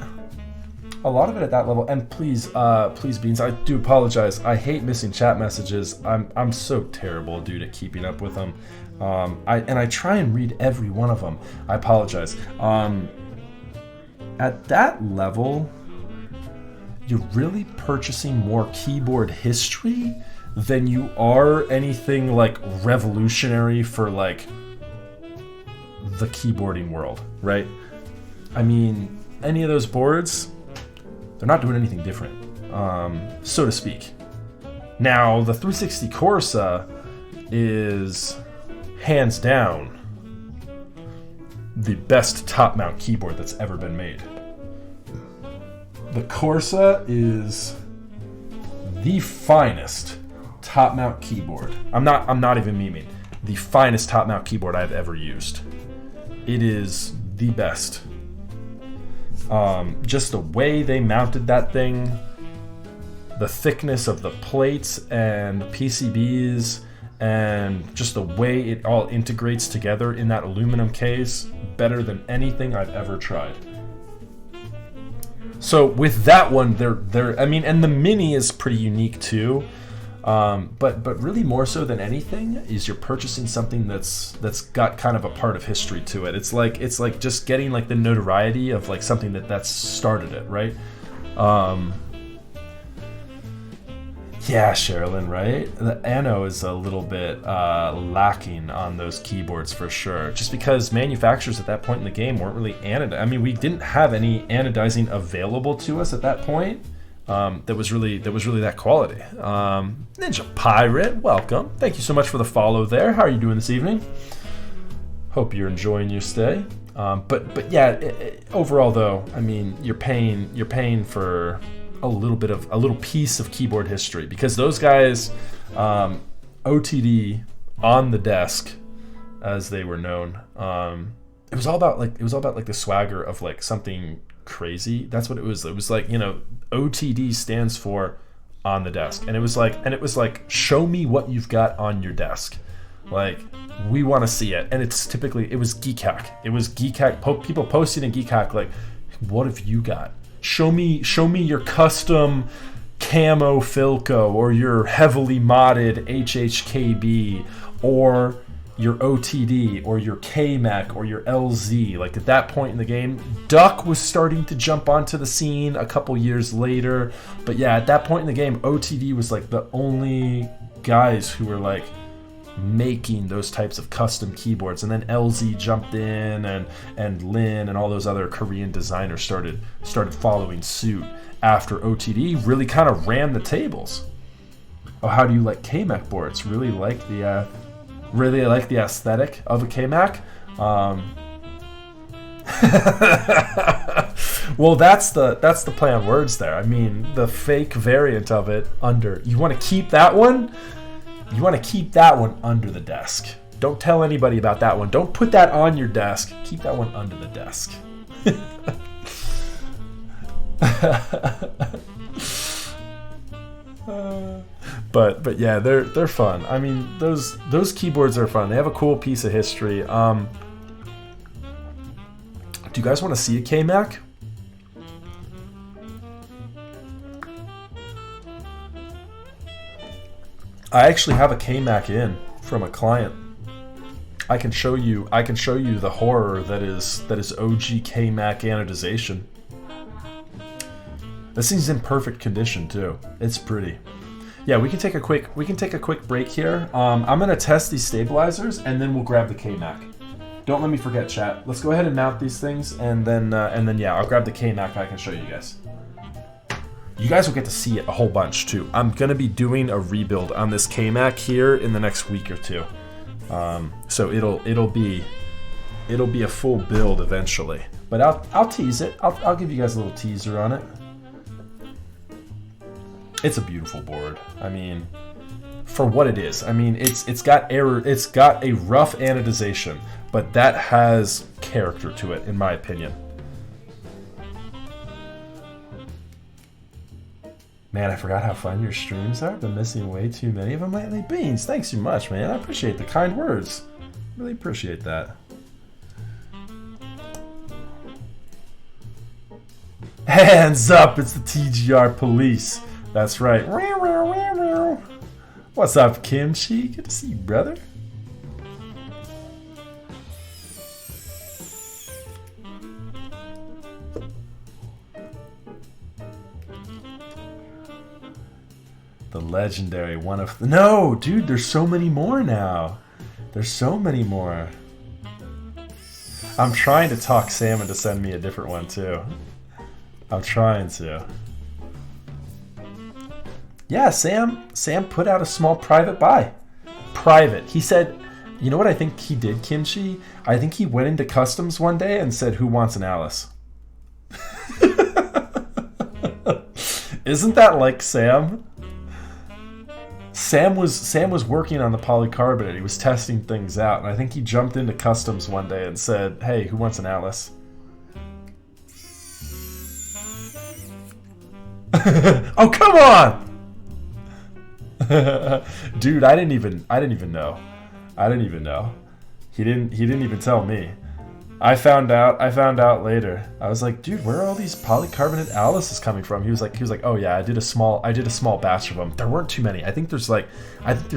at that level. And please, Beans, I do apologize. I hate missing chat messages. I'm so terrible, dude, at keeping up with them. I try and read every one of them. I apologize. At that level, you're really purchasing more keyboard history than you are anything like revolutionary for like the keyboarding world, right? I mean, any of those boards, they're not doing anything different, so to speak. Now, the 360 Corsa is hands down the best top mount keyboard that's ever been made. The Corsa is the finest top mount keyboard. I'm not even memeing. The finest top mount keyboard I've ever used. It is the best. Just the way they mounted that thing, the thickness of the plates and PCBs, and just the way it all integrates together in that aluminum case, better than anything I've ever tried. So with that one, I mean, and the Mini is pretty unique too. But really more so than anything is you're purchasing something that's got kind of a part of history to it. It's like just getting like the notoriety of like something that's started it, right? Yeah, Sherilyn, right? The ano is a little bit lacking on those keyboards for sure. Just because manufacturers at that point in the game weren't really anodizing. I mean, we didn't have any anodizing available to us at that point. That was really that quality. Ninja Pirate, welcome. Thank you so much for the follow there. How are you doing this evening? Hope you're enjoying your stay. But yeah, overall though, I mean, you're paying for a little piece of keyboard history, because those guys, OTD on the desk, as they were known, it was all about like the swagger of like something crazy. That's what it was. It was like, you know, OTD stands for on the desk, and it was like show me what you've got on your desk. Like, we want to see it. And it was Geek Hack. It was Geek Hack. People posting in Geek Hack like, what have you got? Show me your custom camo Filco, or your heavily modded HHKB, or your OTD, or your KMAC, or your LZ. Like, at that point in the game, Duck was starting to jump onto the scene a couple years later. But yeah, at that point in the game, OTD was like the only guys who were like, making those types of custom keyboards, and then LZ jumped in, and Lin and all those other Korean designers started following suit after OTD really kind of ran the tables. Oh, how do you like KMac boards? Really like the aesthetic of a KMac. Well, that's the play on words there. I mean, the fake variant of it under. You want to keep that one? You want to keep that one under the desk. Don't tell anybody about that one. Don't put that on your desk. Keep that one under the desk. But yeah, they're fun. I mean, those keyboards are fun. They have a cool piece of history. Do you guys want to see a KMac? I actually have a KMac in from a client. I can show you the horror that is OG KMac anodization. This thing's in perfect condition too. It's pretty. Yeah, we can take a quick break here. I'm gonna test these stabilizers and then we'll grab the KMac. Don't let me forget, chat. Let's go ahead and mount these things, and then yeah, I'll grab the KMac. I can show you guys. You guys will get to see it a whole bunch too. I'm gonna be doing a rebuild on this KMac here in the next week or two, so it'll be a full build eventually. But I'll tease it. I'll give you guys a little teaser on it. It's a beautiful board. I mean, for what it is. I mean, it's got a rough anodization, but that has character to it, in my opinion. Man, I forgot how fun your streams are. I've been missing way too many of them lately. Beans, thanks so much, man. I appreciate the kind words. Really appreciate that. Hands up, it's the TGR police. That's right. What's up, Kimchi? Good to see you, brother. The legendary one of... No, dude, there's so many more now. There's so many more. I'm trying to talk Sam into send me a different one, too. I'm trying to. Yeah, Sam put out a small private buy. Private. He said, you know what I think he did, Kimchi? I think he went into customs one day and said, who wants an Alice? Isn't that like Sam? Sam was working on the polycarbonate. He was testing things out, and I think he jumped into customs one day and said, hey, who wants an Alice? Oh, come on! Dude, I didn't even know. He didn't even tell me. I found out later. I was like, dude, where are all these polycarbonate Alice's coming from? He was like, oh yeah, I did a small batch of them. There weren't too many. I think there's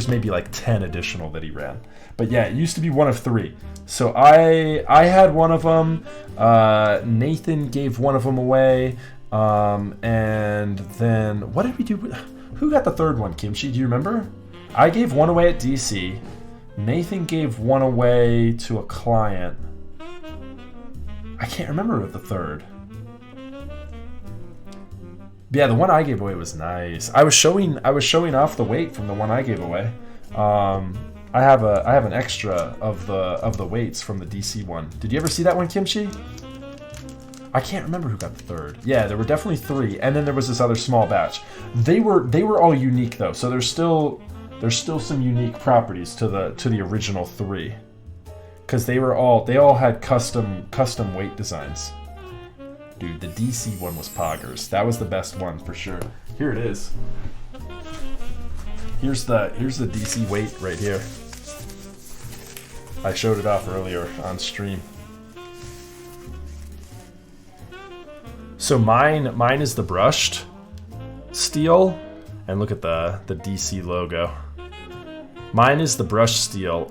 maybe like 10 additional that he ran. But yeah, it used to be one of 3. So I had one of them. Nathan gave one of them away. And then what did we do? Who got the third one, Kimchi? Do you remember? I gave one away at DC. Nathan gave one away to a client. I can't remember the third. But yeah, the one I gave away was nice. I was showing off the weight from the one I gave away. I have an extra of the weights from the DC one. Did you ever see that one, Kimchi? I can't remember who got the third. Yeah, there were definitely 3, and then there was this other small batch. They were all unique though, so there's still some unique properties to the original 3. Because they all had custom weight designs. Dude, the DC one was poggers. That was the best one for sure. Here it is. Here's the DC weight right here. I showed it off earlier on stream. So mine is the brushed steel, and look at the DC logo. Mine is the brushed steel.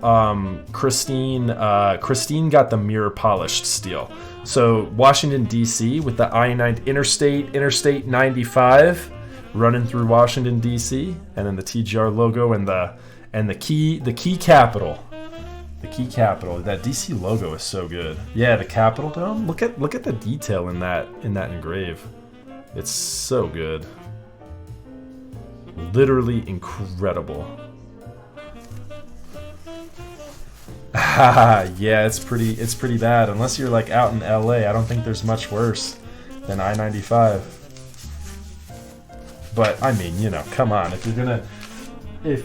Christine got the mirror polished steel. So Washington DC with the I-9 Interstate 95 running through Washington DC, and then the TGR logo and And the key capital. The key capital. That DC logo is so good. Yeah, the Capitol Dome. Look at the detail in that engrave. It's so good. Literally incredible. Yeah, it's pretty bad. Unless you're like out in LA, I don't think there's much worse than I-95. But I mean, you know, come on. If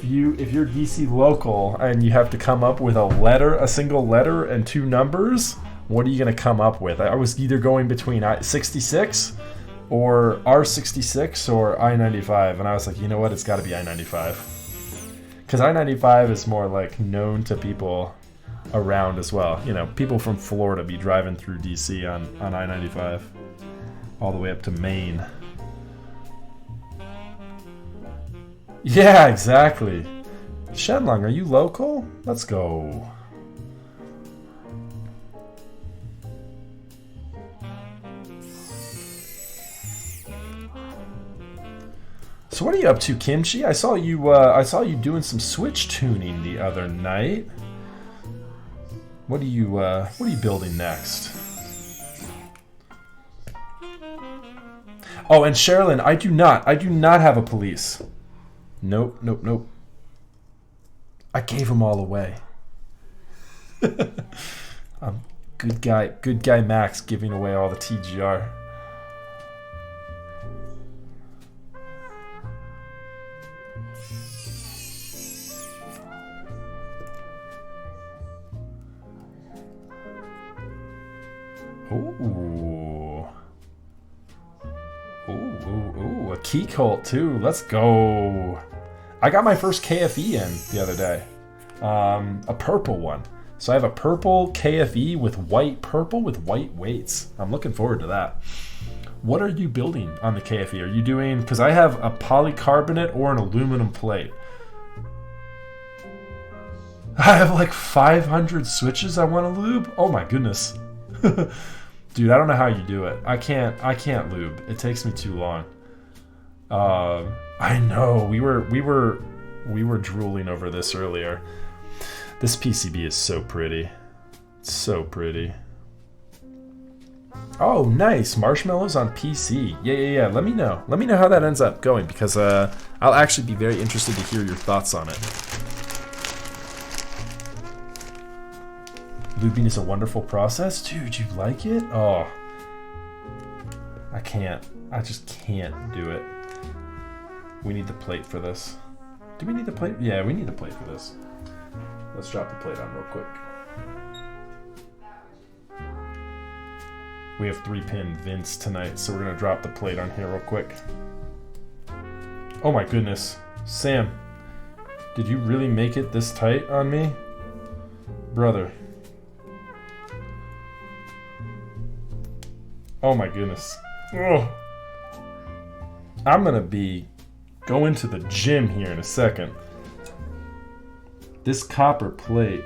you're DC local and you have to come up with a single letter and two numbers, what are you gonna come up with? I was either going between I-66 or R66 or I-95, and I was like, you know what? It's got to be I-95, because I-95 is more like known to people around as well. You know, people from Florida be driving through DC on I-95 all the way up to Maine. Yeah, exactly. Shenlong, are you local? Let's go. So what are you up to, Kimchi? I saw you doing some Switch tuning the other night. What are you building next? Oh, and Sherilyn, I do not have a police. Nope. I gave them all away. Good guy Max giving away all the TGR. Ooh, a key cult too. Let's go. I got my first KFE in the other day. A purple one. So I have a purple KFE with white weights. I'm looking forward to that. What are you building on the KFE? Are you doing, because I have a polycarbonate or an aluminum plate. I have like 500 switches I want to lube. Oh my goodness. Dude, I don't know how you do it. I can't lube. It takes me too long. I know. We were drooling over this earlier. This PCB is so pretty. It's so pretty. Oh, nice. Marshmallows on PC. Yeah. Let me know. Let me know how that ends up going, because I'll actually be very interested to hear your thoughts on it. Lubing is a wonderful process. Dude, you like it? Oh. I just can't do it. We need the plate for this. Do we need the plate? Yeah, we need the plate for this. Let's drop the plate on real quick. We have 3-pin Vince tonight, so we're gonna drop the plate on here real quick. Oh my goodness. Sam, did you really make it this tight on me? Brother. Oh my goodness. Oh. I'm gonna be going to the gym here in a second. This copper plate,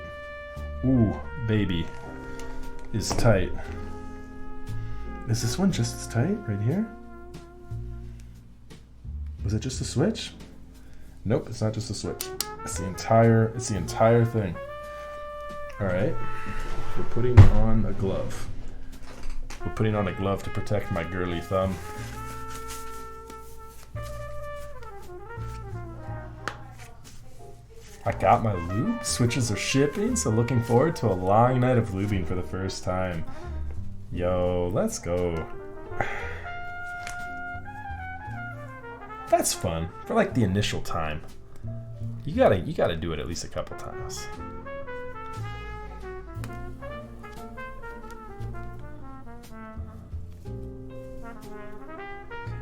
ooh, baby, is tight. Is this one just as tight right here? Was it just a switch? Nope, it's not just a switch. It's the entire thing. All right, we're putting on a glove. We're putting on a glove to protect my girly thumb. I got my lube. Switches are shipping, so looking forward to a long night of lubing for the first time. Yo, let's go. That's fun for like the initial time. You gotta do it at least a couple times.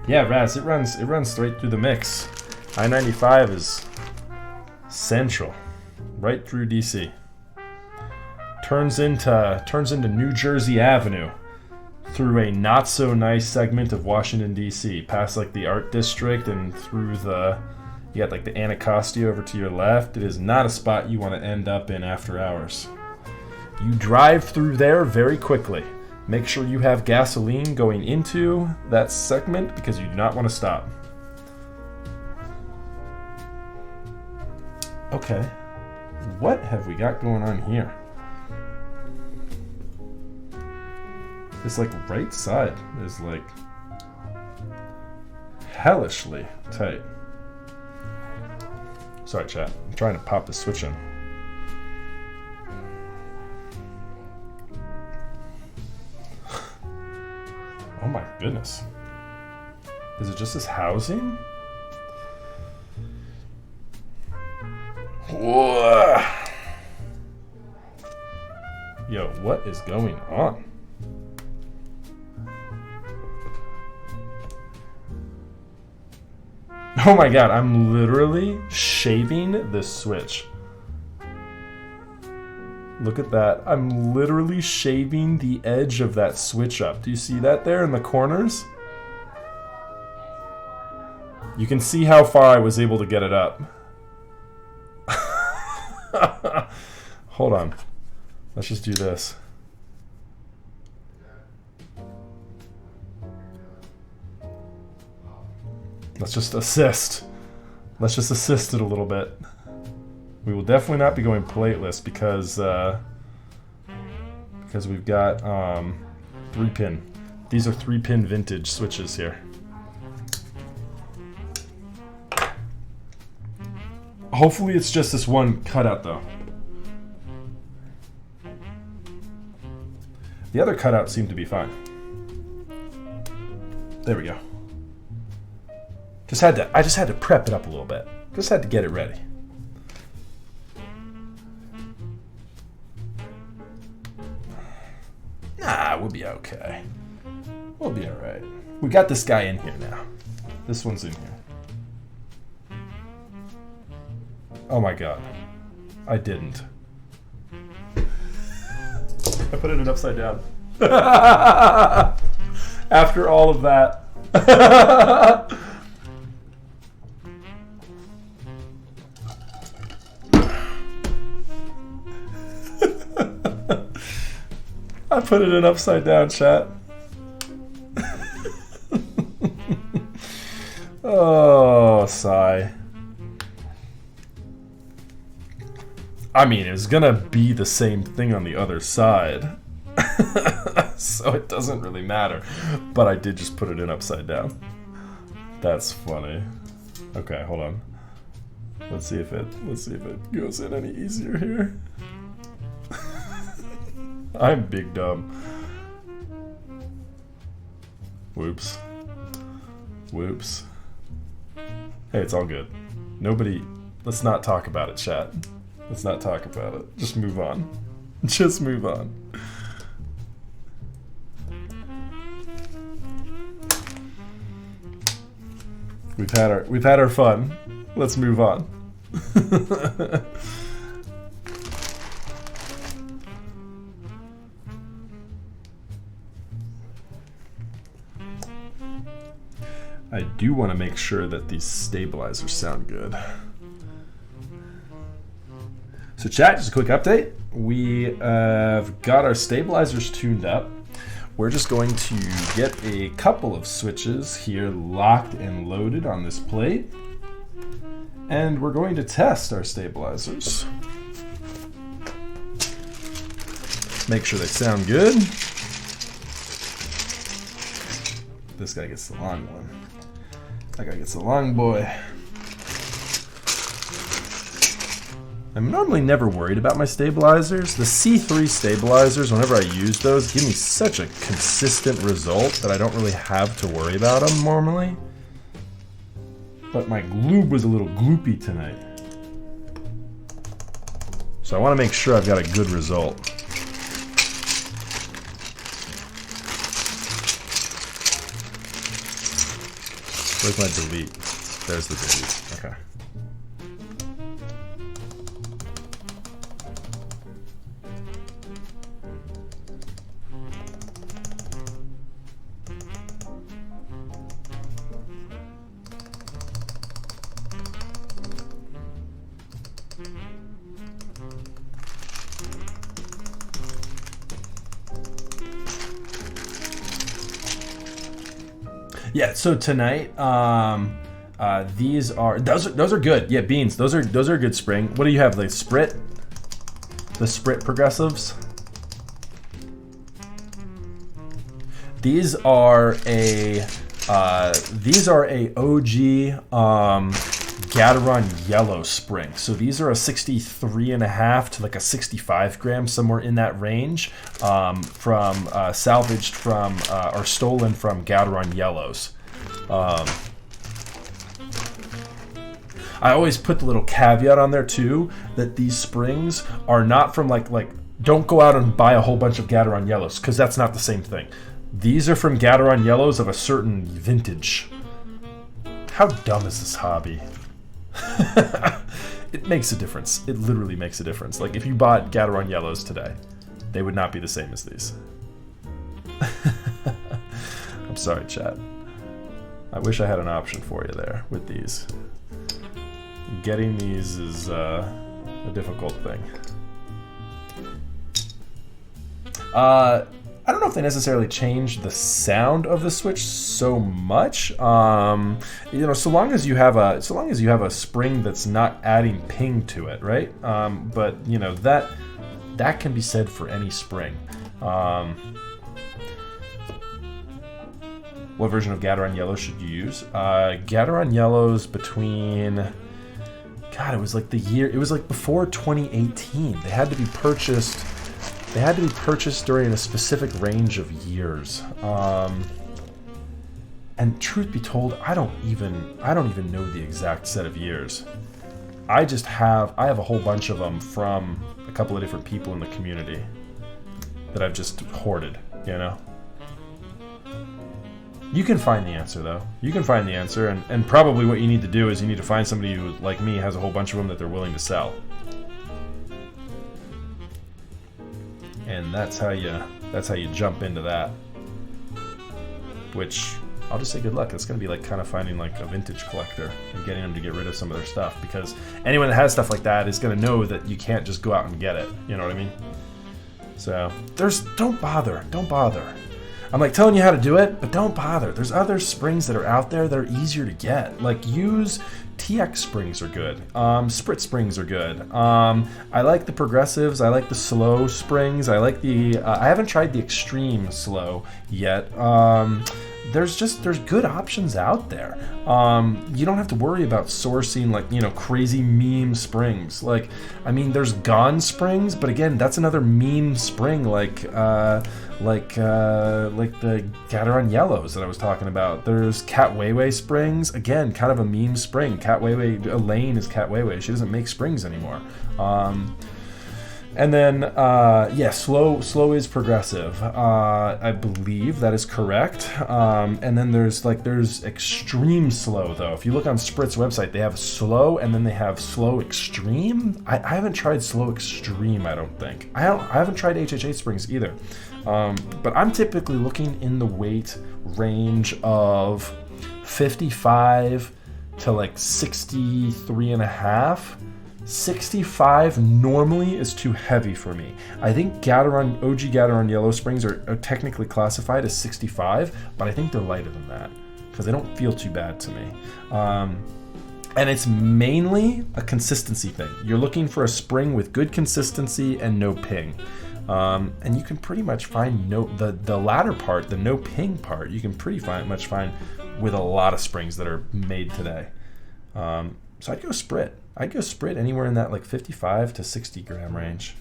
Yeah, Raz, it runs straight through the mix. I-95 is central, right through DC. Turns into New Jersey Avenue through a not so nice segment of Washington DC, past like the Art District and through you got like the Anacostia over to your left. It is not a spot you want to end up in after hours. You drive through there very quickly. Make sure you have gasoline going into that segment because you do not want to stop. Okay. What have we got going on here? This like right side is like hellishly tight. Sorry, chat. I'm trying to pop the switch in. Oh my goodness. Is it just this housing? Whoa. Yo, what is going on? Oh my god, I'm literally shaving this switch. Look at that. I'm literally shaving the edge of that switch up. Do you see that there in the corners? You can see how far I was able to get it up. Hold on. Let's just do this. Let's just assist. Let's just assist it a little bit. We will definitely not be going plateless because we've got 3-pin. These are 3-pin vintage switches here. Hopefully it's just this one cutout though. The other cutouts seem to be fine. There we go. I just had to prep it up a little bit. Just had to get it ready. Nah, we'll be okay. We'll be alright. We got this guy in here now. This one's in here. Oh my god. I didn't. I put it upside down. After all of that. I put it in upside down, chat. Oh, sigh. I mean, it was gonna be the same thing on the other side. So it doesn't really matter. But I did just put it in upside down. That's funny. Okay, hold on. Let's see if it goes in any easier here. I'm big dumb. Whoops. Whoops. Hey, it's all good. Nobody... Let's not talk about it, chat. Let's not talk about it. Just move on. Just move on. We've had our fun. Let's move on. I do want to make sure that these stabilizers sound good. So chat, just a quick update. We have got our stabilizers tuned up. We're just going to get a couple of switches here locked and loaded on this plate. And we're going to test our stabilizers. Make sure they sound good. This guy gets the long one. That guy gets the long boy. I'm normally never worried about my stabilizers. The C3 stabilizers, whenever I use those, give me such a consistent result that I don't really have to worry about them normally. But my glue was a little gloopy tonight. So I want to make sure I've got a good result. Where's my delete? There's the delete. Okay. Yeah, so tonight, Those are good. Yeah, beans. Those are a good spring. What do you have? The Sprit progressives. These are a OG Gateron yellow spring. So these are a 63.5 to like a 65 gram, somewhere in that range, from salvaged from or stolen from Gateron yellows. I always put the little caveat on there too that these springs are not from like don't go out and buy a whole bunch of Gateron yellows, because that's not the same thing. These are from Gateron yellows of a certain vintage. How dumb is this hobby? It makes a difference. It literally makes a difference. Like if you bought Gateron yellows today, they would not be the same as these. I'm sorry, chat. I wish I had an option for you there with these. Getting these is a difficult thing. I don't know if they necessarily changed the sound of the Switch so much. So long as you have a spring that's not adding ping to it, right? But that can be said for any spring. What version of Gateron Yellow should you use? Gateron Yellows between... God, it was like before 2018. They had to be purchased during a specific range of years. And truth be told, I don't even know the exact set of years. I have a whole bunch of them from a couple of different people in the community that I've just hoarded, You can find the answer, though. You can find the answer, and probably what you need to do is you need to find somebody who, like me, has a whole bunch of them that they're willing to sell. And that's how you jump into that. Which, I'll just say good luck. It's going to be like kind of finding like a vintage collector and getting them to get rid of some of their stuff, because anyone that has stuff like that is going to know that you can't just go out and get it. You know what I mean? So, don't bother. I'm like telling you how to do it, but don't bother. There's other springs that are out there that are easier to get. Like use TX springs are good. Sprit springs are good. I like the progressives. I like the slow springs. I like the. I haven't tried the extreme slow yet. There's good options out there. You don't have to worry about sourcing crazy meme springs. There's Gone springs, but again, that's another meme spring like the Gateron yellows that I was talking about. There's Cat Weiwei springs, again, kind of a meme spring. Cat Weiwei, Elaine is Cat Weiwei. She doesn't make springs anymore. And then, slow is progressive. I believe that is correct. And then there's extreme slow, though. If you look on Sprit's website, they have slow and then they have slow extreme. I haven't tried slow extreme, I don't think. I haven't tried HH8 springs either. But I'm typically looking in the weight range of 55 to 63 and a half. 65 normally is too heavy for me. I think OG Gateron Yellow Springs are technically classified as 65, but I think they're lighter than that because they don't feel too bad to me. And it's mainly a consistency thing. You're looking for a spring with good consistency and no ping. And you can pretty much find the latter part, the no ping part, you can pretty much find with a lot of springs that are made today. So I'd go Sprit. I'd go Sprit anywhere in that 55 to 60 gram range.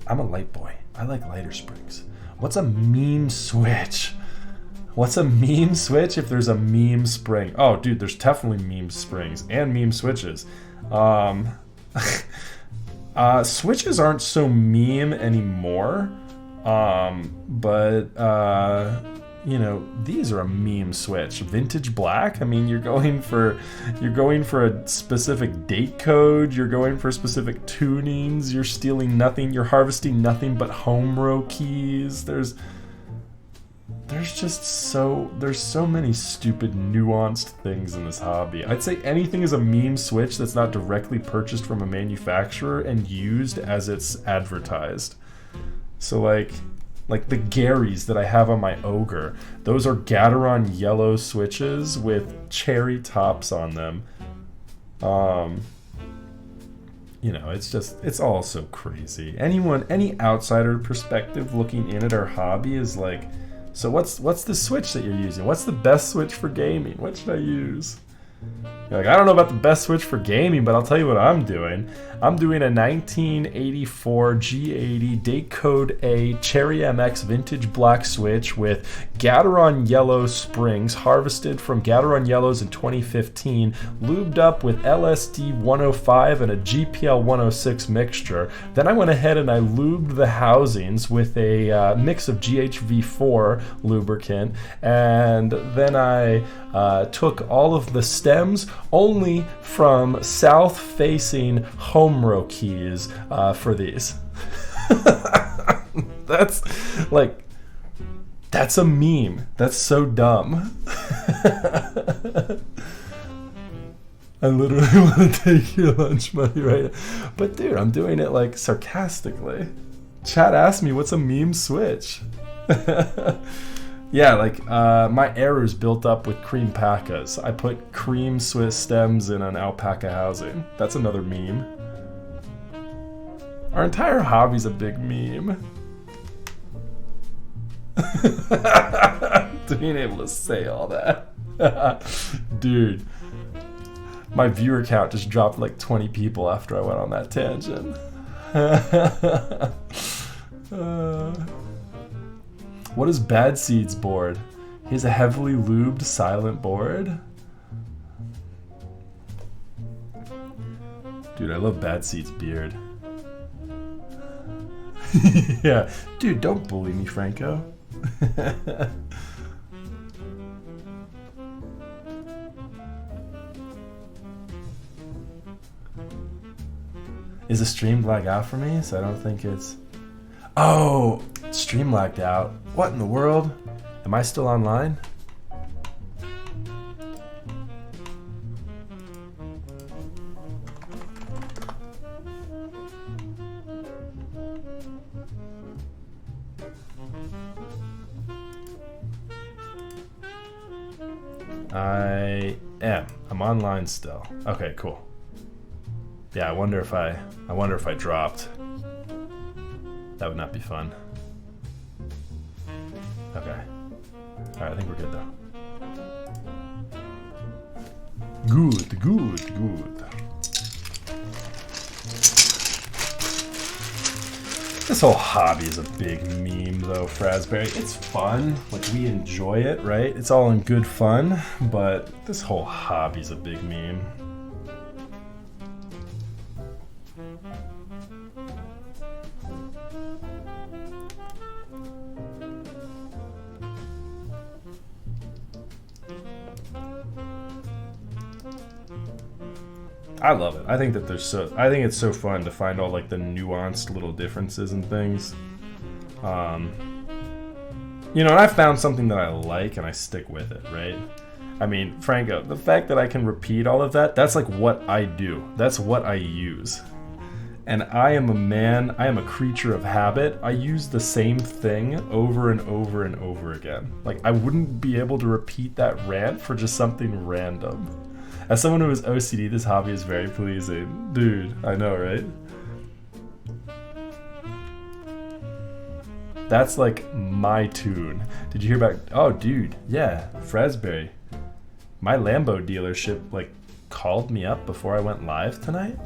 I'm a light boy. I like lighter springs. What's a meme switch? What's a meme switch if there's a meme spring? Oh, dude, there's definitely meme springs and meme switches. Switches aren't so meme anymore, but these are a meme switch. Vintage black. You're going for a specific date code. You're going for specific tunings. You're stealing nothing. You're harvesting nothing but home row keys. There's so many stupid nuanced things in this hobby. I'd say anything is a meme switch that's not directly purchased from a manufacturer and used as it's advertised. So Like the Garys that I have on my Ogre. Those are Gateron yellow switches with cherry tops on them. You know, it's all so crazy. Any outsider perspective looking in at our hobby is like, so what's the switch that you're using? What's the best switch for gaming? What should I use? You're like, I don't know about the best switch for gaming, but I'll tell you what I'm doing. I'm doing a 1984 G80 date code A Cherry MX vintage black switch with Gateron yellow springs harvested from Gateron yellows in 2015, lubed up with LSD 105 and a GPL 106 mixture. Then I went ahead and I lubed the housings with a mix of GHV4 lubricant, and then I took all of the stems only from south-facing home row keys for these. That's a meme. That's so dumb. I literally want to take your lunch money right now. But dude, I'm doing it like sarcastically. Chat asked me what's a meme switch. Yeah, like my errors built up with cream pacas. I put cream Swiss stems in an alpaca housing. That's another meme. Our entire hobby's a big meme. Being able to say all that. Dude, my viewer count just dropped like 20 people after I went on that tangent. What is Bad Seed's board? He has a heavily lubed silent board. Dude, I love Bad Seed's beard. Yeah, dude, don't bully me, Franco. Is the stream blacked out for me? So I don't think it's... Oh, stream blacked out. What in the world? Am I still online? I am. I'm online still. Okay, cool. Yeah, I wonder if I dropped. That would not be fun. Okay. Alright, I think we're good though. Good, good, good. This whole hobby is a big meme though, Frasberry. It's fun. Like, we enjoy it, right? It's all in good fun, but this whole hobby's a big meme. I love it. I think that I think it's so fun to find all like the nuanced little differences and things. You know, and I found something that I like and I stick with it, right? I mean, Franco, the fact that I can repeat all of that, that's like what I do. That's what I use. And I am a man, I am a creature of habit. I use the same thing over and over and over again. Like, I wouldn't be able to repeat that rant for just something random. As someone who is OCD, this hobby is very pleasing. Dude, I know, right? That's like my tune. Did you hear about... Oh, dude, yeah, Frasberry. My Lambo dealership, like, called me up before I went live tonight.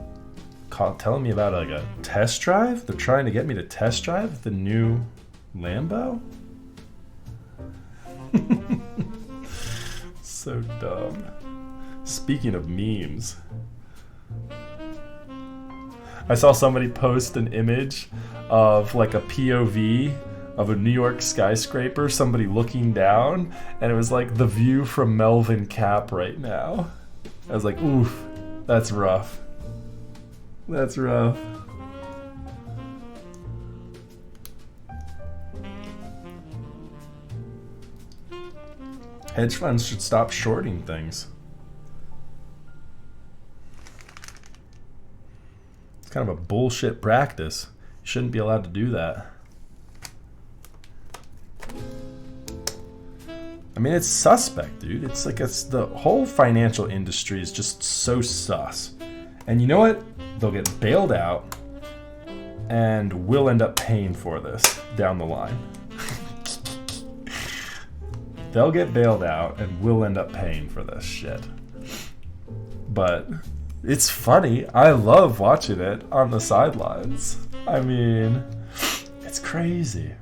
Telling me about, like, a test drive. They're trying to get me to test drive the new Lambo. So dumb. Speaking of memes, I saw somebody post an image of like a POV of a New York skyscraper, somebody looking down, and it was like the view from Melvin Cap right now. I was like, oof, that's rough. That's rough. Hedge funds should stop shorting things. Kind of a bullshit practice. You shouldn't be allowed to do that. mean, it's suspect, dude. It's like the whole financial industry is just so sus. And you know what? They'll get bailed out, and we'll end up paying for this down the line. They'll get bailed out, and we'll end up paying for this shit. But it's funny. I love watching it on the sidelines. I mean, it's crazy.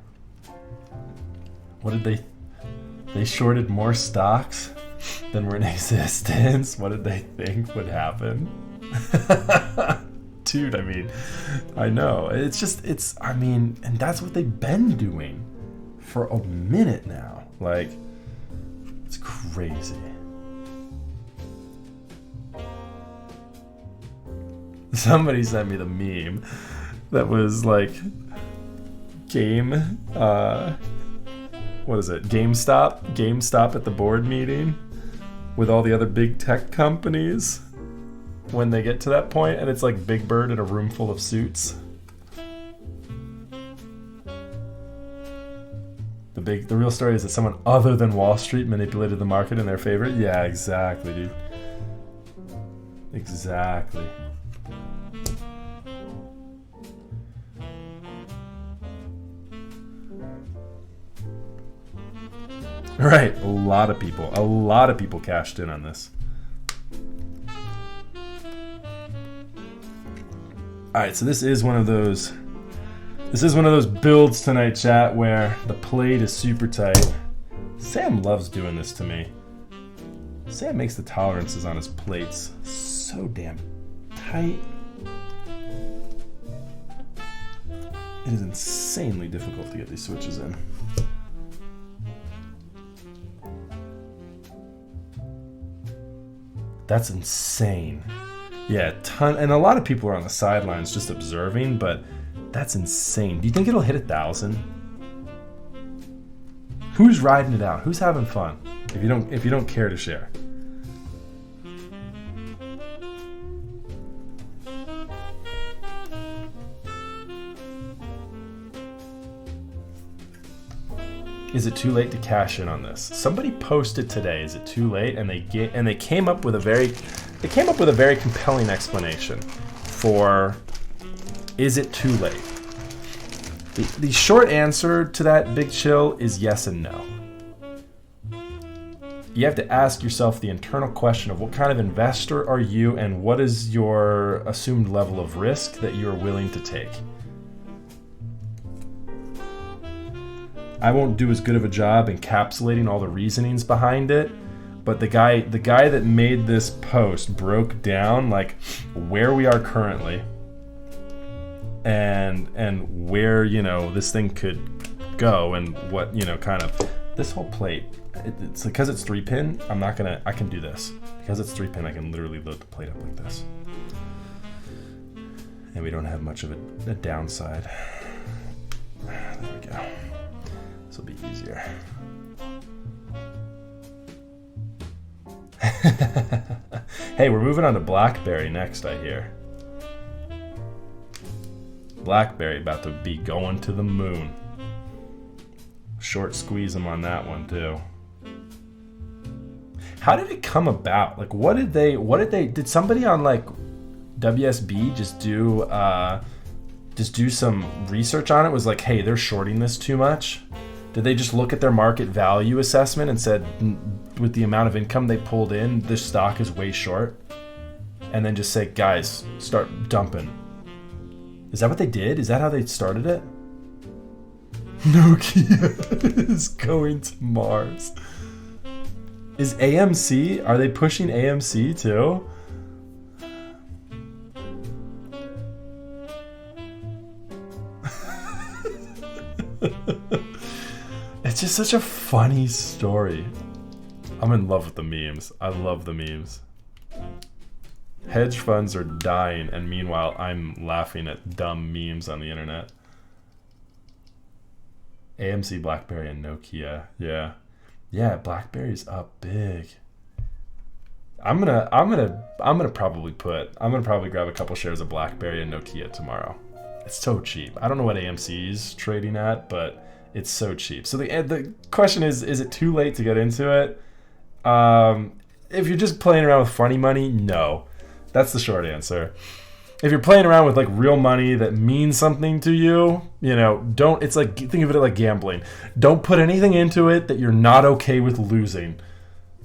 What did they shorted more stocks than were in existence? What did they think would happen? Dude, I mean, I know. I mean, and that's what they've been doing for a minute now. Like, it's crazy. Somebody sent me the meme that was like what is it? GameStop at the board meeting with all the other big tech companies when they get to that point, and it's like Big Bird in a room full of suits. The real story is that someone other than Wall Street manipulated the market in their favor. Yeah, exactly, dude. Exactly. Right, a lot of people cashed in on this. All right, so this is one of those builds tonight, chat, where the plate is super tight. Sam loves doing this to me. Sam makes the tolerances on his plates so damn tight. It is insanely difficult to get these switches in. That's insane. Yeah, and a lot of people are on the sidelines just observing, but that's insane. Do you think it'll hit 1,000? Who's riding it out? Who's having fun? If you don't care to share. Is it too late to cash in on this? Somebody posted today, is it too late? And they came up with a very compelling explanation for, is it too late? The short answer to that, Big Chill, is yes and no. You have to ask yourself the internal question of what kind of investor are you, and what is your assumed level of risk that you're willing to take. I won't do as good of a job encapsulating all the reasonings behind it, but the guy that made this post broke down like where we are currently and where, you know, this thing could go, and what, you know, kind of this whole plate. It's because it's 3-pin. I can do this because it's 3-pin. I can literally load the plate up like this, and we don't have much of a downside. There we go. Will be easier. Hey, we're moving on to Blackberry next, I hear. Blackberry about to be going to the moon. Short squeeze them on that one too. How did it come about? Like, did somebody on like WSB just do some research on it? Was like, hey, they're shorting this too much? Did they just look at their market value assessment and said, with the amount of income they pulled in, this stock is way short? And then just say, guys, start dumping. Is that what they did? Is that how they started it? Nokia is going to Mars. Is AMC, are they pushing AMC too? It's just such a funny story. I'm in love with the memes. I love the memes. Hedge funds are dying, and meanwhile, I'm laughing at dumb memes on the internet. AMC, Blackberry, and Nokia. Yeah, Blackberry's up big. I'm gonna probably grab a couple shares of Blackberry and Nokia tomorrow. It's so cheap. I don't know what AMC's trading at, but It's so cheap. So the question is it too late to get into it? If you're just playing around with funny money, no. That's the short answer. If you're playing around with like real money that means something to you, you know, don't, it's like, think of it like gambling. Don't put anything into it that you're not okay with losing.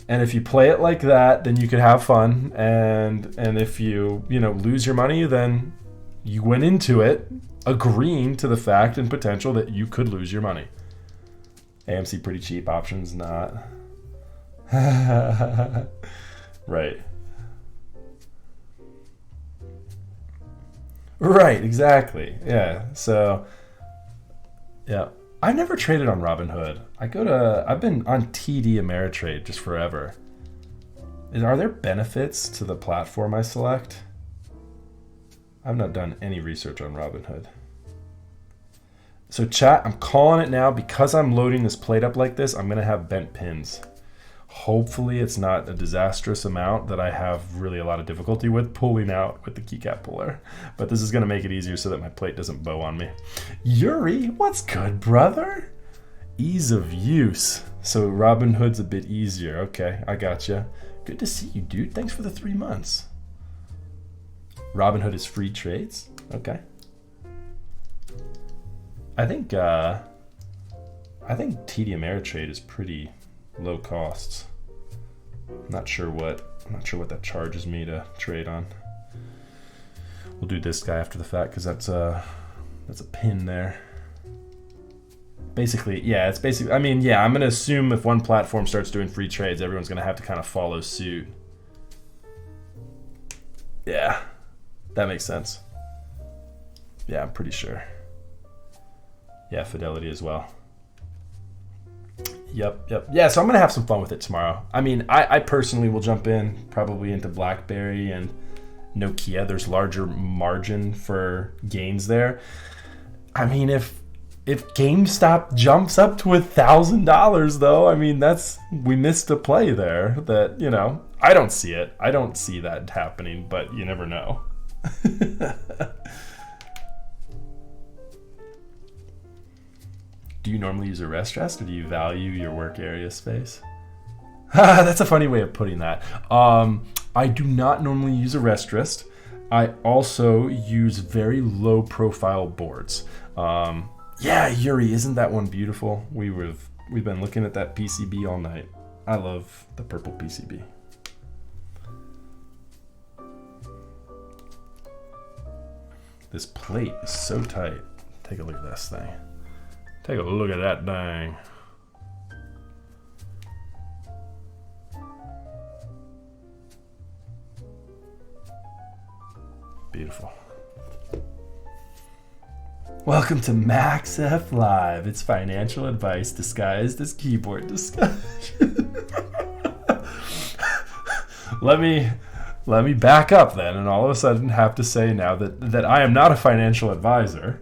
And if you play it like that, then you could have fun. And if you lose your money, then you went into it agreeing to the fact and potential that you could lose your money. AMC pretty cheap, options not. Right. Right, exactly. Yeah. So, yeah. I never traded on Robinhood. I've been on TD Ameritrade just forever. Are there benefits to the platform I select? I've not done any research on Robinhood. So chat, I'm calling it now because I'm loading this plate up like this. I'm going to have bent pins. Hopefully it's not a disastrous amount that I have really a lot of difficulty with pulling out with the keycap puller. But this is going to make it easier so that my plate doesn't bow on me. Yuri, what's good, brother? Ease of use. So Robinhood's a bit easier. Okay, I gotcha. Good to see you, dude. Thanks for the 3 months. Robinhood is free trades? Okay. I think TD Ameritrade is pretty low costs. I'm not sure what that charges me to trade on. We'll do this guy after the fact because that's a pin there. Basically, yeah, it's basically, I mean, yeah, I'm going to assume if one platform starts doing free trades, everyone's going to have to kind of follow suit. Yeah, that makes sense. Yeah, I'm pretty sure. Yeah, Fidelity as well. Yep. Yeah, so I'm going to have some fun with it tomorrow. I mean, I personally will jump in probably into Blackberry and Nokia. There's larger margin for gains there. I mean, if GameStop jumps up to $1,000 though, I mean, we missed a play there that, I don't see it. I don't see that happening, but you never know. Do you normally use a rest desk or do you value your work area space? That's a funny way of putting that. I do not normally use a rest desk. I also use very low profile boards. Yeah, Yuri, isn't that one beautiful? We've been looking at that PCB all night. I love the purple PCB. This plate is so tight. Take a look at this thing. Take a look at that thing. Beautiful. Welcome to Max F Live. It's financial advice disguised as keyboard discussion. Let me back up then, and all of a sudden have to say now that I am not a financial advisor.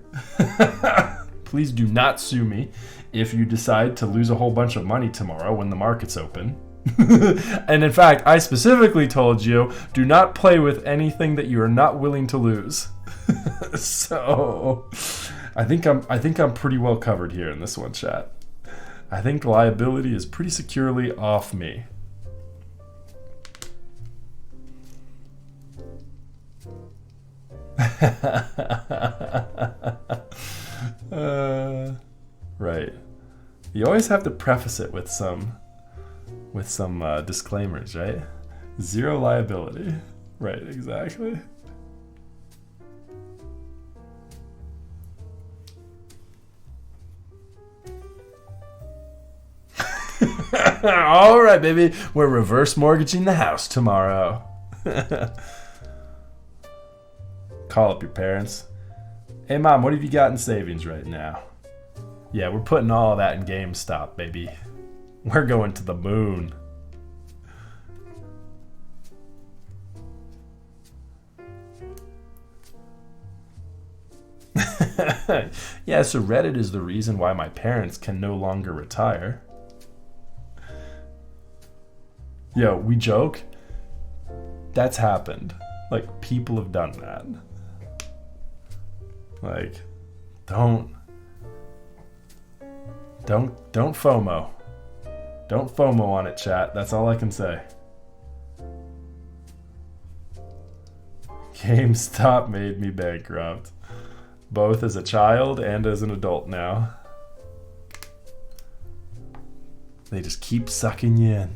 Please do not sue me if you decide to lose a whole bunch of money tomorrow when the market's open. And in fact, I specifically told you, do not play with anything that you are not willing to lose. So, I think I'm pretty well covered here in this one, chat. I think liability is pretty securely off me. Right. You always have to preface it with some disclaimers, right? Zero liability. Right, exactly. All right, baby. We're reverse mortgaging the house tomorrow. Call up your parents. Hey, Mom, what have you got in savings right now? Yeah, we're putting all that in GameStop, baby. We're going to the moon. Yeah, so Reddit is the reason why my parents can no longer retire. Yo, we joke. That's happened. Like, people have done that. Like, don't Don't FOMO. Don't FOMO on it, chat. That's all I can say. GameStop made me bankrupt. Both as a child and as an adult now. They just keep sucking you in.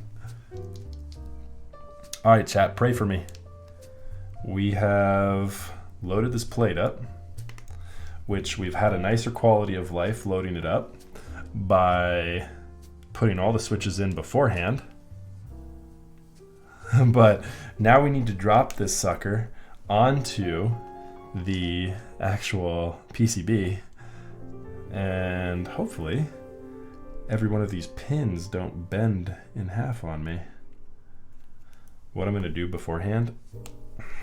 Alright, chat, pray for me. We have loaded this plate up, which we've had a nicer quality of life loading it up by putting all the switches in beforehand. But now we need to drop this sucker onto the actual PCB, and hopefully every one of these pins don't bend in half on me. What I'm going to do beforehand,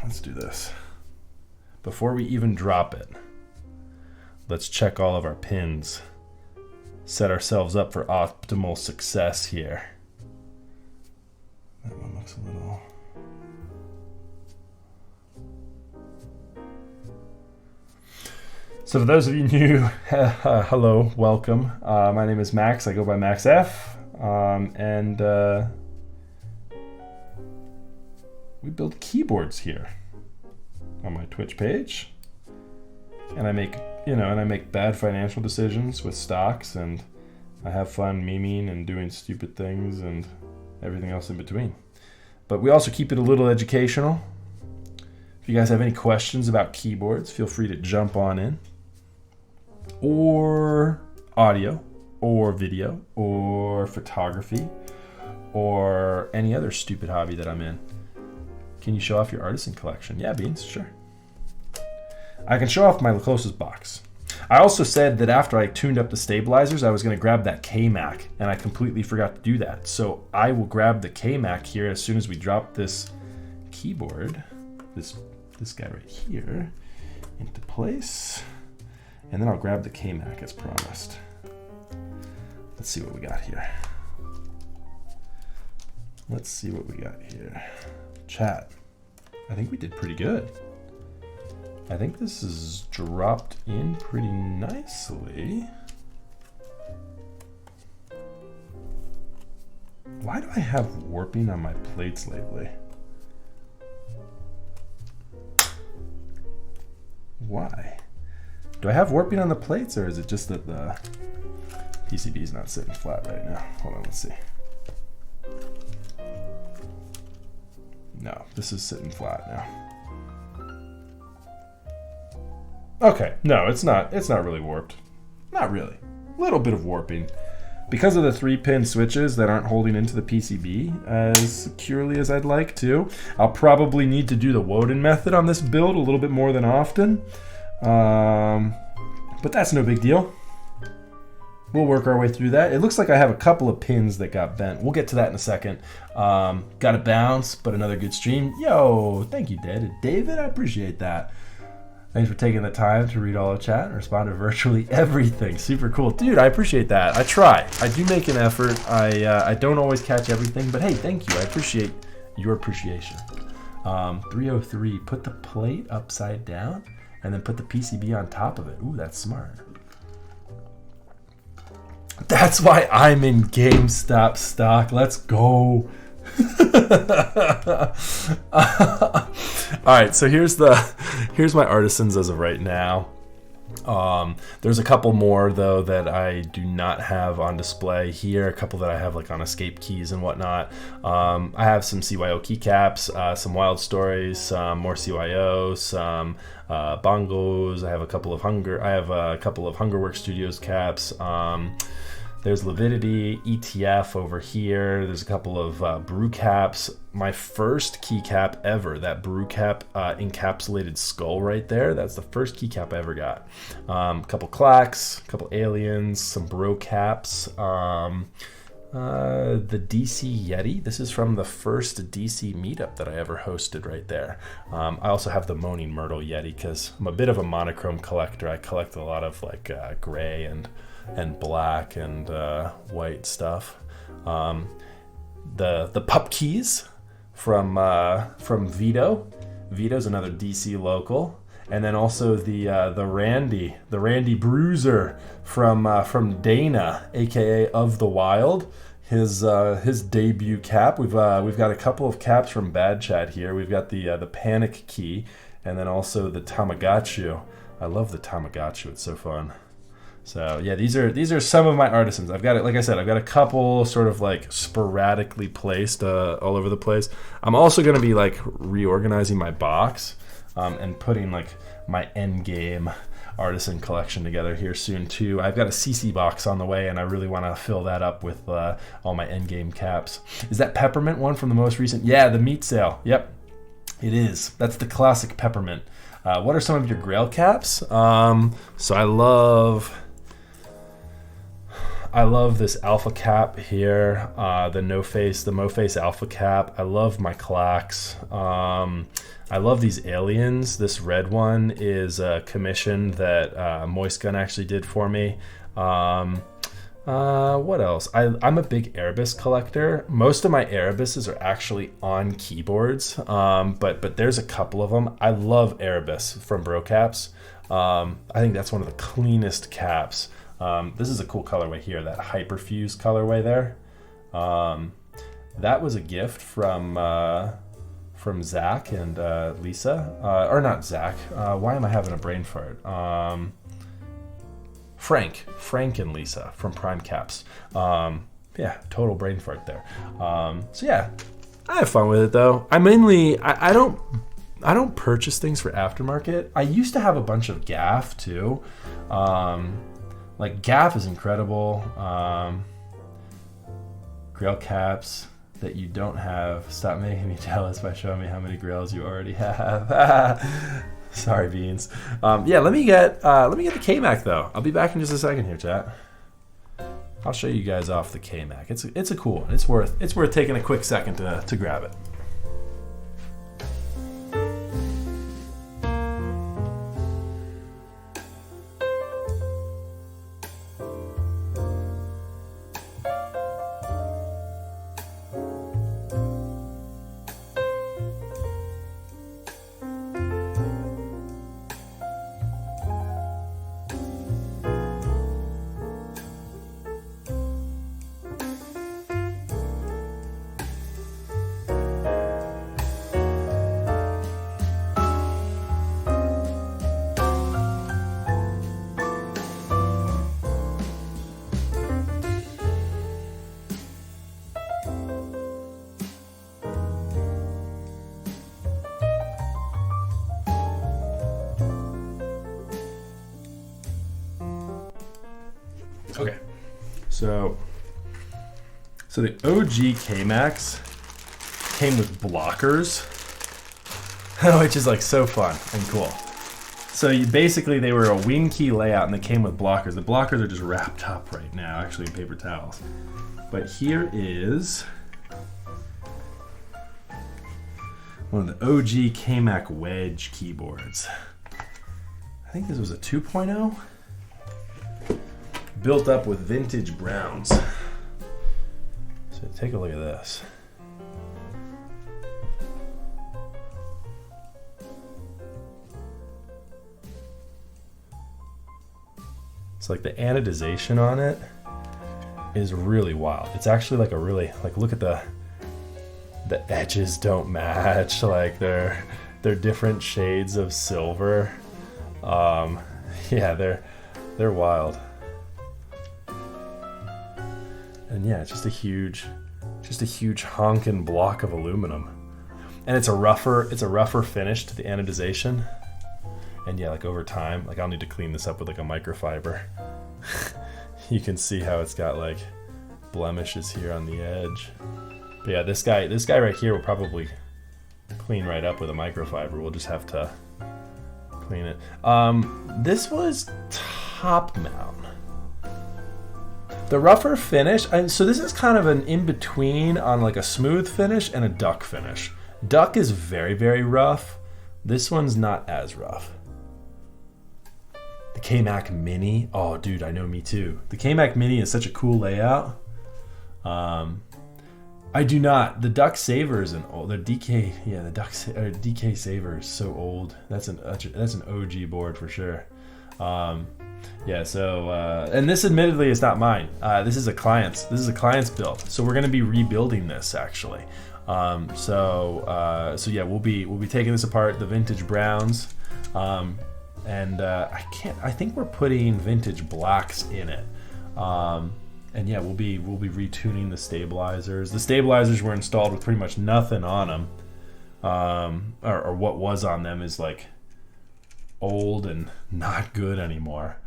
let's do this. Before we even drop it, let's check all of our pins. Set ourselves up for optimal success here. That one looks a little... So for those of you new, hello, welcome. My name is Max. I go by Max F. We build keyboards here on my Twitch page, and I make bad financial decisions with stocks, and I have fun memeing and doing stupid things and everything else in between. But we also keep it a little educational. If you guys have any questions about keyboards, feel free to jump on in. Or audio, or video, or photography, or any other stupid hobby that I'm in. Can you show off your artisan collection? Yeah, Beans, sure. I can show off my closest box. I also said that after I tuned up the stabilizers, I was going to grab that K-Mac, and I completely forgot to do that. So I will grab the K-Mac here as soon as we drop this keyboard, this guy right here, into place. And then I'll grab the K-Mac as promised. Let's see what we got here. Chat, I think we did pretty good. I think this is dropped in pretty nicely. Why do I have warping on my plates lately? Why? Do I have warping on the plates, or is it just that the PCB is not sitting flat right now? Hold on, let's see. No, this is sitting flat now. Okay, no, it's not really warped. Not really. A little bit of warping. Because of the 3-pin switches that aren't holding into the PCB as securely as I'd like to, I'll probably need to do the Woden method on this build a little bit more than often. But that's no big deal. We'll work our way through that. It looks like I have a couple of pins that got bent. We'll get to that in a second. Got to bounce, but another good stream. Yo, thank you, David. I appreciate that. Thanks for taking the time to read all the chat and respond to virtually everything. Super cool. Dude, I appreciate that. I try. I do make an effort. I don't always catch everything, but hey, thank you. I appreciate your appreciation. 303, put the plate upside down and then put the PCB on top of it. Ooh, that's smart. That's why I'm in GameStop stock. Let's go. All right, so here's my artisans as of right now. There's a couple more though that I do not have on display here. A couple that I have like on escape keys and whatnot. I have some CYO keycaps, some Wild Stories, some more CYO, some bongos. I have a couple of Hungerworks Studios caps. There's Lividity, ETF over here. There's a couple of brew caps. My first keycap ever, that brew cap encapsulated skull right there. That's the first keycap I ever got. A couple clacks, a couple aliens, some bro caps. The DC Yeti. This is from the first DC meetup that I ever hosted right there. I also have the Moaning Myrtle Yeti because I'm a bit of a monochrome collector. I collect a lot of like gray and black and white stuff. The pup keys from Vito. Vito's another DC local. and then also the Randy Bruiser from Dana, aka Of the Wild. His debut cap. We've got a couple of caps from Bad Chat here. We've got the Panic Key, and then also the Tamagotchi. I love the Tamagotchi. It's so fun. So yeah, these are some of my artisans. I've got it. Like I said, I've got a couple sort of like sporadically placed all over the place. I'm also going to be like reorganizing my box and putting like my end game artisan collection together here soon too. I've got a CC box on the way, and I really want to fill that up with all my end game caps. Is that Peppermint one from the most recent? Yeah, the meat sale. Yep, it is. That's the classic Peppermint. What are some of your Grail Caps? So I love this Alpha Cap here, the No Face Alpha Cap. I love my Clacks. I love these aliens. This red one is a commission that Moist Gun actually did for me. What else? I'm a big Erebus collector. Most of my Erebuses are actually on keyboards, but there's a couple of them. I love Erebus from Bro Caps. I think that's one of the cleanest caps. This is a cool colorway here, that Hyperfuse colorway there. That was a gift from Zach and Lisa. Or not Zach. Why am I having a brain fart? Frank and Lisa from Prime Caps. Yeah, total brain fart there. So yeah, I have fun with it though. I don't purchase things for aftermarket. I used to have a bunch of Gaff too. Like Gaff is incredible. Grail Caps that you don't have. Stop making me jealous by showing me how many Grails you already have. Sorry, Beans. Yeah, let me get the K-Mac though. I'll be back in just a second here, chat. I'll show you guys off the K-Mac. It's a cool one. It's worth taking a quick second to grab it. Okay, so the OG K-Max came with blockers, which is like so fun and cool. So they were a wing key layout and they came with blockers. The blockers are just wrapped up right now, actually in paper towels. But here is one of the OG K-Mac wedge keyboards. I think this was a 2.0. Built up with vintage browns. So take a look at this. It's like the anodization on it is really wild. It's actually like look at the edges don't match. Like they're different shades of silver. Yeah, they're wild. And yeah, it's just a huge honking block of aluminum. And it's a rougher finish to the anodization. And yeah, like over time, like I'll need to clean this up with like a microfiber. You can see how it's got like blemishes here on the edge. But yeah, this guy right here will probably clean right up with a microfiber. We'll just have to clean it. This was top mount. The rougher finish, so this is kind of an in-between on like a smooth finish and a duck finish. Duck is very, very rough. This one's not as rough. The K-Mac Mini, oh dude, I know, me too. The K-Mac Mini is such a cool layout. I do not. The Duck Saver is an old. The DK, yeah, the DK Saver is so old. That's an OG board for sure. Yeah. So and this admittedly is not mine. This is a client's. This is a client's build. So we're gonna be rebuilding this actually. So yeah, we'll be taking this apart. The vintage browns. I think we're putting vintage blacks in it. And yeah, we'll be retuning the stabilizers. The stabilizers were installed with pretty much nothing on them, or what was on them is like old and not good anymore.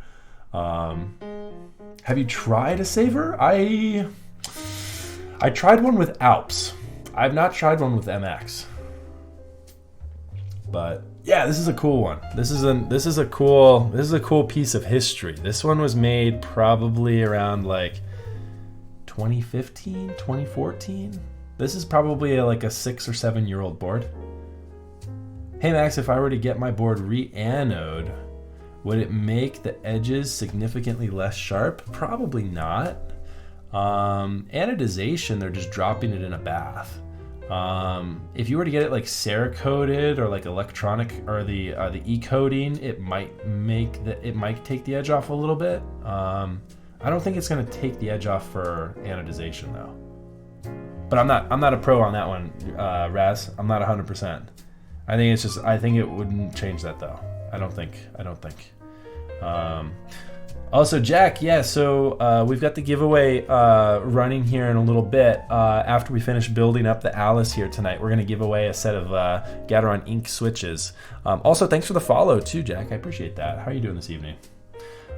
Have you tried a saver? I tried one with Alps. I've not tried one with MX. But yeah, this is a cool one. This is a cool piece of history. This one was made probably around like 2015, 2014. This is probably like a 6 or 7 year old board. Hey Max, if I were to get my board re-anode, would it make the edges significantly less sharp? Probably not. Anodization, they're just dropping it in a bath. If you were to get it like Cerakoted or like electronic or the e-coating, it might take the edge off a little bit. I don't think it's going to take the edge off for anodization though. But I'm not a pro on that one, Raz. I'm not 100%. I think it wouldn't change that though. I don't think. Also, Jack, yeah, so we've got the giveaway running here in a little bit. After we finish building up the Alice here tonight, we're going to give away a set of Gateron ink switches. Also, thanks for the follow too, Jack. I appreciate that. How are you doing this evening?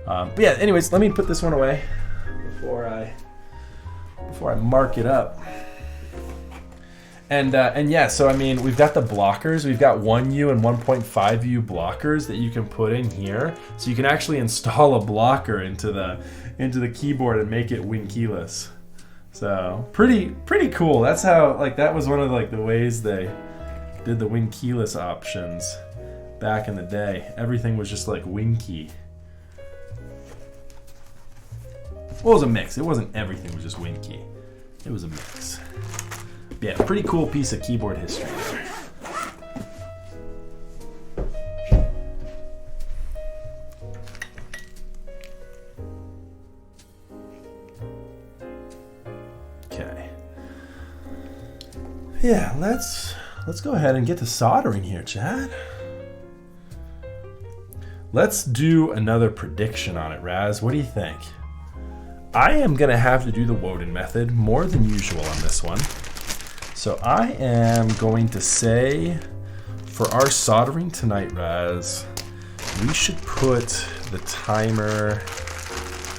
But yeah, anyways, let me put this one away before I mark it up. And yeah, so I mean, we've got the blockers. We've got 1U and 1.5U blockers that you can put in here. So you can actually install a blocker into the keyboard and make it win keyless. So pretty cool. That's how, like, that was one of like the ways they did the win keyless options back in the day. Everything was just like win key. Well, it was a mix. It wasn't everything was just win key. It was a mix. Yeah, pretty cool piece of keyboard history. Okay. Yeah, let's go ahead and get to soldering here, Chad. Let's do another prediction on it, Raz. What do you think? I am going to have to do the Woden method more than usual on this one. So I am going to say, for our soldering tonight, Raz, we should put the timer.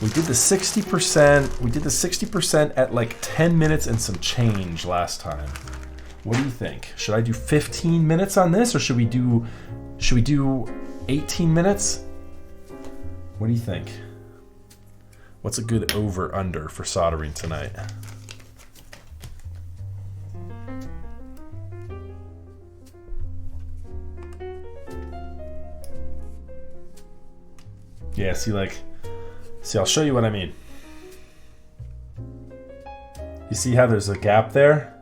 We did the 60%. We did the 60% at like 10 minutes and some change last time. What do you think? Should I do 15 minutes on this, or should we do 18 minutes? What do you think? What's a good over/under for soldering tonight? Yeah, see, I'll show you what I mean. You see how there's a gap there?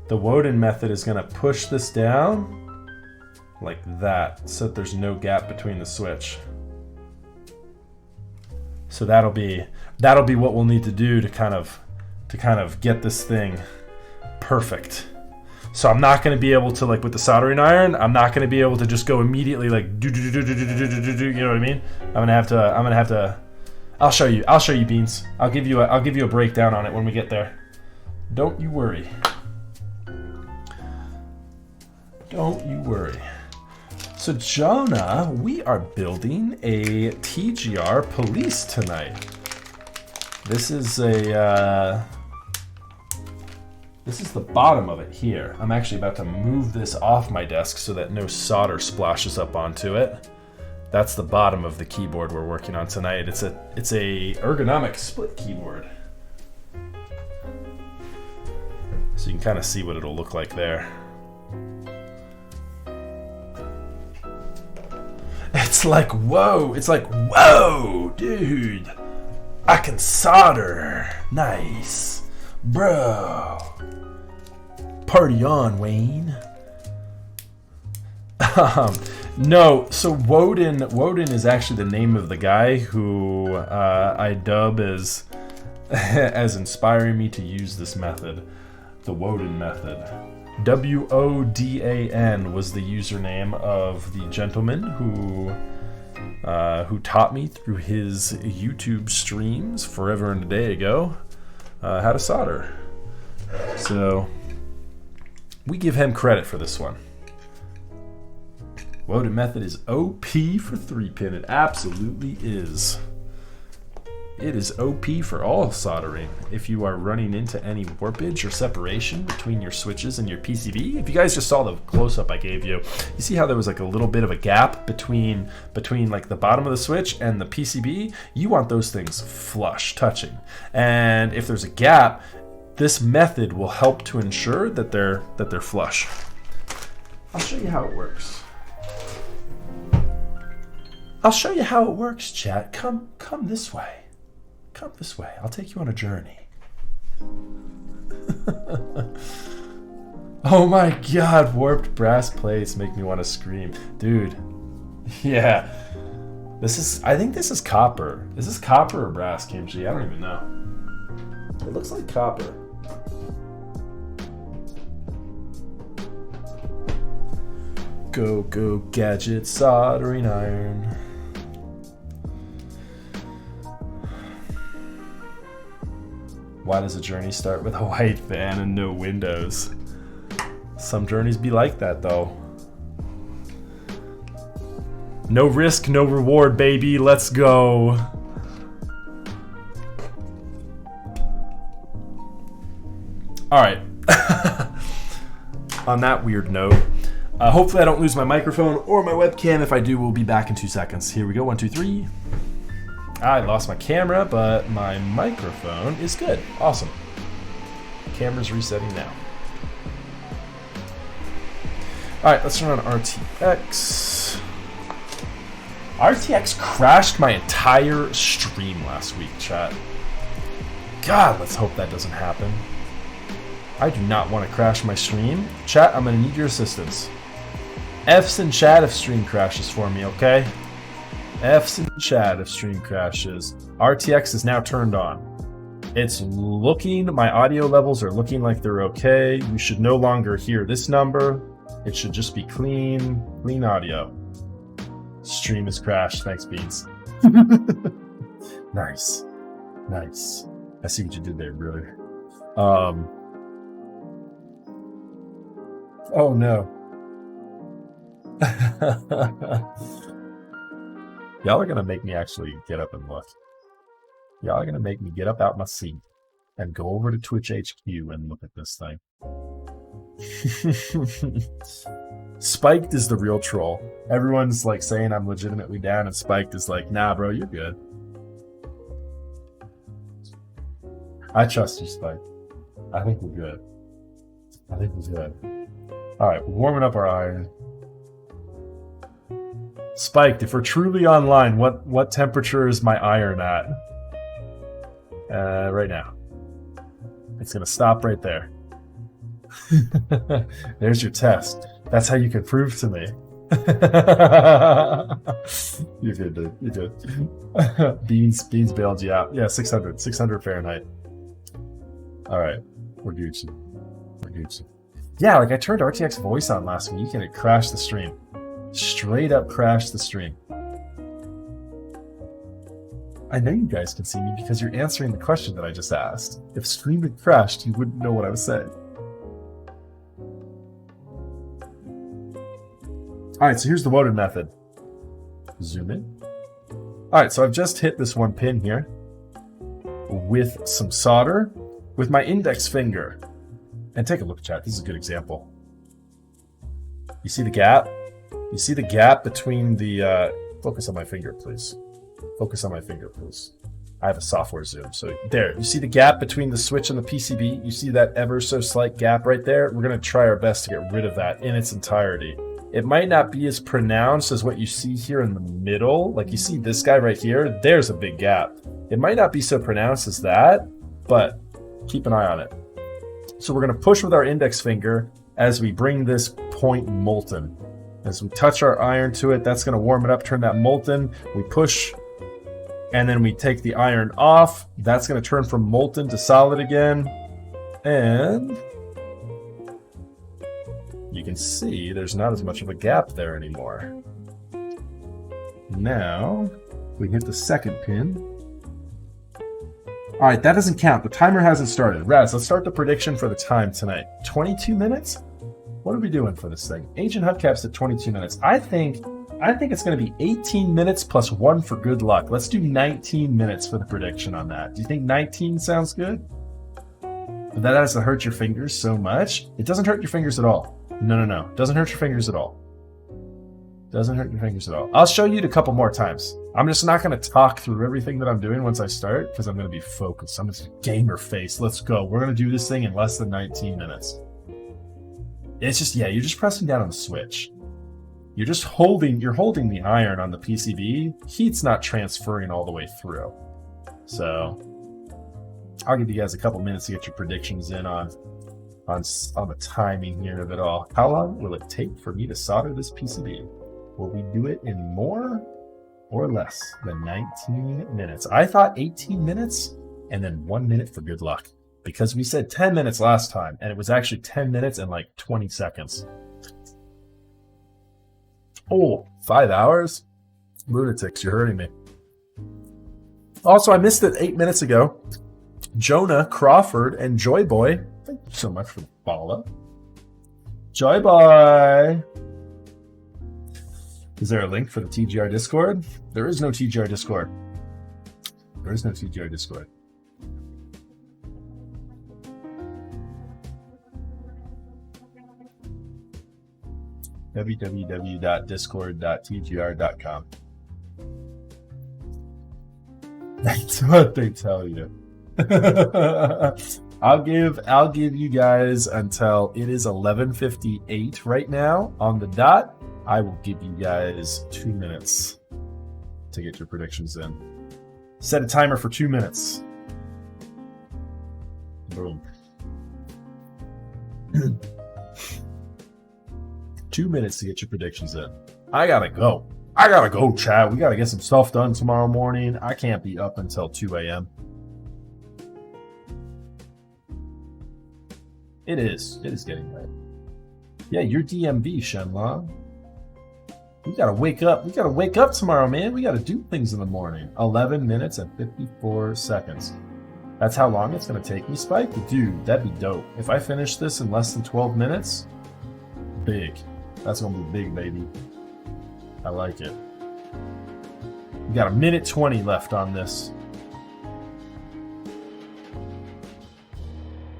The Woden method is going to push this down like that, so that there's no gap between the switch. So that'll be what we'll need to do to kind of get this thing perfect. So I'm not going to be able to, like with the soldering iron, I'm not going to be able to just go immediately like do, you know what I mean? I'm going to have to I'll show you, Beans. I'll give you a breakdown on it when we get there. Don't you worry. Don't you worry. So Jonah, we are building a TGR police tonight. This is the bottom of it here. I'm actually about to move this off my desk so that no solder splashes up onto it. That's the bottom of the keyboard we're working on tonight. It's a ergonomic split keyboard. So you can kind of see what it'll look like there. It's like, whoa, dude. I can solder. Nice. Bro. Party on, Wayne. No, so Woden is actually the name of the guy who I dub as inspiring me to use this method, the Woden method. WODAN was the username of the gentleman who taught me through his YouTube streams forever and a day ago how to solder. So we give him credit for this one. Woden method is OP for 3-pin. It absolutely is. It is OP for all soldering. If you are running into any warpage or separation between your switches and your PCB, if you guys just saw the close-up I gave you, you see how there was like a little bit of a gap between like the bottom of the switch and the PCB? You want those things flush, touching. And if there's a gap, this method will help to ensure that they're flush. I'll show you how it works. I'll show you how it works, chat. Come this way. Come this way. I'll take you on a journey. Oh my god, warped brass plates make me want to scream. Dude. Yeah. I think this is copper. Is this copper or brass, Kimchi? I don't even know. It looks like copper. Go, gadget, soldering iron. Why does a journey start with a white van and no windows? Some journeys be like that, though. No risk, no reward, baby. Let's go. All right. On that weird note, hopefully I don't lose my microphone or my webcam. If I do, we'll be back in 2 seconds. Here we go. 1, 2, 3. I lost my camera, but my microphone is good. Awesome. Camera's resetting now. All right, let's turn on RTX. RTX crashed my entire stream last week, chat. God, let's hope that doesn't happen. I do not want to crash my stream. Chat, I'm going to need your assistance. F's in chat if stream crashes for me, okay? F's in chat if stream crashes. RTX is now turned on. It's looking, my audio levels are looking like they're okay. You should no longer hear this number. It should just be clean audio. Stream has crashed. Thanks, Beans. Nice. I see what you did there, brother. Oh no. Y'all are gonna make me actually get up and look. Y'all are gonna make me get up out my seat and go over to Twitch HQ and look at this thing. Spiked is the real troll. Everyone's like saying I'm legitimately down, and Spiked is like, nah, bro, you're good. I trust you, Spiked. I think we're good. All right, we're warming up our iron. Spiked, if we're truly online, what temperature is my iron at? Right now. It's gonna stop right there. There's your test. That's how you can prove to me. You're good, dude. You're good. Beans bailed you out. Yeah, 600 Fahrenheit. All right, we're Gucci. Yeah, like I turned RTX voice on last week and it crashed the stream. Straight up crashed the stream. I know you guys can see me because you're answering the question that I just asked. If stream had crashed, you wouldn't know what I was saying. Alright, so here's the Woden method. Zoom in. Alright, so I've just hit this one pin here with some solder with my index finger. And take a look, chat. This is a good example. You see the gap? You see the gap between the... focus on my finger, please. Focus on my finger, please. I have a software zoom. So there, you see the gap between the switch and the PCB? You see that ever so slight gap right there? We're going to try our best to get rid of that in its entirety. It might not be as pronounced as what you see here in the middle. Like you see this guy right here, there's a big gap. It might not be so pronounced as that, but Keep an eye on it. So we're going to push with our index finger as we bring this point molten. As we touch our iron to it, that's going to warm it up, turn that molten. We push, and then we take the iron off. That's going to turn from molten to solid again. And you can see there's not as much of a gap there anymore. Now, we hit the second pin. All right, that doesn't count. The timer hasn't started. Raz, let's start the prediction for the time tonight. 22 minutes? What are we doing for this thing? Ancient Hubcaps at 22 minutes. I think it's going to be 18 minutes plus 1 for good luck. Let's do 19 minutes for the prediction on that. Do you think 19 sounds good? But that doesn't hurt your fingers so much. It doesn't hurt your fingers at all. No. It doesn't hurt your fingers at all. Doesn't hurt your fingers at all. I'll show you it a couple more times. I'm just not going to talk through everything that I'm doing once I start because I'm going to be focused. I'm just gamer face. Let's go. We're going to do this thing in less than 19 minutes. It's just, you're just pressing down on the switch. You're holding the iron on the PCB. Heat's not transferring all the way through. So I'll give you guys a couple minutes to get your predictions in on the timing here of it all. How long will it take for me to solder this PCB? Will we do it in more or less than 19 minutes? I thought 18 minutes and then 1 minute for good luck. Because we said 10 minutes last time, and it was actually 10 minutes and like 20 seconds. Oh, 5 hours? Lunatics, you're hurting me. Also, I missed it 8 minutes ago. Jonah, Crawford, and Joy Boy. Thank you so much for the follow. Joy Boy! Is there a link for the TGR Discord? There is no TGR Discord. There is no TGR Discord. www.discord.tgr.com. That's what they tell you. I'll give you guys until it is 11:58 right now on the dot. I will give you guys 2 minutes to get your predictions in. Set a timer for 2 minutes. Boom. 2 minutes to get your predictions in. I gotta go, Chad. We gotta get some stuff done tomorrow morning. I can't be up until 2 a.m. It is getting late. Yeah, you're DMV, Shenlong. We gotta wake up. We gotta wake up tomorrow, man. We gotta do things in the morning. 11 minutes and 54 seconds. That's how long it's gonna take me, Spike? Dude, that'd be dope. If I finish this in less than 12 minutes, big. That's gonna be big, baby. I like it. We got 1:20 left on this.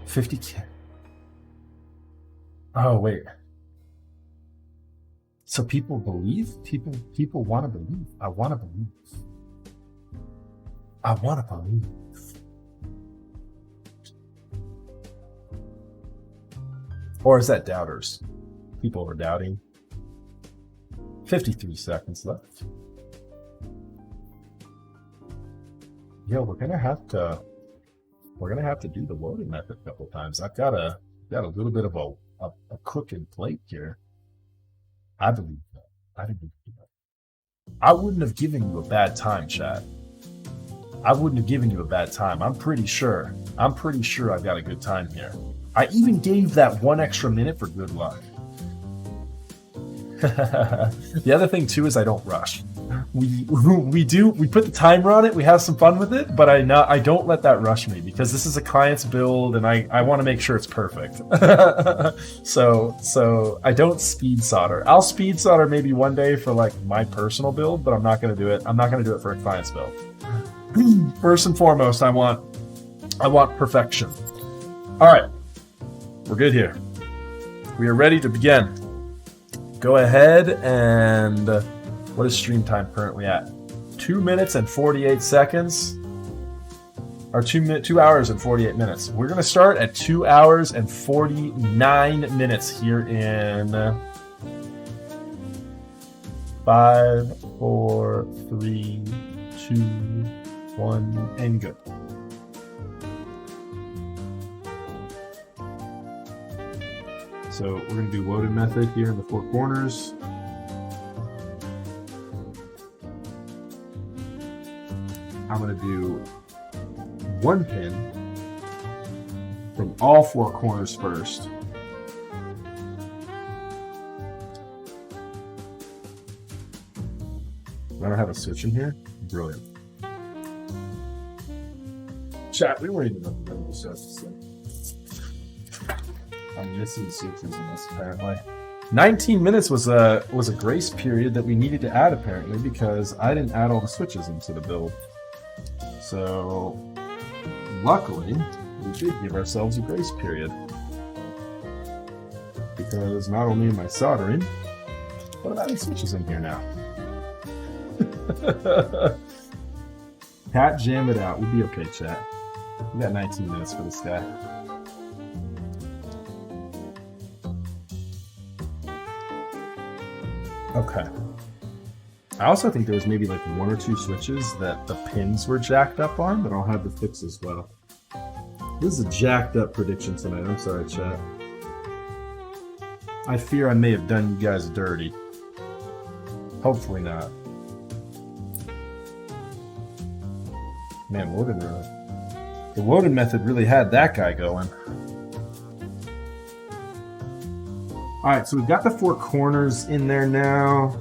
50K. Oh, wait. So people believe? People want to believe. I want to believe. I want to believe. Or is that doubters? People are doubting. 53 seconds left. Yo, we're gonna have to do the loading method a couple times. I've got a little bit of a crooked plate here. I believe that. I wouldn't have given you a bad time, Chad. I wouldn't have given you a bad time. I'm pretty sure I've got a good time here. I even gave that 1 extra minute for good luck. The other thing too is I don't rush. We put the timer on it, we have some fun with it, but I don't let that rush me because this is a client's build and I want to make sure it's perfect. So I don't speed solder. I'll speed solder maybe one day for like my personal build, but I'm not going to do it. I'm not going to do it for a client's build. First and foremost, I want perfection. All right, we're good here. We are ready to begin. Go ahead and what is stream time currently at? 2 minutes and 48 seconds. Or 2 hours and 48 minutes. We're gonna start at 2 hours and 49 minutes here in 5, 4, 3, 2, 1, and good. So we're going to do loaded method here in the four corners. I'm going to do one pin from all four corners first. I don't have a switch in here. Brilliant. Chat, we weren't even up to the switches. I'm missing switches in this apparently. 19 minutes was a grace period that we needed to add apparently because I didn't add all the switches into the build. So luckily we did give ourselves a grace period because not only am I soldering, but I'm adding switches in here now. Cat, jam it out. We'll be okay, chat. We got 19 minutes for this guy. Okay. I also think there was maybe like one or two switches that the pins were jacked up on, but I'll have to fix as well. This is a jacked up prediction tonight. I'm sorry, chat. I fear I may have done you guys dirty. Hopefully not. Man, the loaded method really had that guy going. Alright, so we've got the four corners in there now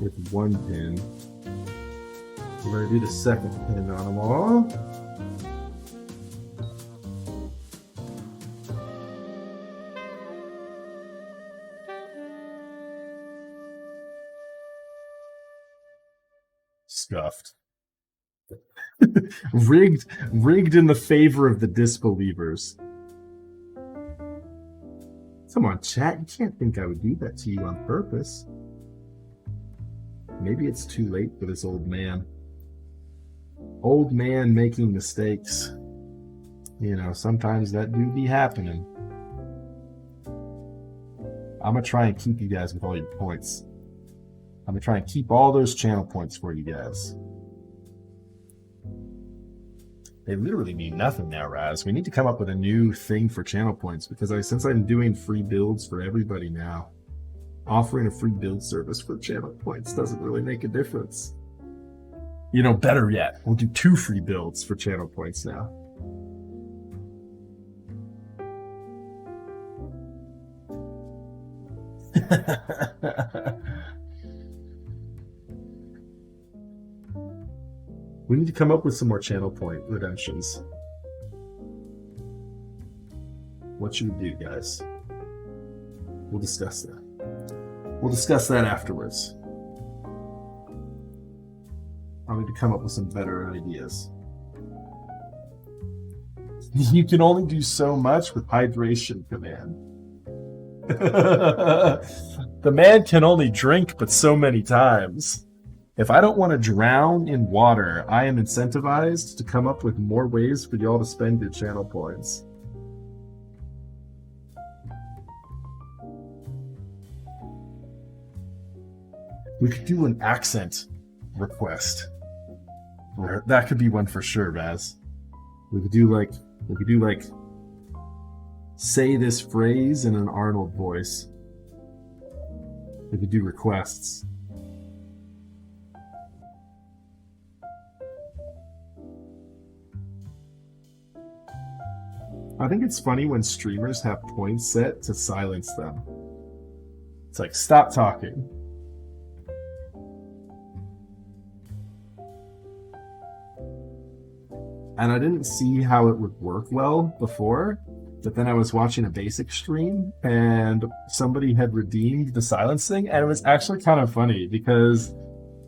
with one pin. We're going to do the second pin on them all. Scuffed. rigged in the favor of the disbelievers. Come on, chat. You can't think I would do that to you on purpose. Maybe it's too late for this old man. Old man making mistakes. You know, sometimes that do be happening. I'm going to try and keep you guys with all your points. I'm going to try and keep all those channel points for you guys. They literally mean nothing now, Raz. We need to come up with a new thing for channel points because since I'm doing free builds for everybody now, offering a free build service for channel points doesn't really make a difference. You know, better yet, we'll do 2 free builds for channel points now. We need to come up with some more channel point redemptions. What should we do, guys? We'll discuss that. We'll discuss that afterwards. I need to come up with some better ideas. You can only do so much with hydration command. The man can only drink but so many times. If I don't want to drown in water, I am incentivized to come up with more ways for y'all to spend your channel points. We could do an accent request. That could be one for sure, Raz. We could do like, say this phrase in an Arnold voice. We could do requests. I think it's funny when streamers have points set to silence them. It's like, stop talking. And I didn't see how it would work well before, but then I was watching a basic stream and somebody had redeemed the silence thing, and it was actually kind of funny because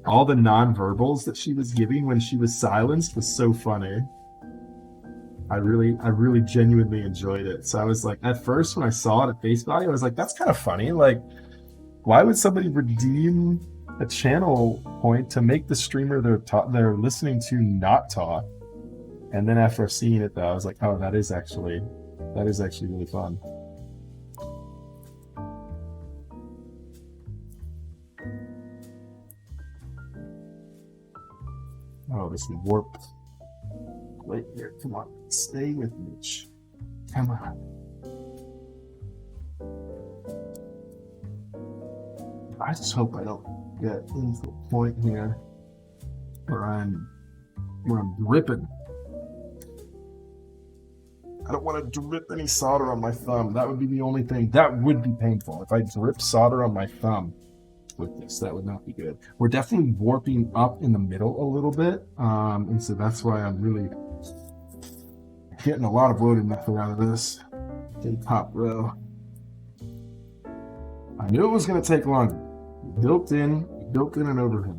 all the non-verbals that she was giving when she was silenced was so funny. I really genuinely enjoyed it. So I was like, at first when I saw it at face value, I was like, that's kind of funny. Like, why would somebody redeem a channel point to make the streamer they're listening to not talk? And then after seeing it, though, I was like, oh, that is actually really fun. Oh, this is warped. Wait here, come on. Stay with me. Come on. I just hope I don't get into a point here where I'm dripping. I don't want to drip any solder on my thumb. That would be the only thing. That would be painful. If I dripped solder on my thumb with this, that would not be good. We're definitely warping up in the middle a little bit. And so that's why I'm really getting a lot of loaded method out of this in top row. I knew it was going to take longer. Built in an overhead.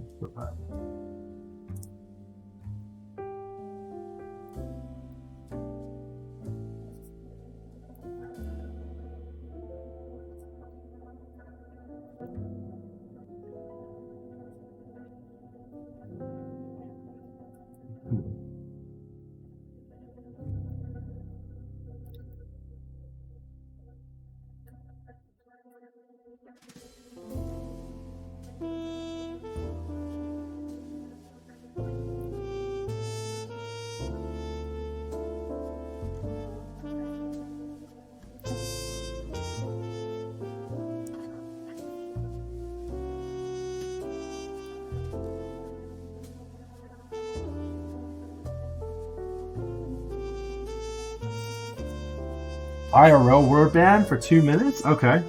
IRL word ban for 2 minutes? Okay.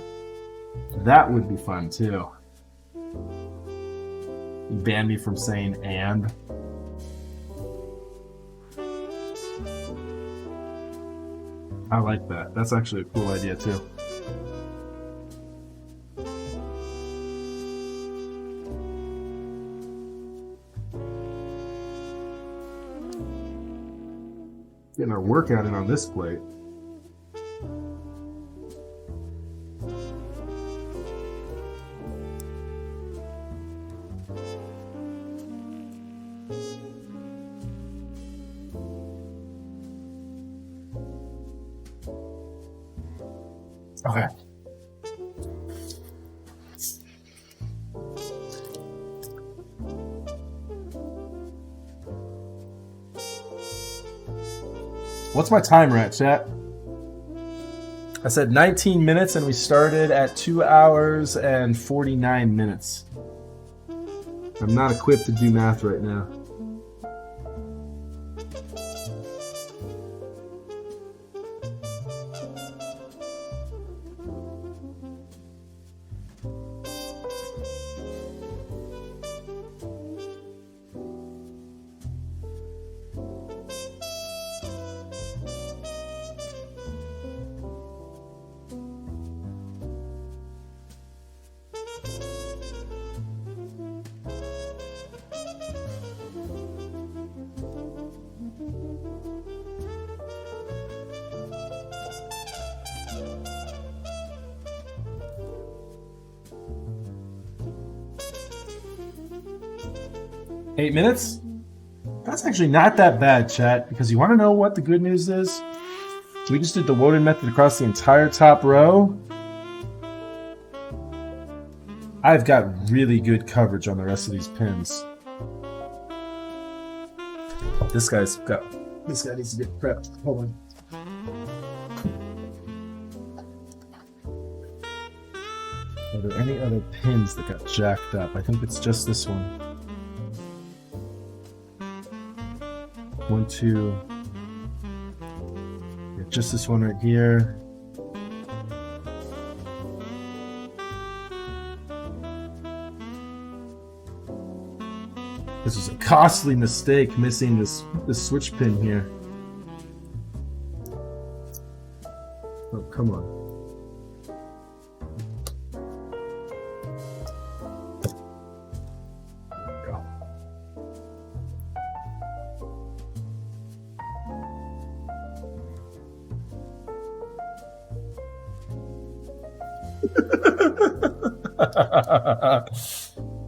That would be fun too. You banned me from saying and. I like that. That's actually a cool idea too. Getting our workout in on this plate. Okay. What's my timer at, chat? I said 19 minutes and we started at 2 hours and 49 minutes. I'm not equipped to do math right now. Eight minutes? That's actually not that bad, chat, because you want to know what the good news is? We just did the Woden method across the entire top row. I've got really good coverage on the rest of these pins. This guy needs to get prepped. Hold on. Are there any other pins that got jacked up? I think it's just this one. 1, 2. Yeah, just this one right here. This was a costly mistake, missing this switch pin here. Oh, come on.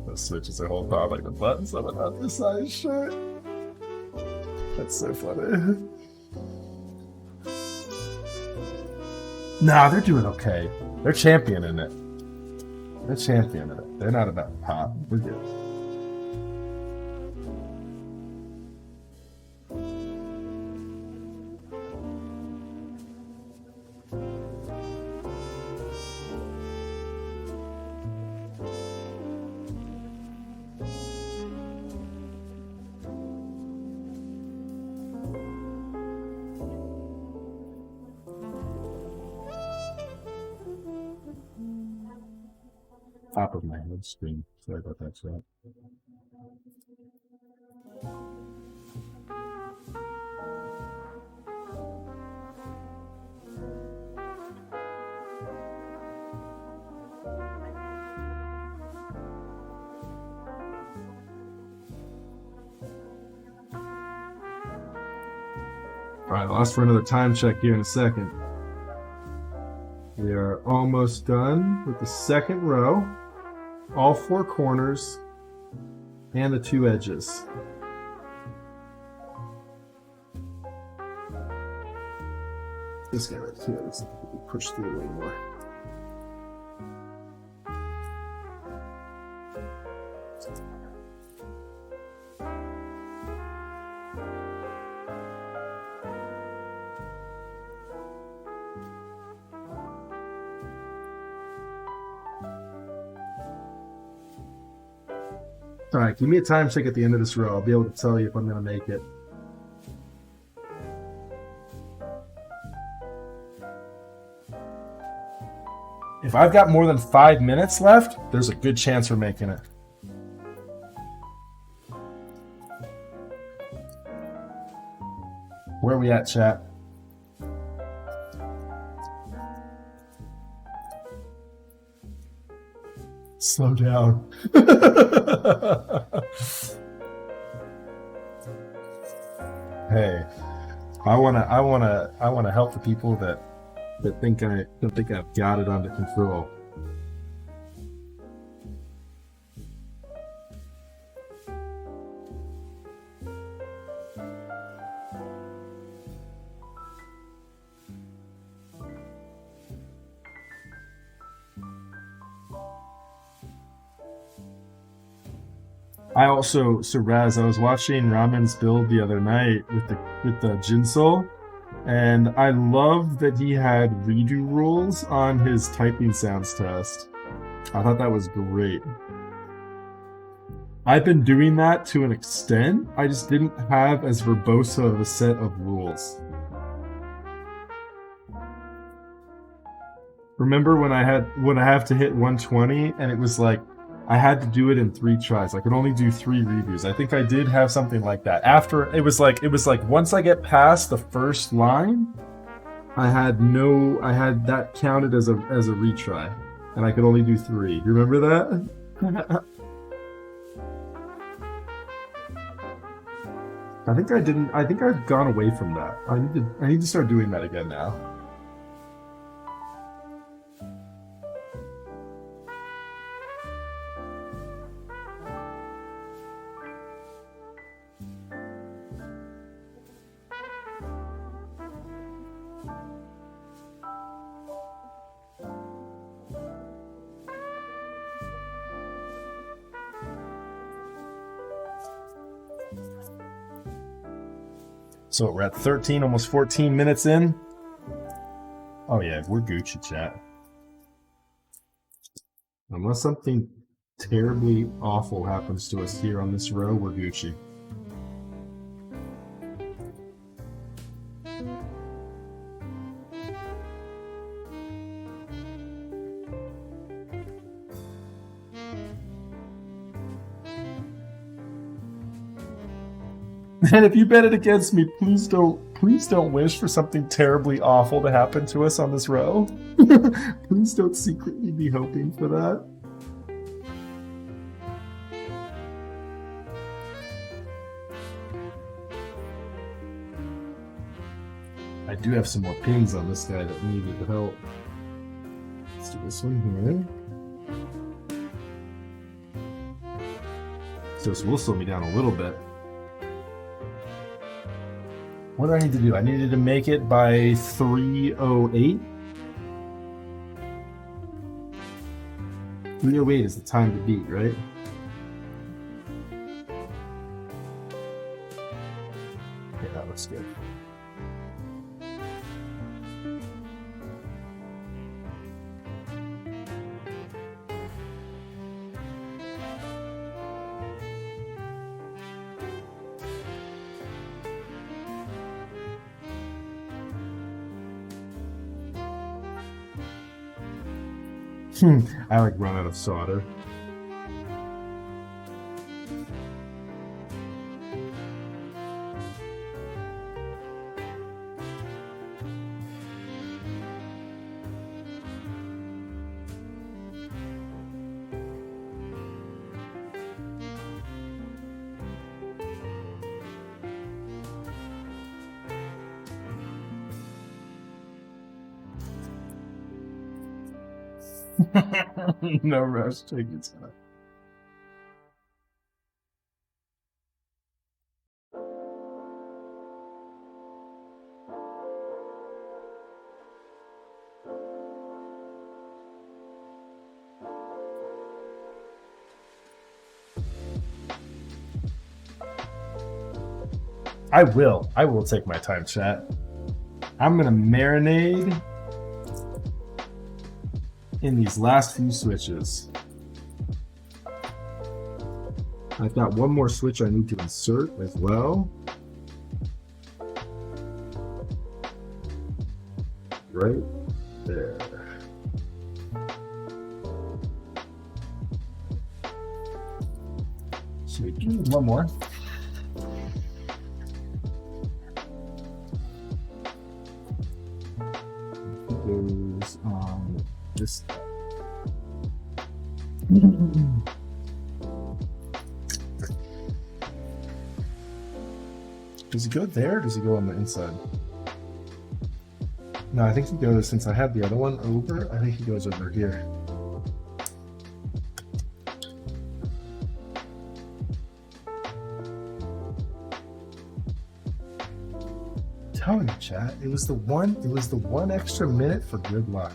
The switch is a whole power like the buttons of an undersized shirt. That's so funny. Nah, they're doing okay. They're championing it. They're championing it. They're not about pop. We're good. top of my head screen. Sorry about that, chat. All right, I'll ask for another time check here in a second. We are almost done with the second row, all four corners, and the two edges. This guy right here, let's see if we can push through a little more. All right, give me a time check at the end of this row. I'll be able to tell you if I'm going to make it. If I've got more than 5 minutes left, there's a good chance we're making it. Where are we at, chat? Slow down. Hey, I wanna help the people that think I've got it under control. So Raz, I was watching Ramen's build the other night with the Jinsol, and I love that he had redo rules on his typing sounds test. I thought that was great. I've been doing that to an extent. I just didn't have as verbose of a set of rules. Remember when I have to hit 120 and it was like I had to do it in 3 tries. I could only do 3 reviews. I think I did have something like that. After it was like once I get past the first line, I had that counted as a retry, and I could only do 3. You remember that? I think I've gone away from that. I need to start doing that again now. So we're at 13, almost 14 minutes in. Oh yeah, we're Gucci, chat. Unless something terribly awful happens to us here on this row, we're Gucci. And if you bet it against me, please don't wish for something terribly awful to happen to us on this row. Please don't secretly be hoping for that. I do have some more pins on this guy that needed help. Let's do this one here. So this will slow me down a little bit. What do I need to do? I needed to make it by 3:08. 3:08 is the time to beat, right? Okay, that looks good. I like run out of solder. No rush, take your time. I will take my time, chat. I'm gonna marinate in these last few switches. I've got one more switch I need to insert as well. Right there. So we do one more. Goes on this. Does he go there or does he go on the inside? No, I think he goes, since I had the other one over, I think he goes over here. Telling you, chat, it was the one extra minute for good luck.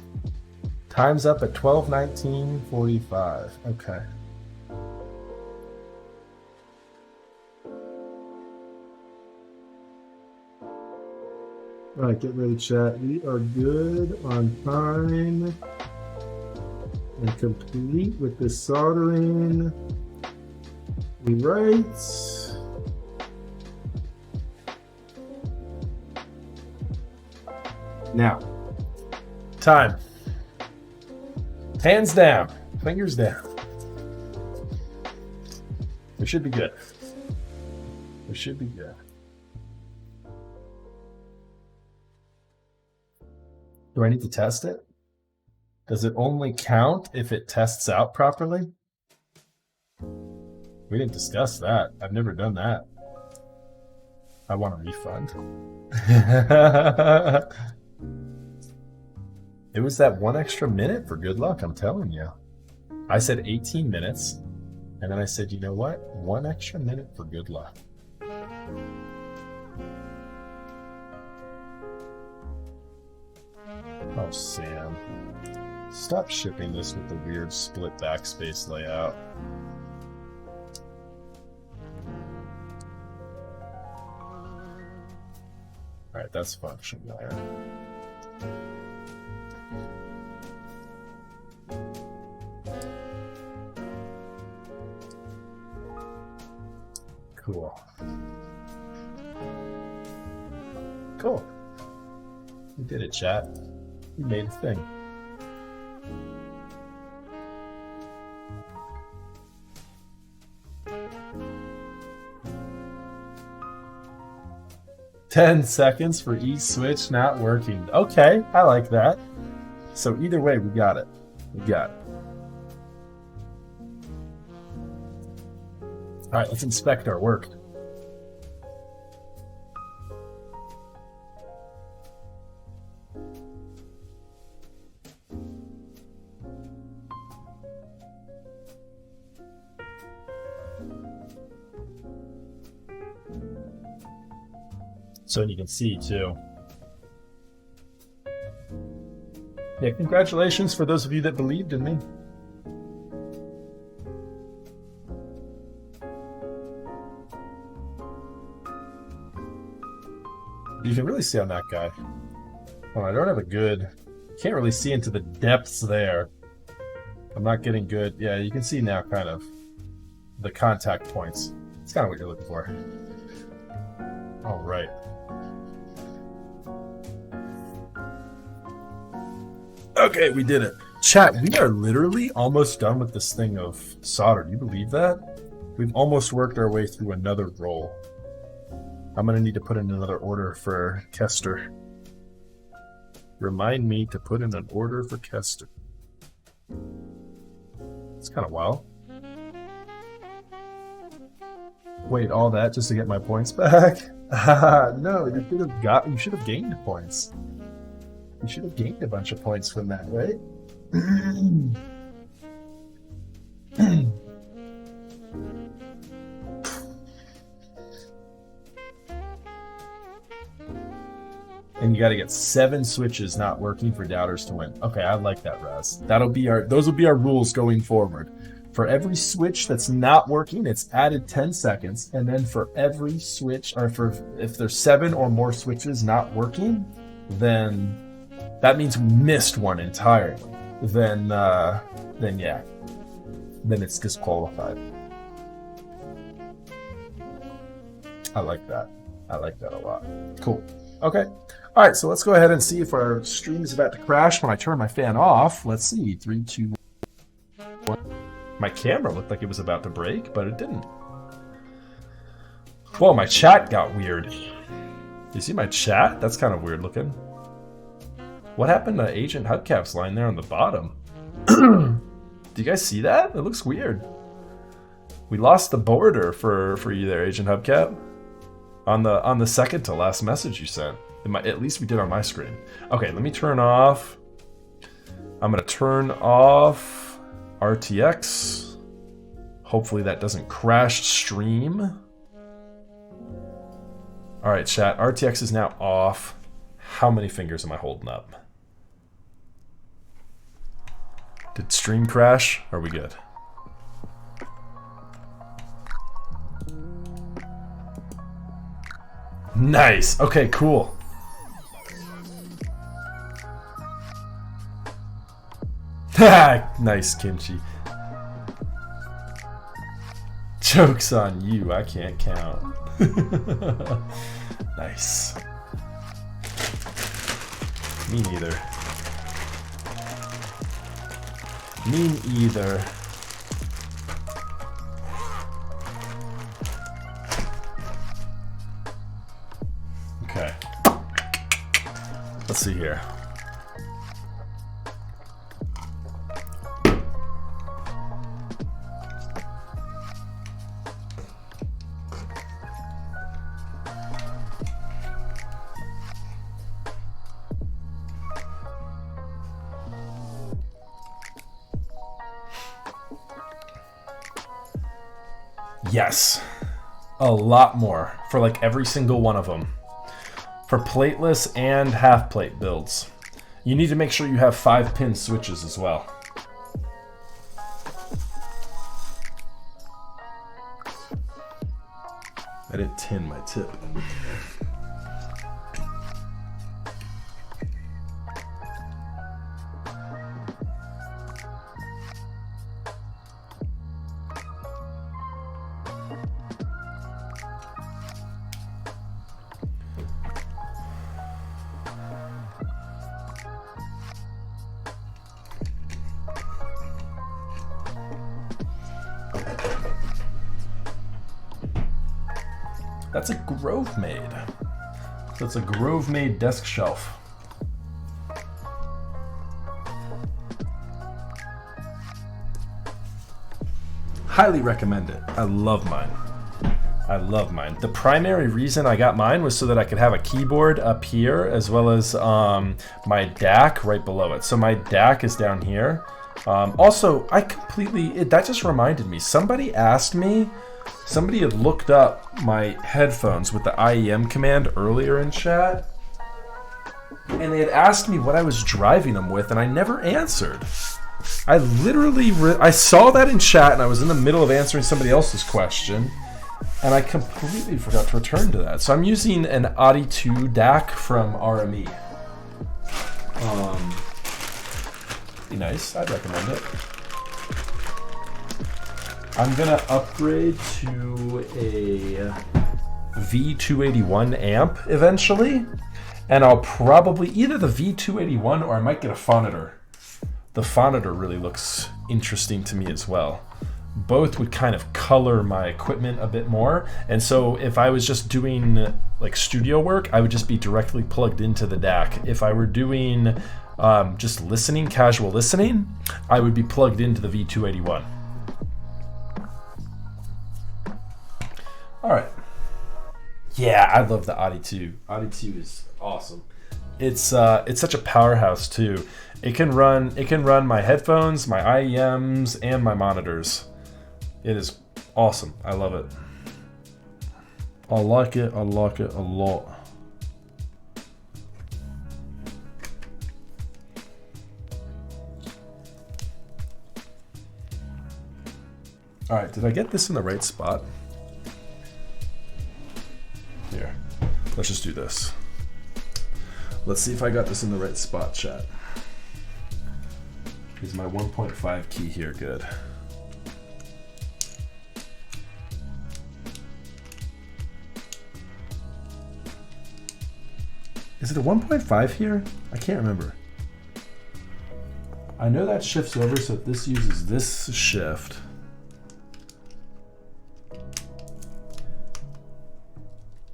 Time's up at 12:19:45. Okay. All right, get ready, chat. We are good on time and complete with the soldering. We write. Now, time. Hands down, fingers down. We should be good. We should be good. Do I need to test it? Does it only count if it tests out properly? We didn't discuss that. I've never done that. I want a refund. It was that one extra minute for good luck, I'm telling you. I said 18 minutes, and then I said, you know what? One extra minute for good luck. Oh, Sam. Stop shipping this with the weird split backspace layout. Alright, that's function there. Cool. Cool. We did it, chat. We made a thing. "10 seconds for each switch not working." Okay, I like that. So either way, we got it. We got it. All right, let's inspect our work. So you can see too. Yeah, congratulations for those of you that believed in me. You can really see on that guy. Oh, I don't have a good... Can't really see into the depths there. I'm not getting good... Yeah, you can see now kind of the contact points. It's kind of what you're looking for. All right. Okay, we did it. Chat, we are literally almost done with this thing of solder. Do you believe that? We've almost worked our way through another roll. I'm going to need to put in another order for Kester. Remind me to put in an order for Kester. It's kind of wild. Wait, all that just to get my points back? No, you should have gained points. You should have gained a bunch of points from that, right? And you got to get 7 switches not working for doubters to win. Okay, I like that, Raz. Those will be our rules going forward. For every switch that's not working, it's added 10 seconds, and then for every switch, or if there's 7 or more switches not working, then that means we missed one entirely. Then yeah, then it's disqualified. I like that. I like that a lot. Cool. Okay. All right, so let's go ahead and see if our stream is about to crash when I turn my fan off. Let's see. 3, 2, 1. My camera looked like it was about to break, but it didn't. Whoa, my chat got weird. You see my chat? That's kind of weird looking. What happened to Agent Hubcap's line there on the bottom? Do you guys see that? It looks weird. We lost the border for you there, Agent Hubcap. On the second to last message you sent. At least we did on my screen. Okay, let me turn off. I'm gonna turn off RTX. Hopefully that doesn't crash stream. All right, chat. RTX is now off. How many fingers am I holding up? Did stream crash? Are we good? Nice. Okay, cool. Nice, Kimchi. Joke's on you. I can't count. Nice. Me neither. Me either. Okay. Let's see here. Yes, a lot more for like every single one of them. For plateless and half plate builds. You need to make sure you have 5-pin switches as well. I didn't tin my tip. That's a Grove Made. So it's a Grove Made desk shelf. Highly recommend it. I love mine. I love mine. The primary reason I got mine was so that I could have a keyboard up here as well as my DAC right below it. So my DAC is down here. Also, that just reminded me. Somebody had looked up my headphones with the IEM command earlier in chat, and they had asked me what I was driving them with, and I never answered. I literally, I saw that in chat, and I was in the middle of answering somebody else's question, and I completely forgot to return to that. So I'm using an Audi 2 DAC from RME. Be nice, I'd recommend it. I'm gonna upgrade to a V281 amp eventually, and I'll probably either the V281 or I might get a phonitor. the Phonitor really looks interesting to me as well. Both would kind of color my equipment a bit more. And so if I was just doing like studio work, I would just be directly plugged into the DAC. If I were doing just listening, casual listening, I would be plugged into the V281. All right. Yeah, I love the Audi 2. Audi 2 is awesome. It's such a powerhouse too. It can run my headphones, my IEMs, and my monitors. It is awesome. I love it. I like it a lot. All right, did I get this in the right spot? Here, let's just do this. Let's see if I got this in the right spot, chat. Is my 1.5 key here good? Is it a 1.5 here? I can't remember. I know that shifts over, so if this uses this shift.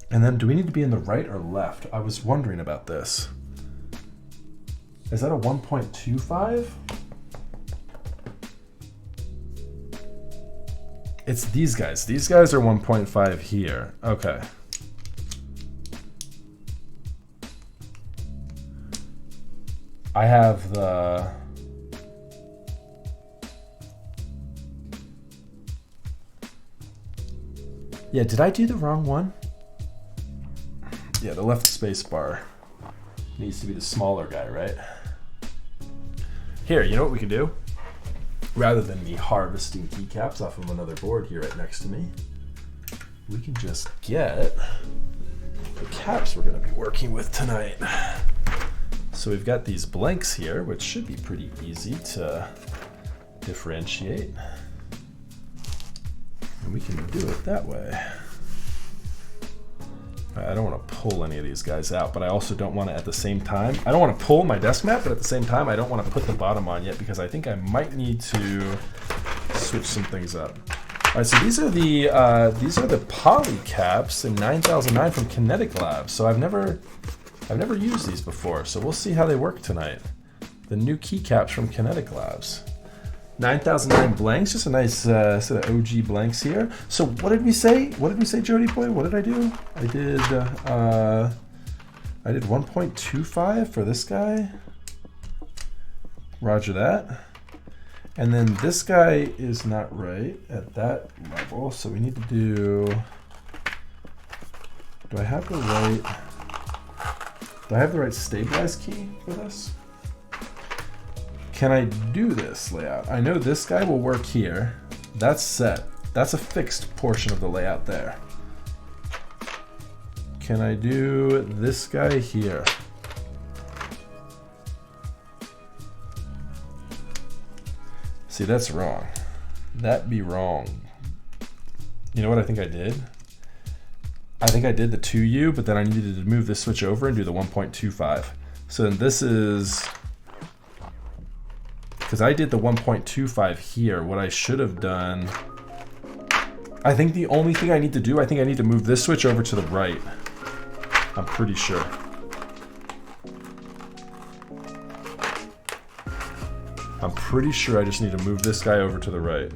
And then do we need to be in the right or left? I was wondering about this. Is that a 1.25? It's these guys. These guys are 1.5 here. Okay. I have the... Yeah, did I do the wrong one? Yeah, the left space bar needs to be the smaller guy, right? Here, you know what we can do? Rather than me harvesting keycaps off of another board here right next to me, we can just get the caps we're going to be working with tonight. So we've got these blanks here, which should be pretty easy to differentiate. And we can do it that way. I don't want to pull any of these guys out, but I also don't want to at the same time. I don't want to pull my desk mat, but at the same time, I don't want to put the bottom on yet because I think I might need to switch some things up. All right, so these are the Polycaps in 9009 from Kinetic Labs. So I've never used these before, so we'll see how they work tonight. The new keycaps from Kinetic Labs. 9009 blanks, just a nice set of OG blanks here. So what did we say? What did we say, Jody boy? What did I do? I did 1.25 for this guy. Roger that. And then this guy is not right at that level, so we need to do. Do I have the right stabilized key for this? Can I do this layout? I know this guy will work here. That's set. That's a fixed portion of the layout there. Can I do this guy here? See, that's wrong. That'd be wrong. You know what I think I did? I think I did the 2U, but then I needed to move this switch over and do the 1.25. So then this is... Because I did the 1.25 here, what I should have done, I think the only thing I need to do, I think I need to move this switch over to the right. I'm pretty sure. I'm pretty sure I just need to move this guy over to the right.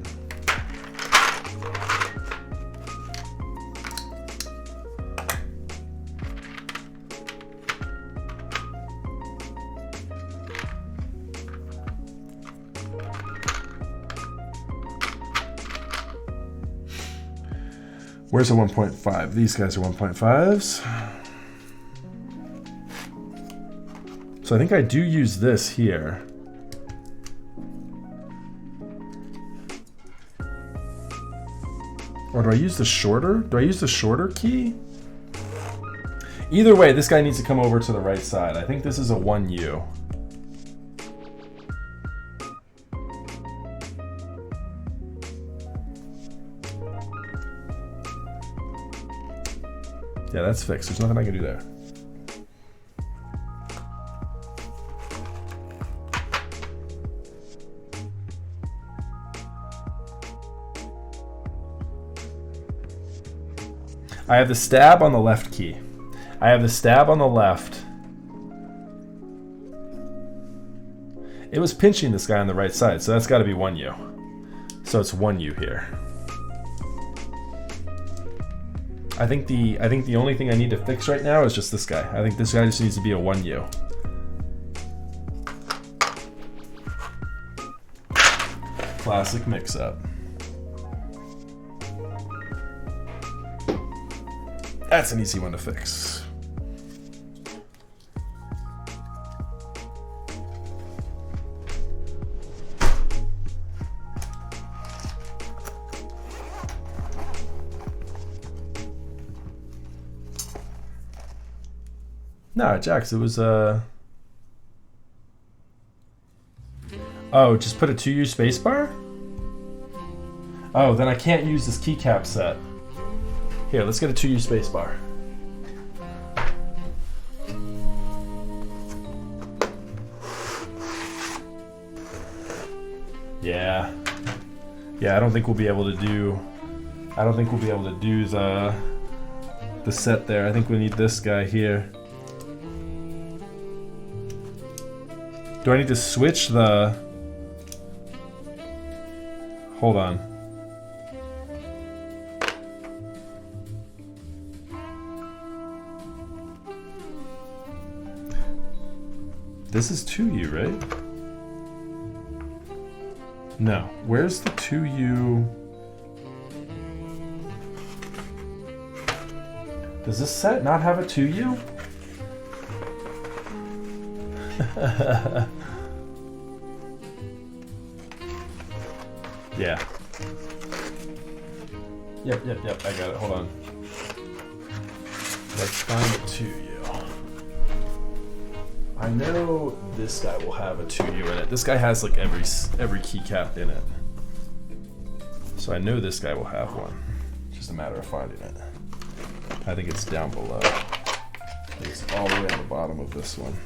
Where's a 1.5? These guys are 1.5s. So I think I do use this here. Or do I use the shorter? Do I use the shorter key? Either way, this guy needs to come over to the right side. I think this is a 1U. Yeah, that's fixed. There's nothing I can do there. I have the stab on the left key. I have the stab on the left. It was pinching this guy on the right side, so that's got to be 1U. So it's 1U here. I think the only thing I need to fix right now is just this guy. I think this guy just needs to be a 1U. Classic mix-up. That's an easy one to fix. No, Jax, it was oh, just put a 2U spacebar? Oh, then I can't use this keycap set. Here, let's get a 2U spacebar. Yeah. Yeah, I don't think we'll be able to do the set there. I think we need this guy here. Do I need to switch the... Hold on. This is 2U, right? No. Where's the 2U? Does this set not have a 2U? Yeah. Yep, I got it. Hold on. Let's find a 2U. I know this guy will have a 2U in it. This guy has like every keycap in it. So I know this guy will have one. It's just a matter of finding it. I think it's down below. I think it's all the way on the bottom of this one.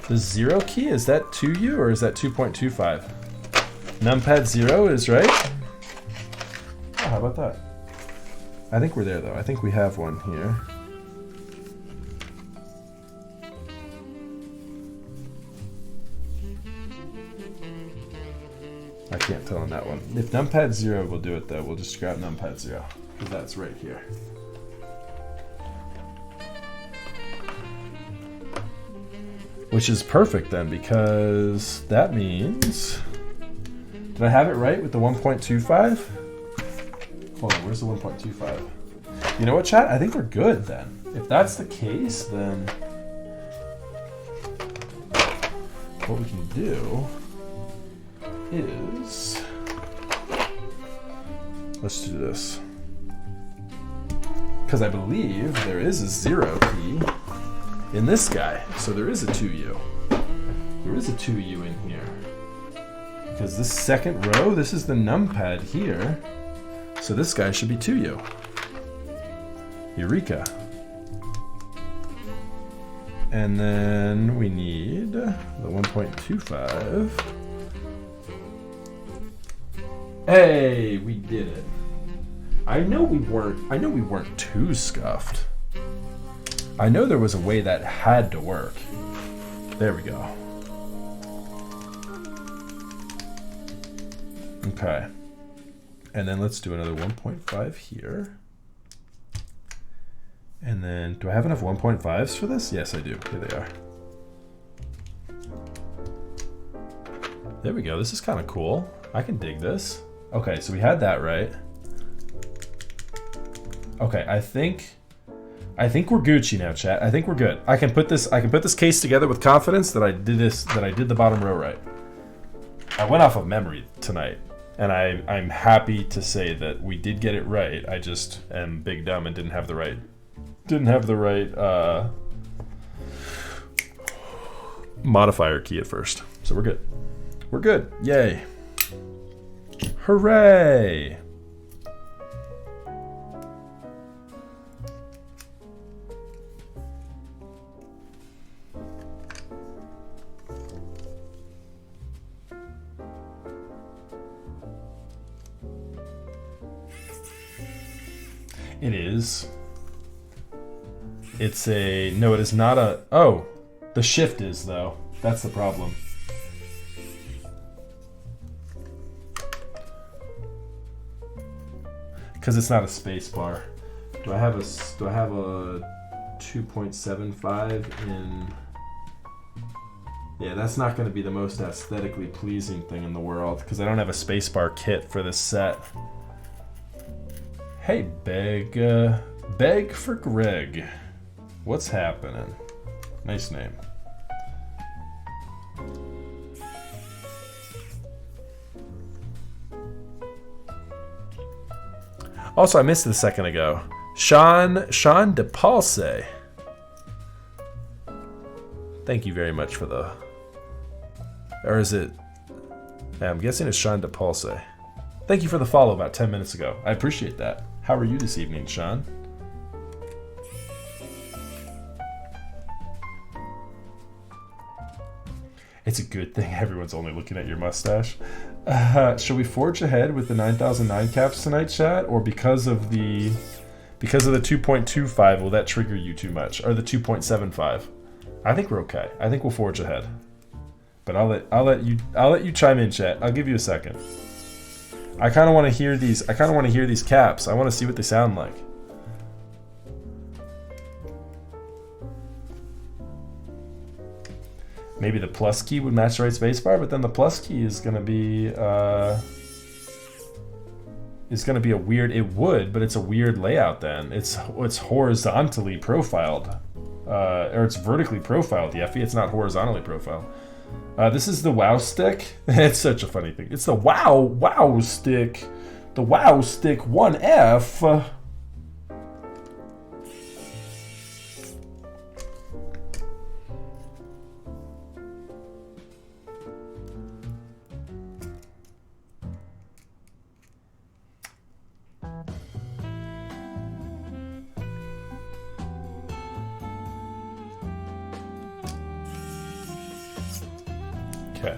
The 0 key, is that 2U or is that 2.25? Numpad 0 is right? Oh, how about that? I think we're there though. I think we have one here. I can't tell on that one. If Numpad 0 will do it though, we'll just grab Numpad 0, because that's right here. Which is perfect then, because that means... Did I have it right with the 1.25? Hold on, where's the 1.25? You know what, chat? I think we're good then. If that's the case, then... What we can do is... Let's do this. Because I believe there is a 0 key in this guy. So there is a 2U. There is a 2U in here. Because this second row, this is the numpad here. So this guy should be 2U. Eureka. And then we need the 1.25. Hey, we did it. I know we weren't too scuffed. I know there was a way that had to work. There we go. Okay. And then let's do another 1.5 here. And then, do I have enough 1.5s for this? Yes, I do. Here they are. There we go. This is kind of cool. I can dig this. Okay, so we had that right. Okay, I think we're Gucci now, chat. I think we're good. I can put this case together with confidence that I did the bottom row right. I went off of memory tonight, and I'm happy to say that we did get it right. I just am big dumb and didn't have the right modifier key at first. So we're good. We're good. Yay. Hooray. It is. It's a... No, it is not a... Oh, the shift is, though. That's the problem. Because it's not a space bar. Do I have a 2.75 in... Yeah, that's not going to be the most aesthetically pleasing thing in the world because I don't have a spacebar kit for this set. Hey, Beg for Greg. What's happening? Nice name. Also, I missed it a second ago. Sean de Palce. Thank you very much for the... Or is it... Yeah, I'm guessing it's Sean de Palce. Thank you for the follow about 10 minutes ago. I appreciate that. How are you this evening, Sean? It's a good thing everyone's only looking at your mustache. Should we forge ahead with the 9009 caps tonight, chat? Or because of the 2.25, will that trigger you too much? Or the 2.75? I think we're okay. I think we'll forge ahead. But I'll let you chime in, chat. I'll give you a second. I kind of want to hear these. I kind of want to hear these caps. I want to see what they sound like. Maybe the plus key would match the right spacebar, but then the plus key is gonna be a weird. It would, but it's a weird layout. Then it's horizontally profiled, or it's vertically profiled. The FE, it's not horizontally profiled. This is the WoW stick. It's such a funny thing. It's the WoW stick. The WoW stick 1F. Okay.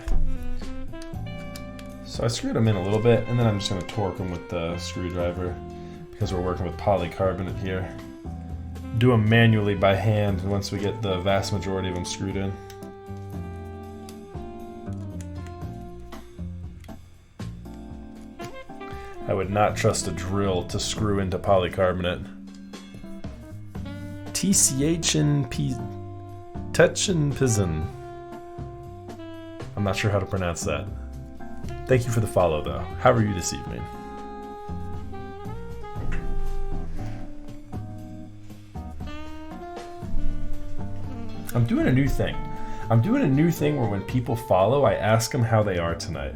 So I screwed them in a little bit, and then I'm just going to torque them with the screwdriver because we're working with polycarbonate here. Do them manually by hand once we get the vast majority of them screwed in. I would not trust a drill to screw into polycarbonate. TCH and P... Touch and Pizen. I'm not sure how to pronounce that. Thank you for the follow, though. How are you this evening? I'm doing a new thing. I'm doing a new thing where when people follow, I ask them how they are tonight.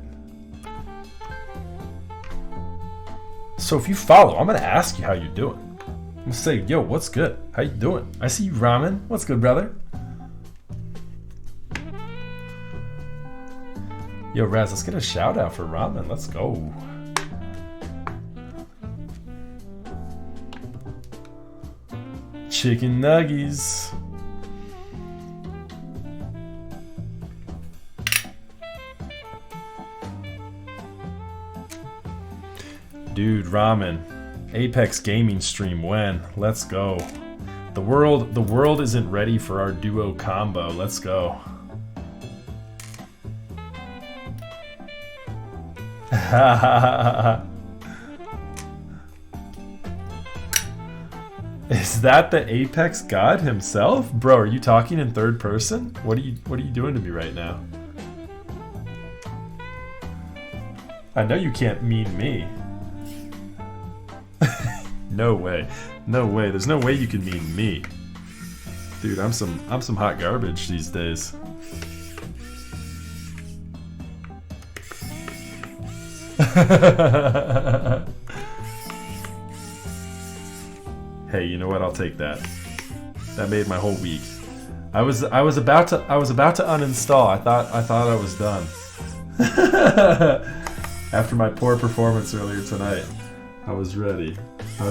So if you follow, I'm going to ask you how you're doing. I'm going to say, yo, what's good? How you doing? I see you, Ramen. What's good, brother? Yo, Raz, let's get a shout out for Ramen. Let's go. Chicken nuggies. Dude, Ramen. Apex gaming stream when? Let's go. The world isn't ready for our duo combo. Let's go. Is that the Apex God himself? Bro, are you talking in third person? What are you doing to me right now? I know you can't mean me. No way. No way. There's no way you can mean me. Dude, I'm some hot garbage these days. Hey, you know what? I'll take that. That made my whole week. I was about to uninstall. I thought I was done. After my poor performance earlier tonight, I was ready. I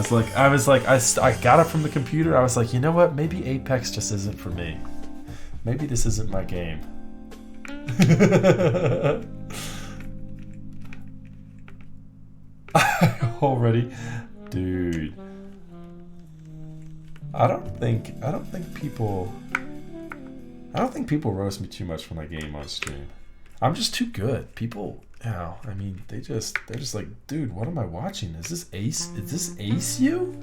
got it from the computer. I was like, you know what? Maybe Apex just isn't for me. Maybe this isn't my game. Already, dude. I don't think people roast me too much when I game on stream. I'm just too good. People, you know, I mean, they're just like, dude, what am I watching? Is this Ace? Is this Ace you?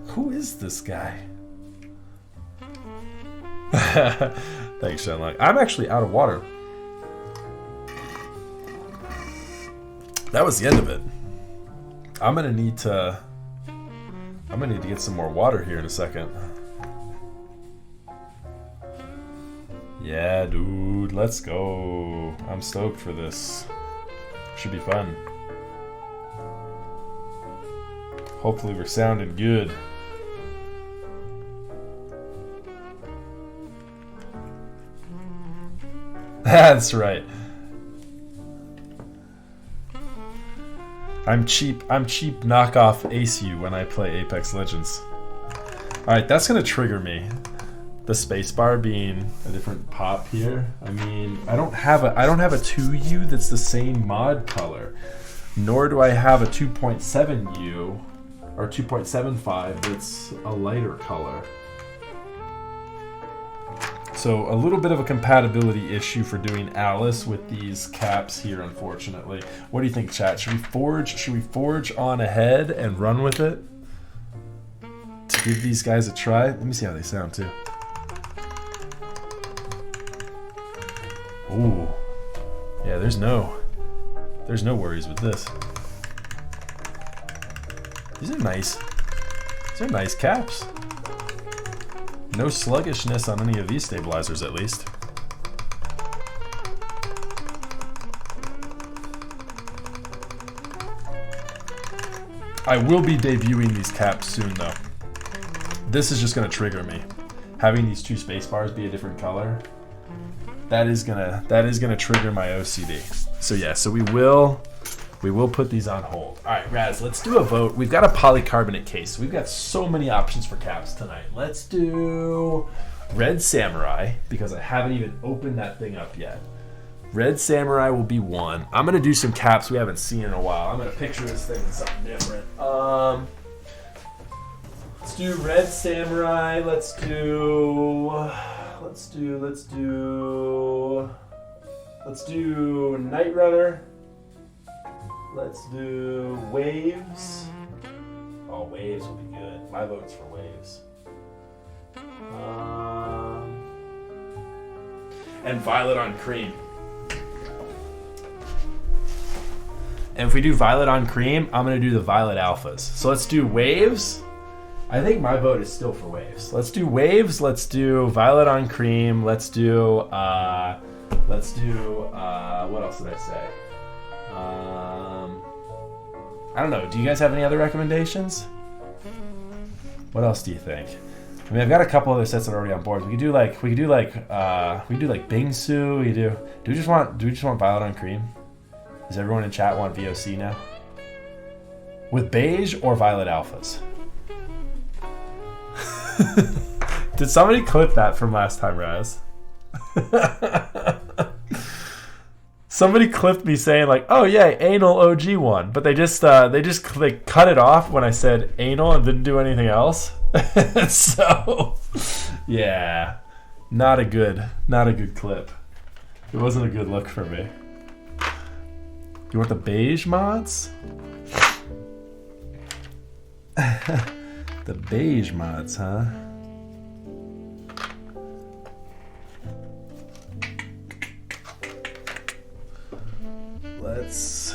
Who is this guy? Thanks, Shenlock. I'm actually out of water. That was the end of it. I'm gonna need to get some more water here in a second. Yeah, dude, let's go. I'm stoked for this. Should be fun. Hopefully we're sounding good. That's right. I'm cheap knockoff ACU when I play Apex Legends. Alright, that's gonna trigger me. The spacebar being a different pop here. I mean, I don't have a 2U that's the same mod color. Nor do I have a 2.7U or 2.75 that's a lighter color. So a little bit of a compatibility issue for doing Alice with these caps here, unfortunately. What do you think, chat? Should we forge on ahead and run with it? To give these guys a try? Let me see how they sound too. Ooh. Yeah, there's no worries with this. These are nice. These are nice caps. No sluggishness on any of these stabilizers, at least. I will be debuting these caps soon, though. This is just going to trigger me. Having these two space bars be a different color, that is gonna trigger my OCD. So yeah, so we will put these on hold. All right, Raz, let's do a vote. We've got a polycarbonate case. We've got so many options for caps tonight. Let's do Red Samurai, because I haven't even opened that thing up yet. Red Samurai will be one. I'm gonna do some caps we haven't seen in a while. I'm gonna picture this thing with something different. Let's do Red Samurai. Let's do Night Runner. Let's do Waves. Oh, Waves will be good. My vote's for Waves. And Violet on Cream. And if we do Violet on Cream, I'm going to do the Violet Alphas. So let's do Waves. I think my vote is still for Waves. Let's do Waves. Let's do Violet on Cream. Let's do, what else did I say? I don't know. Do you guys have any other recommendations? What else do you think? I mean, I've got a couple other sets that are already on board. We could do like Bingsu. Do we just want Violet on Cream? Does everyone in chat want VOC now? With beige or Violet Alphas? Did somebody clip that from last time, Raz? Somebody clipped me saying like, "Oh yeah, anal OG one," but they just cut it off when I said anal and didn't do anything else. So, yeah, not a good clip. It wasn't a good look for me. You want the beige mods? The beige mods, huh? Let's...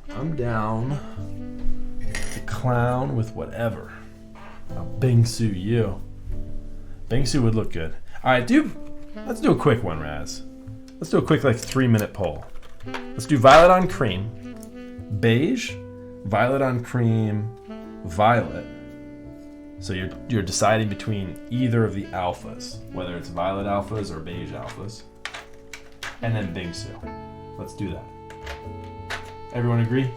I'm down to clown with whatever. I'll Bingsu you. Bingsu would look good. Alright, let's do a quick one, Raz. Let's do a quick 3-minute poll. Let's do Violet on Cream, beige, Violet on Cream, violet. So you're deciding between either of the alphas, whether it's Violet Alphas or beige Alphas. And then Bingsu. Let's do that. Everyone agree?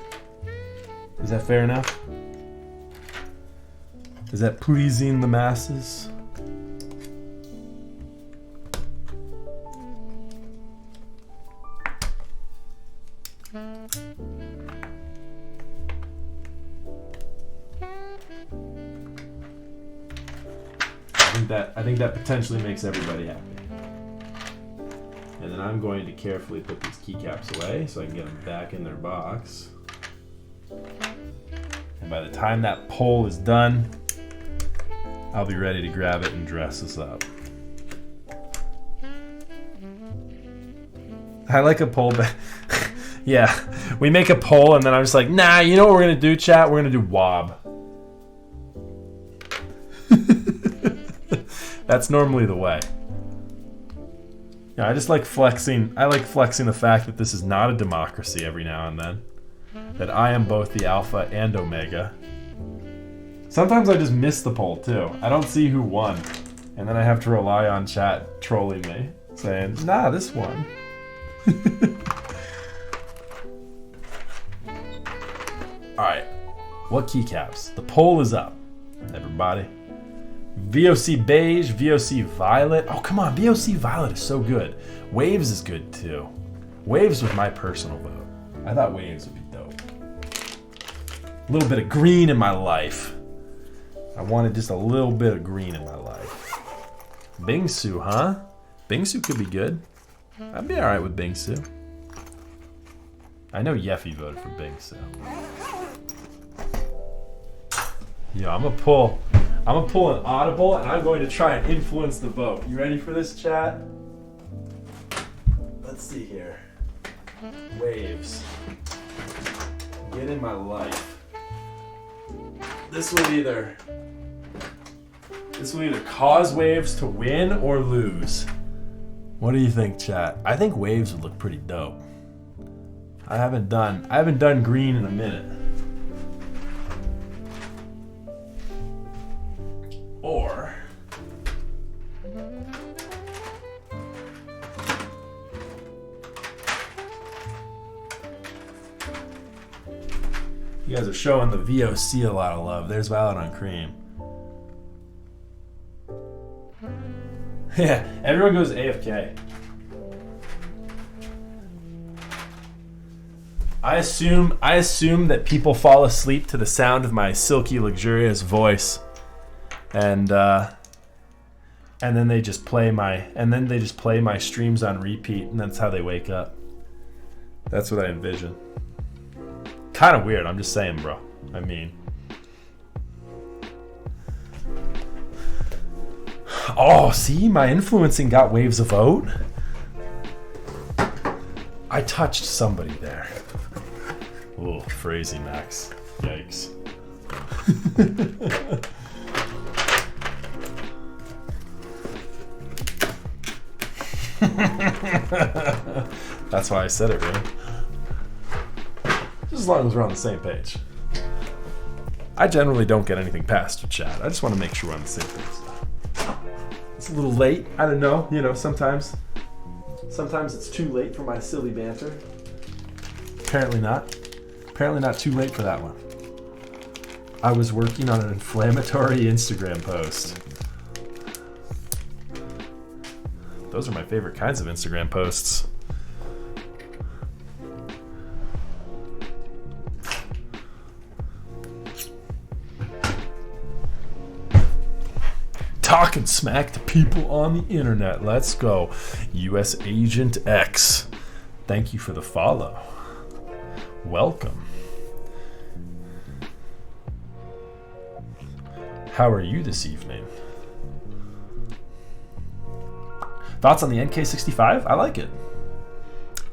Is that fair enough? Is that pleasing the masses? that potentially makes everybody happy. And then I'm going to carefully put these keycaps away so I can get them back in their box. And by the time that poll is done, I'll be ready to grab it and dress this up. I like a poll. Yeah, we make a poll and then I'm just like, nah, you know what we're going to do, chat? We're going to do WOB. That's normally the way. Yeah, I just like flexing. I like flexing the fact that this is not a democracy every now and then. That I am both the alpha and omega. Sometimes I just miss the poll too. I don't see who won. And then I have to rely on chat trolling me, saying, nah, this one. Alright, what keycaps? The poll is up, everybody. VOC Beige, VOC Violet. Oh, come on, VOC Violet is so good. Waves is good too. Waves was my personal vote. I thought Waves would be dope. A little bit of green in my life. I wanted just a little bit of green in my life. Bingsu, huh? Bingsu could be good. I'd be alright with Bingsu. I know Yeffy voted for Bingsu. Yeah, I'm gonna pull an audible and I'm going to try and influence the vote. You ready for this, chat? Let's see here. Waves. Get in my life. This will either cause Waves to win or lose. What do you think, chat? I think Waves would look pretty dope. I haven't done green in a minute. Or you guys are showing the VOC a lot of love. There's Violet on Cream. Yeah, everyone goes AFK. I assume that people fall asleep to the sound of my silky, luxurious voice, and then they just play my streams on repeat, and that's how they wake up. That's what I envision. Kind of weird. I'm just saying, bro. I mean, oh, see, my influencing got Waves a vote. I touched somebody there. Oh, crazy, Max. Yikes. That's why I said it, right? Just as long as we're on the same page. I generally don't get anything past your chat. I just want to make sure we're on the same page. It's a little late. I don't know. You know, sometimes it's too late for my silly banter. Apparently not. Apparently not too late for that one. I was working on an inflammatory Instagram post. Those are my favorite kinds of Instagram posts. Talking smack to people on the internet. Let's go. US Agent X. Thank you for the follow. Welcome. How are you this evening? Thoughts on the NK65? I like it.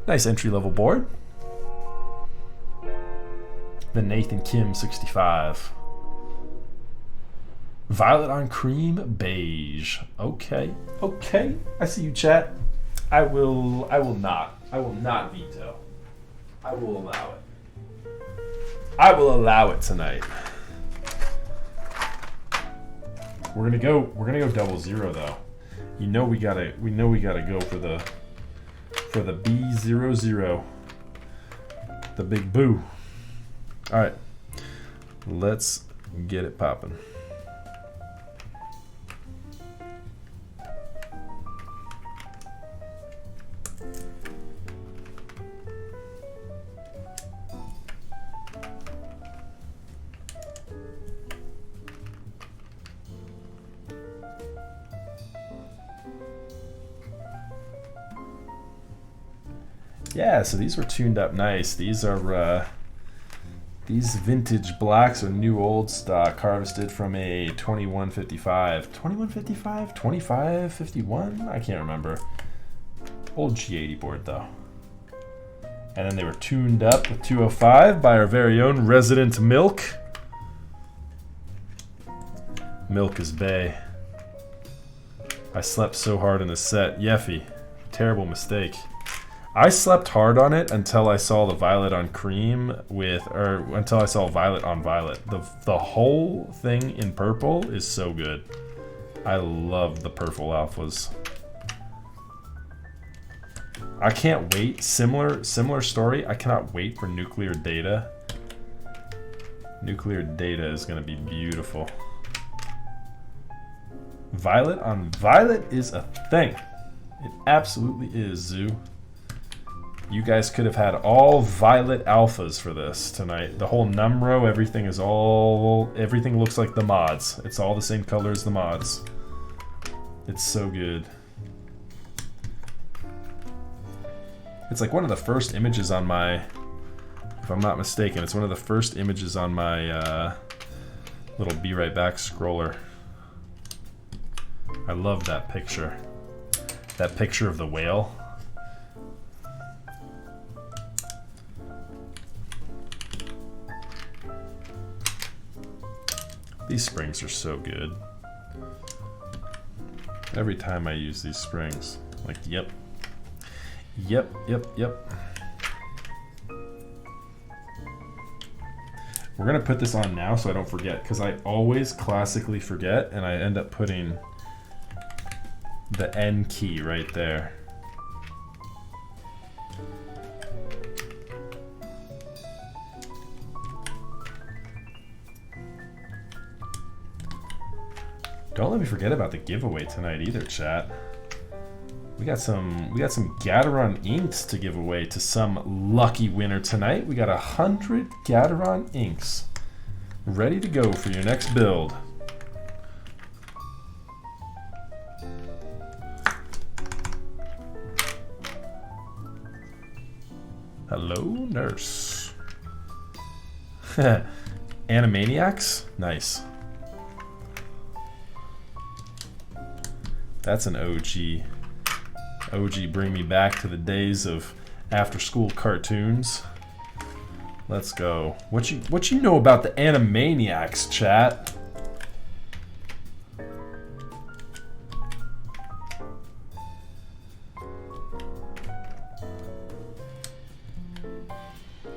Nice entry-level board. The Nathan Kim 65. Violet on Cream Beige. Okay. Okay. I see you, chat. I will not veto. I will allow it. I will allow it tonight. We're gonna go 0-0 though. You know we gotta go for the B00. The big boo. Alright. Let's get it poppin'. Yeah, so these were tuned up nice. These are these vintage blacks are new old stock, harvested from a 2155. 2155? 2551? I can't remember. Old G80 board though. And then they were tuned up with 205 by our very own resident Milk. Milk is bae. I slept so hard in the set. Yeffy. Terrible mistake. I slept hard on it until I saw the violet on cream until I saw violet on violet. The whole thing in purple is so good. I love the purple alphas. I can't wait. Similar story. I cannot wait for nuclear data. Nuclear data is going to be beautiful. Violet on violet is a thing. It absolutely is, Zoo. You guys could have had all violet alphas for this tonight. The whole numro, everything looks like the mods. It's all the same color as the mods. It's so good. It's like one of the first images on my, if I'm not mistaken, it's one of the first images on my little Be Right Back scroller. I love that picture. That picture of the whale. These springs are so good. Every time I use these springs, like, yep. Yep. We're gonna put this on now so I don't forget, because I always classically forget and I end up putting the N key right there. Don't let me forget about the giveaway tonight either, chat. We got some Gateron inks to give away to some lucky winner tonight. We got 100 Gateron inks ready to go for your next build. Hello, nurse. Animaniacs? Nice. That's an OG. OG, bring me back to the days of after-school cartoons. Let's go. What you know about the Animaniacs, chat?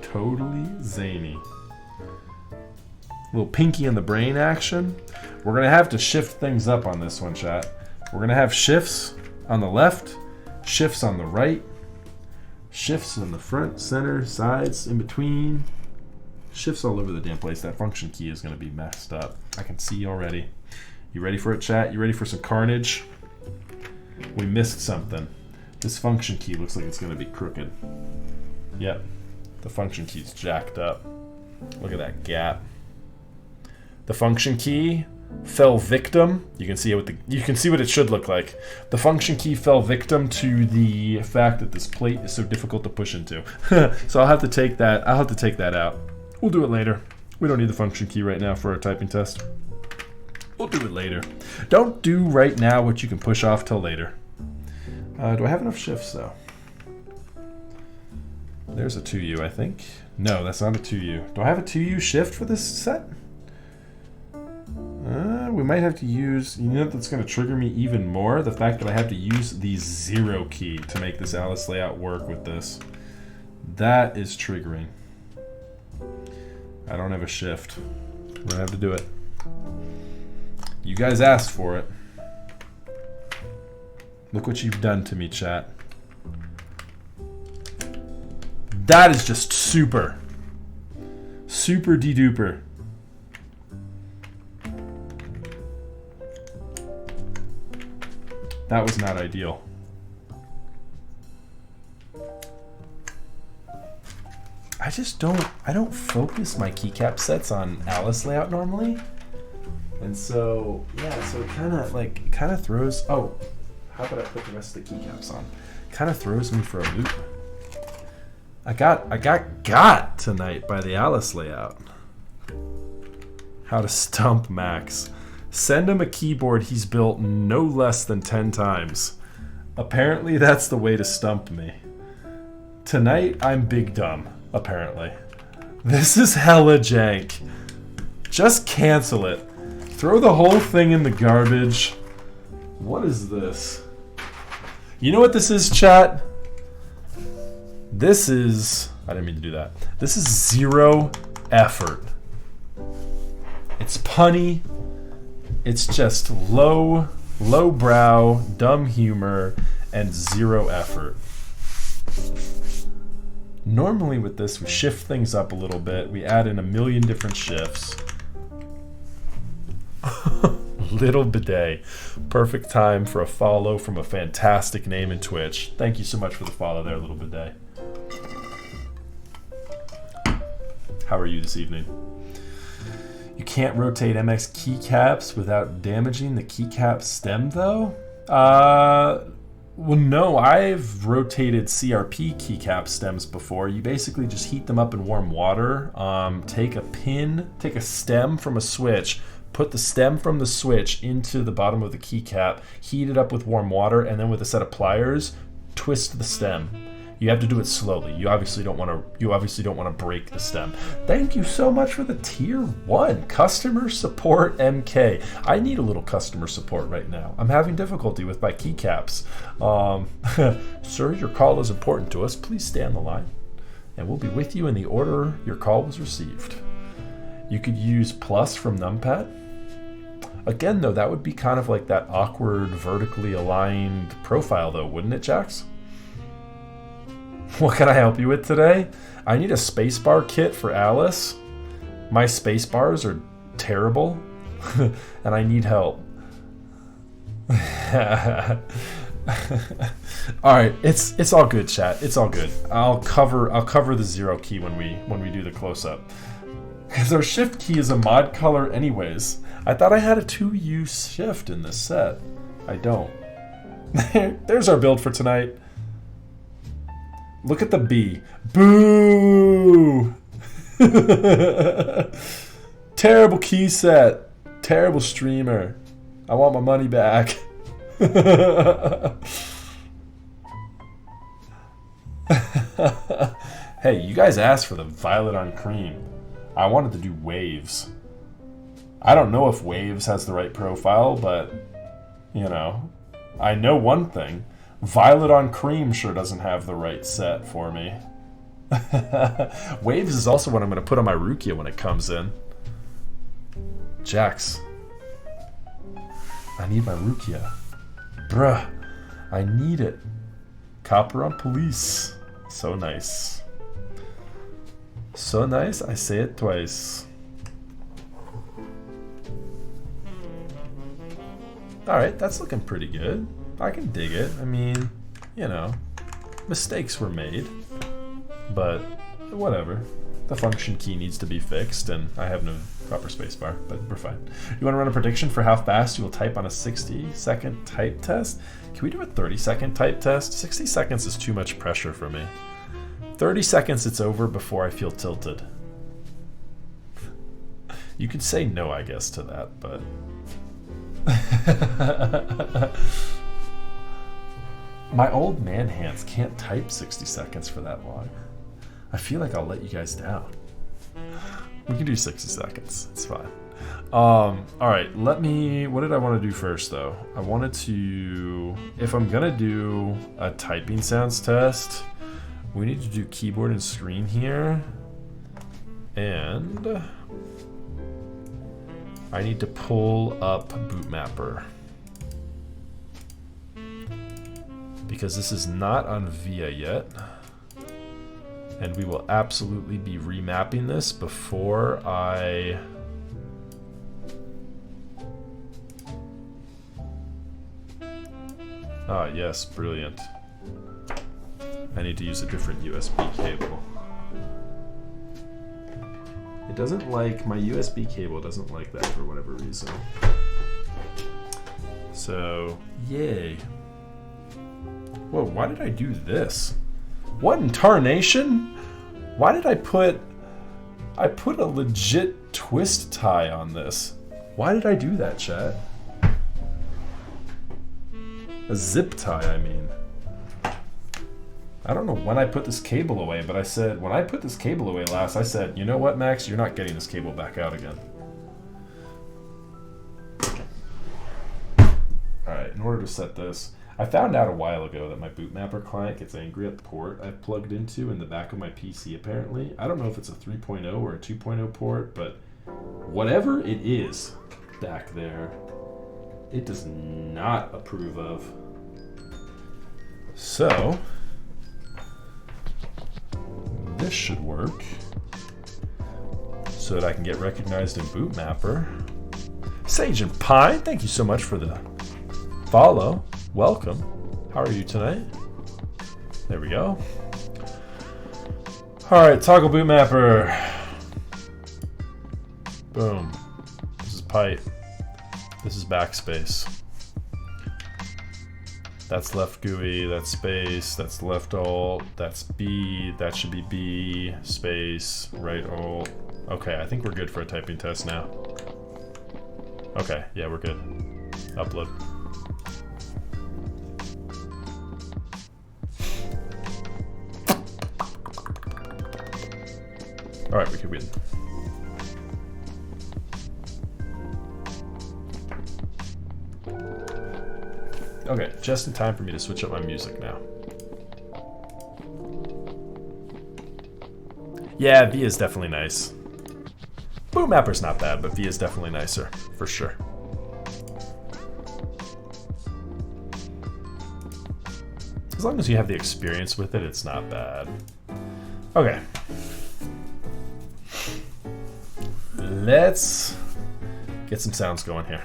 Totally zany. Little Pinky in the Brain action. We're gonna have to shift things up on this one, chat. We're gonna have shifts on the left, shifts on the right, shifts in the front, center, sides, in between. Shifts all over the damn place. That function key is gonna be messed up. I can see already. You ready for it, chat? You ready for some carnage? We missed something. This function key looks like it's gonna be crooked. Yep. The function key's jacked up. Look at that gap. The function key fell victim. You can see what it should look like. The function key fell victim to the fact that this plate is so difficult to push into. So I'll have to take that out. We'll do it later. We don't need the function key right now for our typing test. We'll do it later. Don't do right now what you can push off till later. Do I have enough shifts though? There's a 2U, I think. No, that's not a 2U. Do I have a 2U shift for this set? We might have to use, you know, that's going to trigger me even more, the fact that I have to use the 0 key to make this Alice layout work with this. That is triggering. I don't have a shift. We're going to have to do it. You guys asked for it. Look what you've done to me, chat. That is just super. Super de-duper. That was not ideal. I don't focus my keycap sets on Alice layout normally. And so, yeah, so it kind of throws, oh, how about I put the rest of the keycaps on? Kind of throws me for a loop. I got tonight by the Alice layout. How to stump Max. Send him a keyboard he's built no less than 10 times. Apparently that's the way to stump me. Tonight I'm big dumb, apparently. This is hella jank. Just cancel it. Throw the whole thing in the garbage. What is this? You know what this is, chat? This is... I didn't mean to do that. This is zero effort. It's punny. It's just low-brow, dumb humor, and zero effort. Normally with this, we shift things up a little bit. We add in a million different shifts. Little Bidet. Perfect time for a follow from a fantastic name in Twitch. Thank you so much for the follow there, Little Bidet. How are you this evening? You can't rotate MX keycaps without damaging the keycap stem, though? Well, no, I've rotated CRP keycap stems before. You basically just heat them up in warm water, take a stem from a switch, put the stem from the switch into the bottom of the keycap, heat it up with warm water, and then with a set of pliers, twist the stem. You have to do it slowly. You obviously don't want to break the stem. Thank you so much for the tier 1 customer support MK. I need a little customer support right now. I'm having difficulty with my keycaps. Sir, your call is important to us. Please stay on the line, and we'll be with you in the order your call was received. You could use plus from numpad. Again, though, that would be kind of like that awkward vertically aligned profile, though, wouldn't it, Jax? What can I help you with today? I need a spacebar kit for Alice. My spacebars are terrible, and I need help. All right, it's all good, chat. It's all good. I'll cover the zero key when we do the close up, because our shift key is a mod color anyways. I thought I had a 2-use shift in this set. I don't. There's our build for tonight. Look at the B. Boo! Terrible key set. Terrible streamer. I want my money back. Hey, you guys asked for the violet on cream. I wanted to do waves. I don't know if waves has the right profile, but, you know, I know one thing. Violet on cream sure doesn't have the right set for me. Waves is also what I'm going to put on my Rukia when it comes in. Jax. I need my Rukia. Bruh. I need it. Copper on police. So nice. So nice, I say it twice. Alright, that's looking pretty good. I can dig it. I mean, you know, mistakes were made, but whatever. The function key needs to be fixed, and I have no proper spacebar, but we're fine. You want to run a prediction for how fast you will type on a 60-second type test? Can we do a 30-second type test? 60 seconds is too much pressure for me. 30 seconds, it's over before I feel tilted. You could say no, I guess, to that, but... My old man hands can't type 60 seconds for that long. I feel like I'll let you guys down. We can do 60 seconds. It's fine. Alright, what did I want to do first, though? I wanted to... If I'm gonna do a typing sounds test, we need to do keyboard and screen here. And... I need to pull up Bootmapper. Because this is not on VIA yet. And we will absolutely be remapping this before I... Ah, yes, brilliant. I need to use a different USB cable. It doesn't like, my USB cable doesn't like that for whatever reason. So, yay. Whoa, why did I do this? What in tarnation? Why did I put a legit twist tie on this? Why did I do that, chat? A zip tie, I mean. I don't know when I put this cable away, but I said, when I put this cable away last, I said, you know what, Max? You're not getting this cable back out again. Alright, in order to set this, I found out a while ago that my bootmapper client gets angry at the port I've plugged into in the back of my PC, apparently. I don't know if it's a 3.0 or a 2.0 port, but whatever it is back there, it does not approve of. So, this should work so that I can get recognized in bootmapper. Sage and Pine, thank you so much for the follow. Welcome. How are you tonight? There we go. Alright, toggle bootmapper. Boom. This is pipe. This is backspace. That's left GUI, that's space, that's left alt, that's B, that should be B, space, right alt. Okay, I think we're good for a typing test now. Okay, yeah, we're good. Upload. Alright, we could win. Okay, just in time for me to switch up my music now. Yeah, V is definitely nice. Bootmapper's not bad, but V is definitely nicer, for sure. As long as you have the experience with it, it's not bad. Okay. Let's get some sounds going here.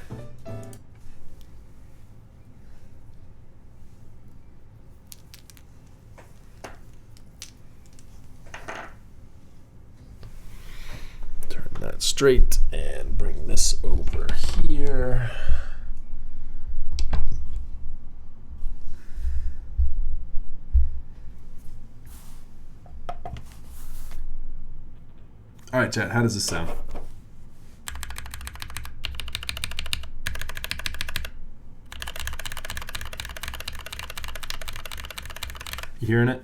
Turn that straight and bring this over here. All right, chat, how does this sound? You hearing it?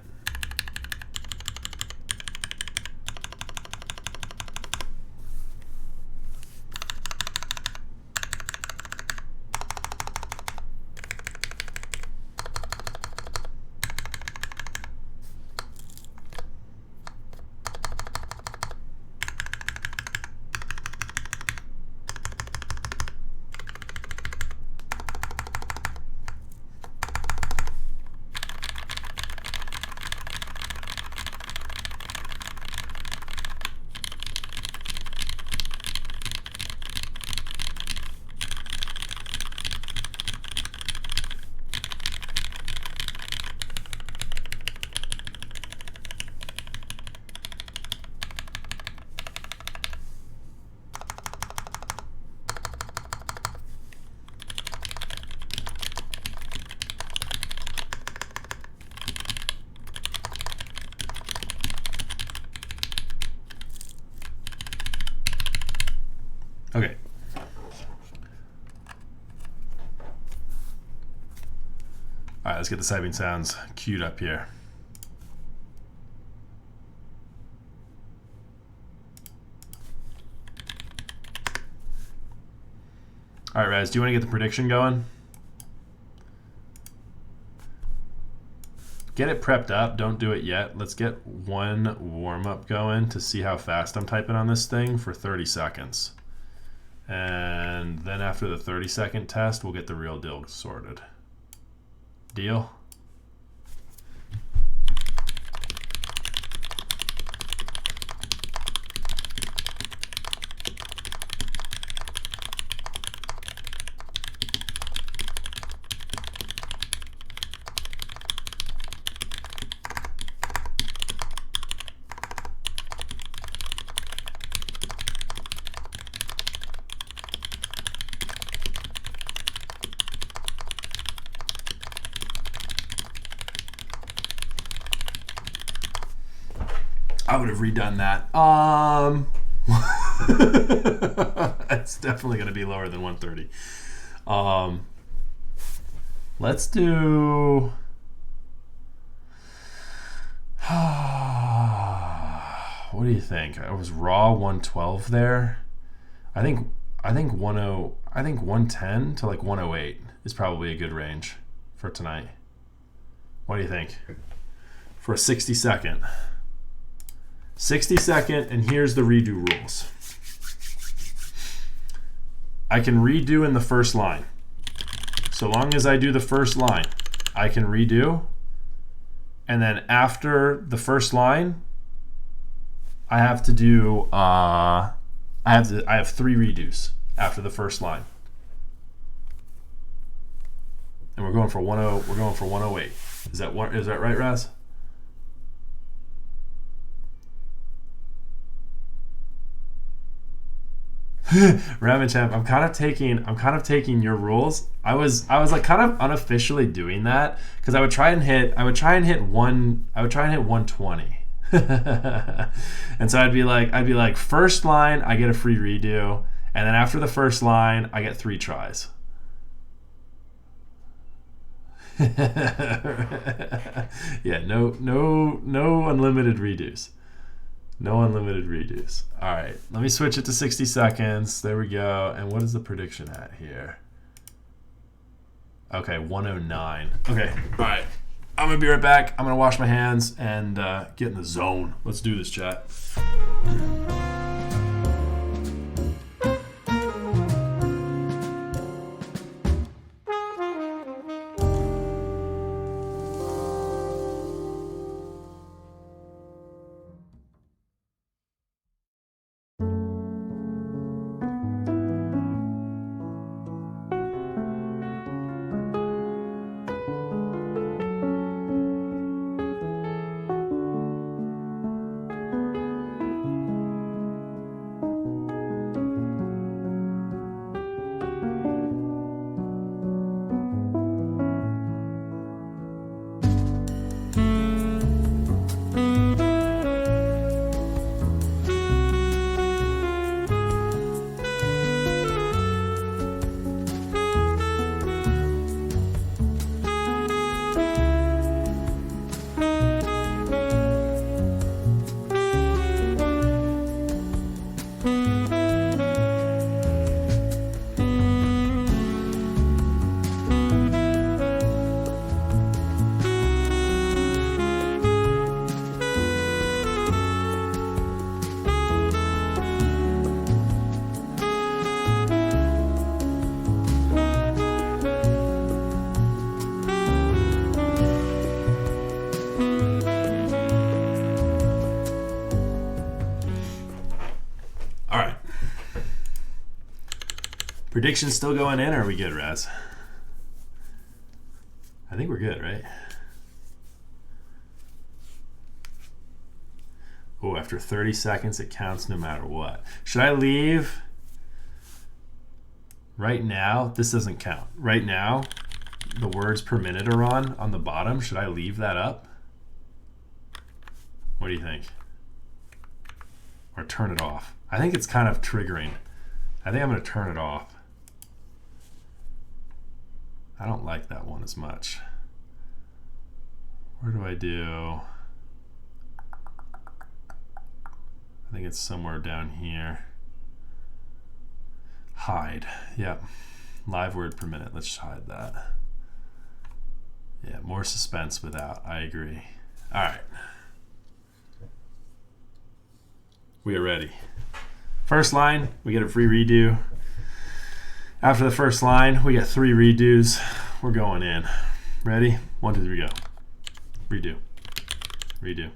Okay. All right, let's get the typing sounds queued up here. All right, Raz, do you want to get the prediction going? Get it prepped up. Don't do it yet. Let's get one warm-up going to see how fast I'm typing on this thing for 30 seconds. And then after the 30-second test, we'll get the real deal sorted. Deal? I would have redone that. It's definitely going to be lower than 130. Let's do. What do you think? I was raw 112 there. I think 110 to like 108 is probably a good range for tonight. What do you think? For a 60 second. 60 second, and here's the redo rules. I can redo in the first line. So long as I do the first line, I can redo. And then after the first line, I have to do I have 3 redos after the first line. And we're going for 108. Is that right, Raz? Ramachamp, I'm kind of taking your rules. I was like kind of unofficially doing that because I would try and hit 120. And so I'd be like first line I get a free redo, and then after the first line I get 3 tries. Yeah, no unlimited redos. No unlimited redos. All right, let me switch it to 60 seconds. There we go. And what is the prediction at here? Okay, 109. Okay, all right. I'm going to be right back. I'm going to wash my hands and get in the zone. Let's do this, chat. Predictions still going in, or are we good, Raz? I think we're good, right? Oh, after 30 seconds, it counts no matter what. Should I leave? Right now, this doesn't count. Right now, the words per minute are on the bottom. Should I leave that up? What do you think? Or turn it off? I think it's kind of triggering. I think I'm going to turn it off. I don't like that one as much. Where do I do? I think it's somewhere down here. Hide. Yep. Live word per minute. Let's just hide that. Yeah, more suspense without. I agree. All right. We are ready. First line, we get a free redo. After the first line, we get 3 redos. We're going in. Ready? 1, 2, 3, go. Redo. Redo.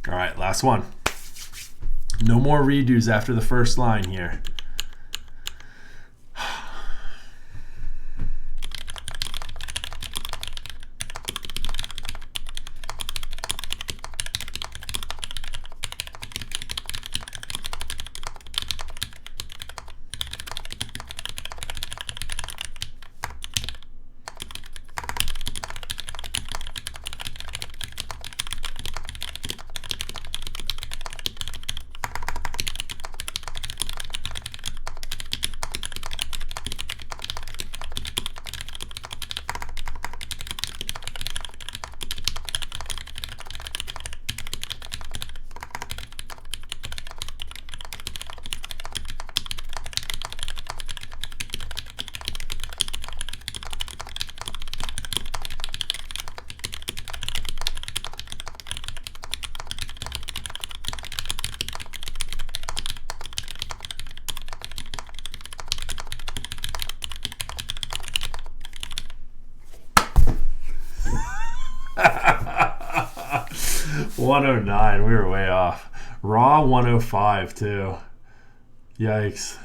All right, last one. No more redos after the first line here. $109, we were way off. Raw 105 too. Yikes.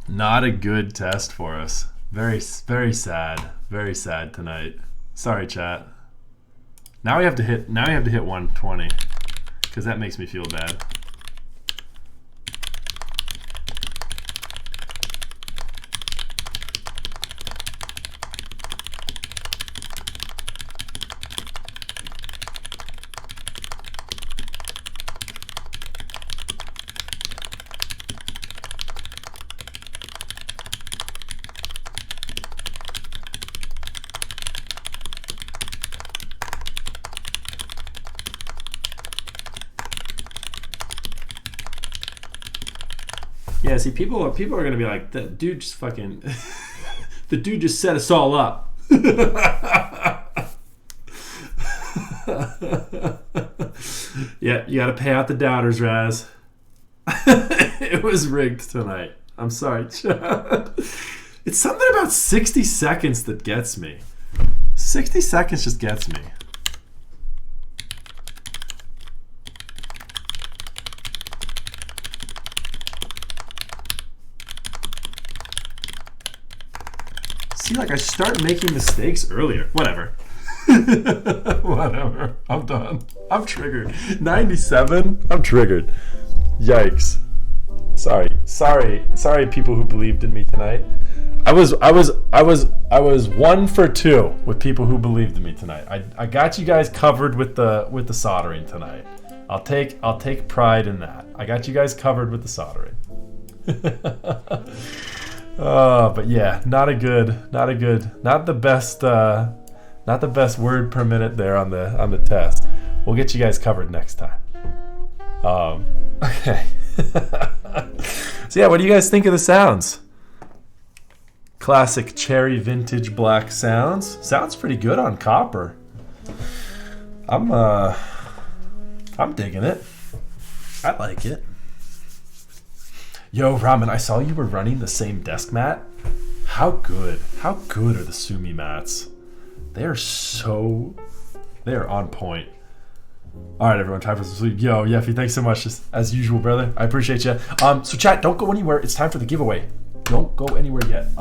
Not a good test for us. Very, very sad. Very sad tonight. Sorry, chat. Now we have to hit 120 because that makes me feel bad. Yeah, see, people are gonna be like, the dude just fucking, the dude just set us all up. Yeah, you gotta pay out the doubters, Raz. It was rigged tonight. I'm sorry, Chad. It's something about 60 seconds that gets me. 60 seconds just gets me. See, like I start making mistakes earlier. Whatever. Whatever. I'm done. I'm triggered. 97. I'm triggered. Yikes. Sorry, people who believed in me tonight. I was 1 for 2 with people who believed in me tonight. I got you guys covered with the soldering tonight. I'll take pride in that. I got you guys covered with the soldering. But yeah, not the best word per minute there on the test. We'll get you guys covered next time. Okay. So yeah, what do you guys think of the sounds? Classic cherry vintage black sounds. Sounds pretty good on copper. I'm digging it. I like it. Yo, Ramen, I saw you were running the same desk mat. How good are the Sumi mats? They're on point. All right, everyone, time for some sleep. Yo, Yeffy, thanks so much, just as usual, brother. I appreciate you. So chat, don't go anywhere. It's time for the giveaway. Don't go anywhere yet.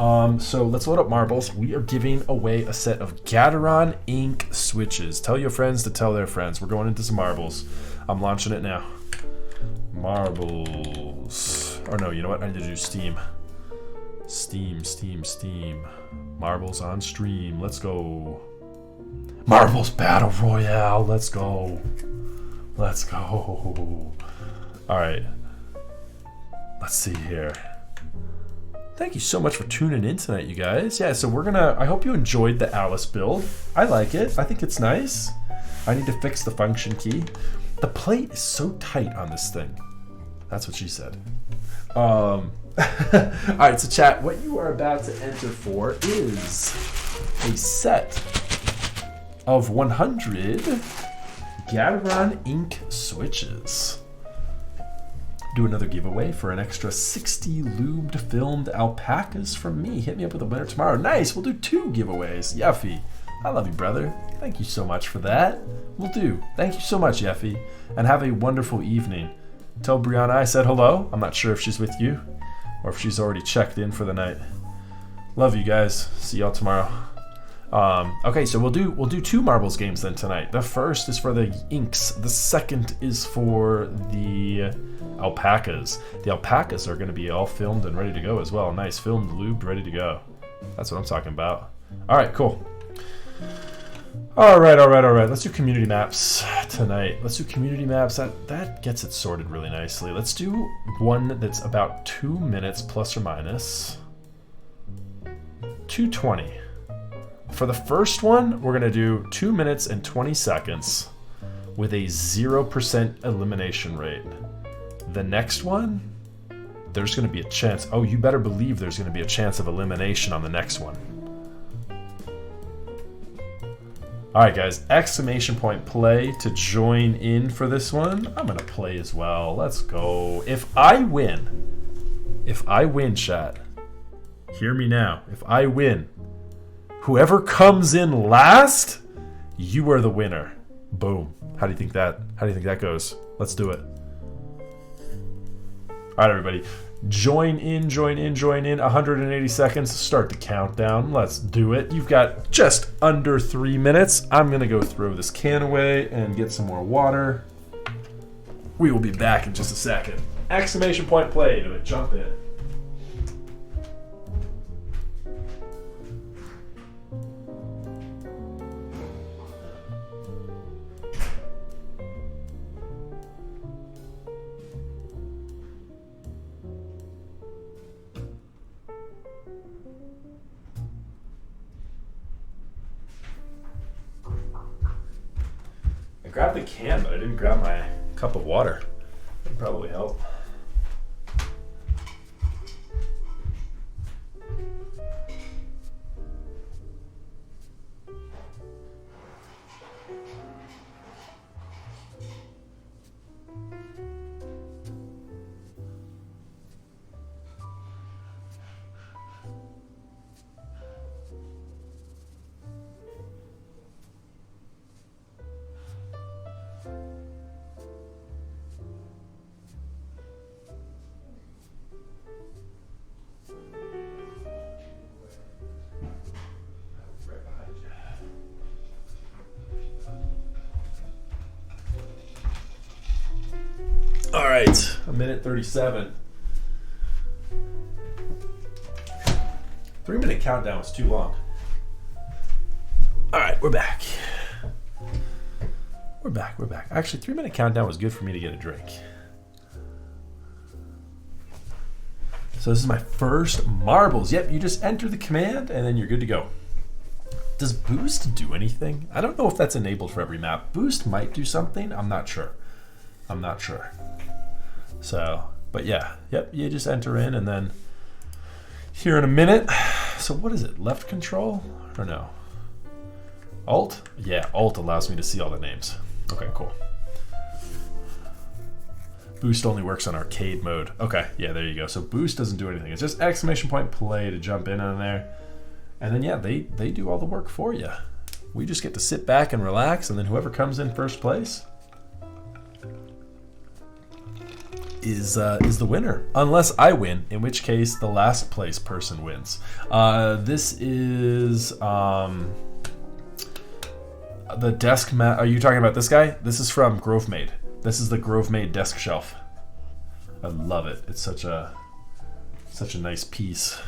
So let's load up marbles. We are giving away a set of Gateron ink switches. Tell your friends to tell their friends. We're going into some marbles. I'm launching it now. Marbles. Or no, you know what? I need to do Steam. Steam. Marbles on stream. Let's go. Marbles Battle Royale. Let's go. All right. Let's see here. Thank you so much for tuning in tonight, you guys. Yeah, so I hope you enjoyed the Alice build. I like it. I think it's nice. I need to fix the function key. The plate is so tight on this thing. That's what she said. All right, so chat, what you are about to enter for is a set of 100 Gateron ink switches. do another giveaway for an extra 60 lubed filmed alpacas from me. Hit me up with a winner tomorrow. Nice, we'll do 2 giveaways. Yeffy, I love you, brother. Thank you so much for that. We'll do. Thank you so much, Yeffy, and have a wonderful evening. Tell Brianna I said hello. I'm not sure if she's with you or if she's already checked in for the night. Love you guys. See y'all tomorrow. Okay, so we'll do 2 marbles games then tonight. The first is for the inks. The second is for the alpacas. The alpacas are going to be all filmed and ready to go as well. Nice, filmed, lubed, ready to go. That's what I'm talking about. All right, cool. All right. Let's do community maps tonight. Let's do community maps. That gets it sorted really nicely. Let's do one that's about 2 minutes plus or minus 220. For the first one, we're going to do 2 minutes and 20 seconds with a 0% elimination rate. The next one, there's going to be a chance. Oh, you better believe there's going to be a chance of elimination on the next one. All right, guys, exclamation point play to join in for this one. I'm going to play as well. Let's go. If I win, chat, hear me now. If I win, whoever comes in last, you are the winner. Boom. How do you think that goes? Let's do it. All right, everybody. Join in. 180 seconds. Start the countdown. Let's do it. You've got just under 3 minutes. I'm going to go throw this can away and get some more water. We will be back in just a second. Exclamation point play. Do it. Jump in. I grabbed the can, but I didn't grab my cup of water. That'd probably help. All right, 1:37. 3 minute countdown was too long. All right, we're back. We're back. Actually, 3 minute countdown was good for me to get a drink. So this is my first marbles. Yep, you just enter the command and then you're good to go. Does boost do anything? I don't know if that's enabled for every map. Boost might do something. I'm not sure. So, but yeah, yep, you just enter in and then here in a minute. So what is it? Left control or no? Alt? Yeah, Alt allows me to see all the names. Okay, cool. Boost only works on arcade mode. Okay, yeah, there you go. So boost doesn't do anything. It's just exclamation point play to jump in on there. And then, yeah, they do all the work for you. We just get to sit back and relax, and then whoever comes in first place is the winner. Unless I win, in which case the last place person wins. This is the desk mat. Are you talking about this guy? This is from Grovemade. This is the Grovemade desk shelf. I love it. It's such a nice piece.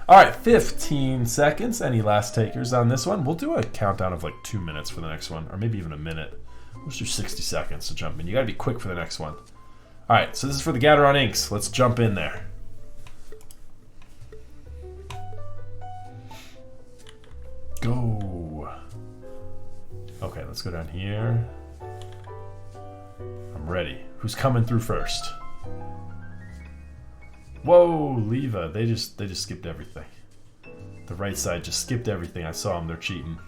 All right, 15 seconds. Any last takers on this one? We'll do a countdown of like 2 minutes for the next one, or maybe even a minute. We'll just do 60 seconds to jump in. You gotta be quick for the next one. All right, so this is for the Gateron inks. Let's jump in there. Go. Okay, let's go down here. I'm ready. Who's coming through first? Whoa, Leva. They just skipped everything. The right side just skipped everything. I saw them. They're cheating.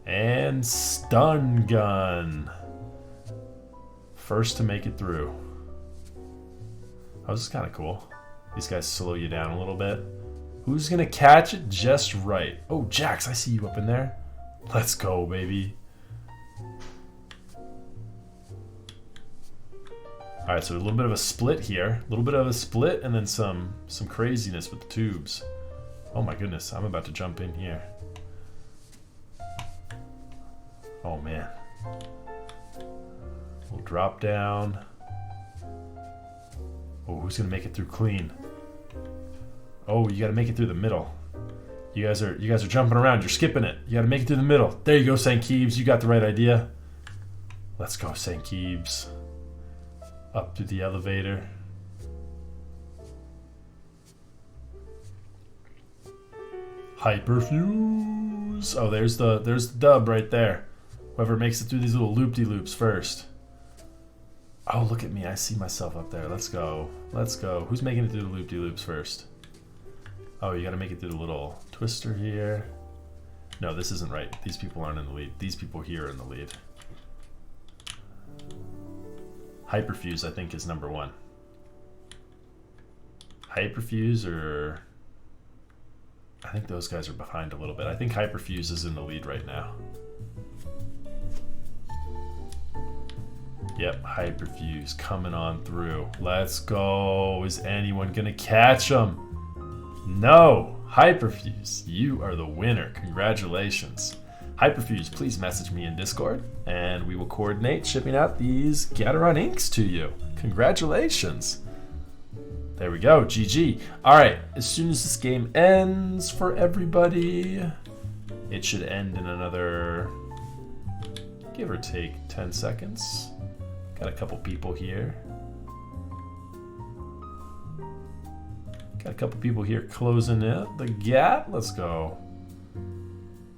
And stun gun. First to make it through. Oh, this is kind of cool. These guys slow you down a little bit. Who's gonna catch it just right? Oh, Jax, I see you up in there. Let's go, baby. All right, so a little bit of a split here. A little bit of a split and then some craziness with the tubes. Oh my goodness, I'm about to jump in here. Oh man. We'll drop down. Oh, who's gonna make it through clean? Oh, you gotta make it through the middle. You guys are jumping around, you're skipping it. You gotta make it through the middle. There you go, St. Keebs, you got the right idea. Let's go, St. Keebs. Up through the elevator. Hyperfuse. Oh, there's the dub right there. Whoever makes it through these little loop-de-loops first. Oh, look at me. I see myself up there. Let's go. Let's go. Who's making it through the loop-de-loops first? Oh, you gotta make it through the little twister here. No, this isn't right. These people aren't in the lead. These people here are in the lead. Hyperfuse, I think, is number 1. Hyperfuse, or... I think those guys are behind a little bit. I think Hyperfuse is in the lead right now. Yep, Hyperfuse coming on through. Let's go. Is anyone gonna catch him? No. Hyperfuse, you are the winner. Congratulations. Hyperfuse, please message me in Discord and we will coordinate shipping out these Gateron inks to you. Congratulations. There we go, GG. All right, as soon as this game ends for everybody, it should end in another, give or take, 10 seconds. Got a couple people here. Got a couple people here closing in the gap. Let's go.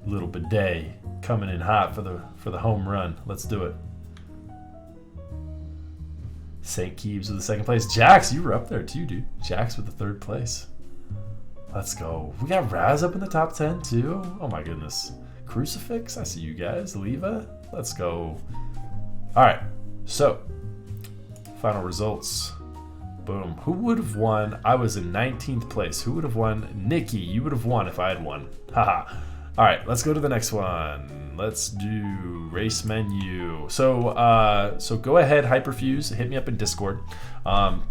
Little bidet coming in hot for the home run. Let's do it. St. Keebs with the 2nd place. Jax, you were up there too, dude. Jax with the 3rd place. Let's go. We got Raz up in the top 10 too. Oh my goodness. Crucifix, I see you guys. Leva, let's go. All right, so final results. Boom. Who would have won? I was in 19th place. Who would have won? Nikki, you would have won if I had won. Haha. All right, let's go to the next one. Let's do race menu. So go ahead, Hyperfuse, hit me up in Discord.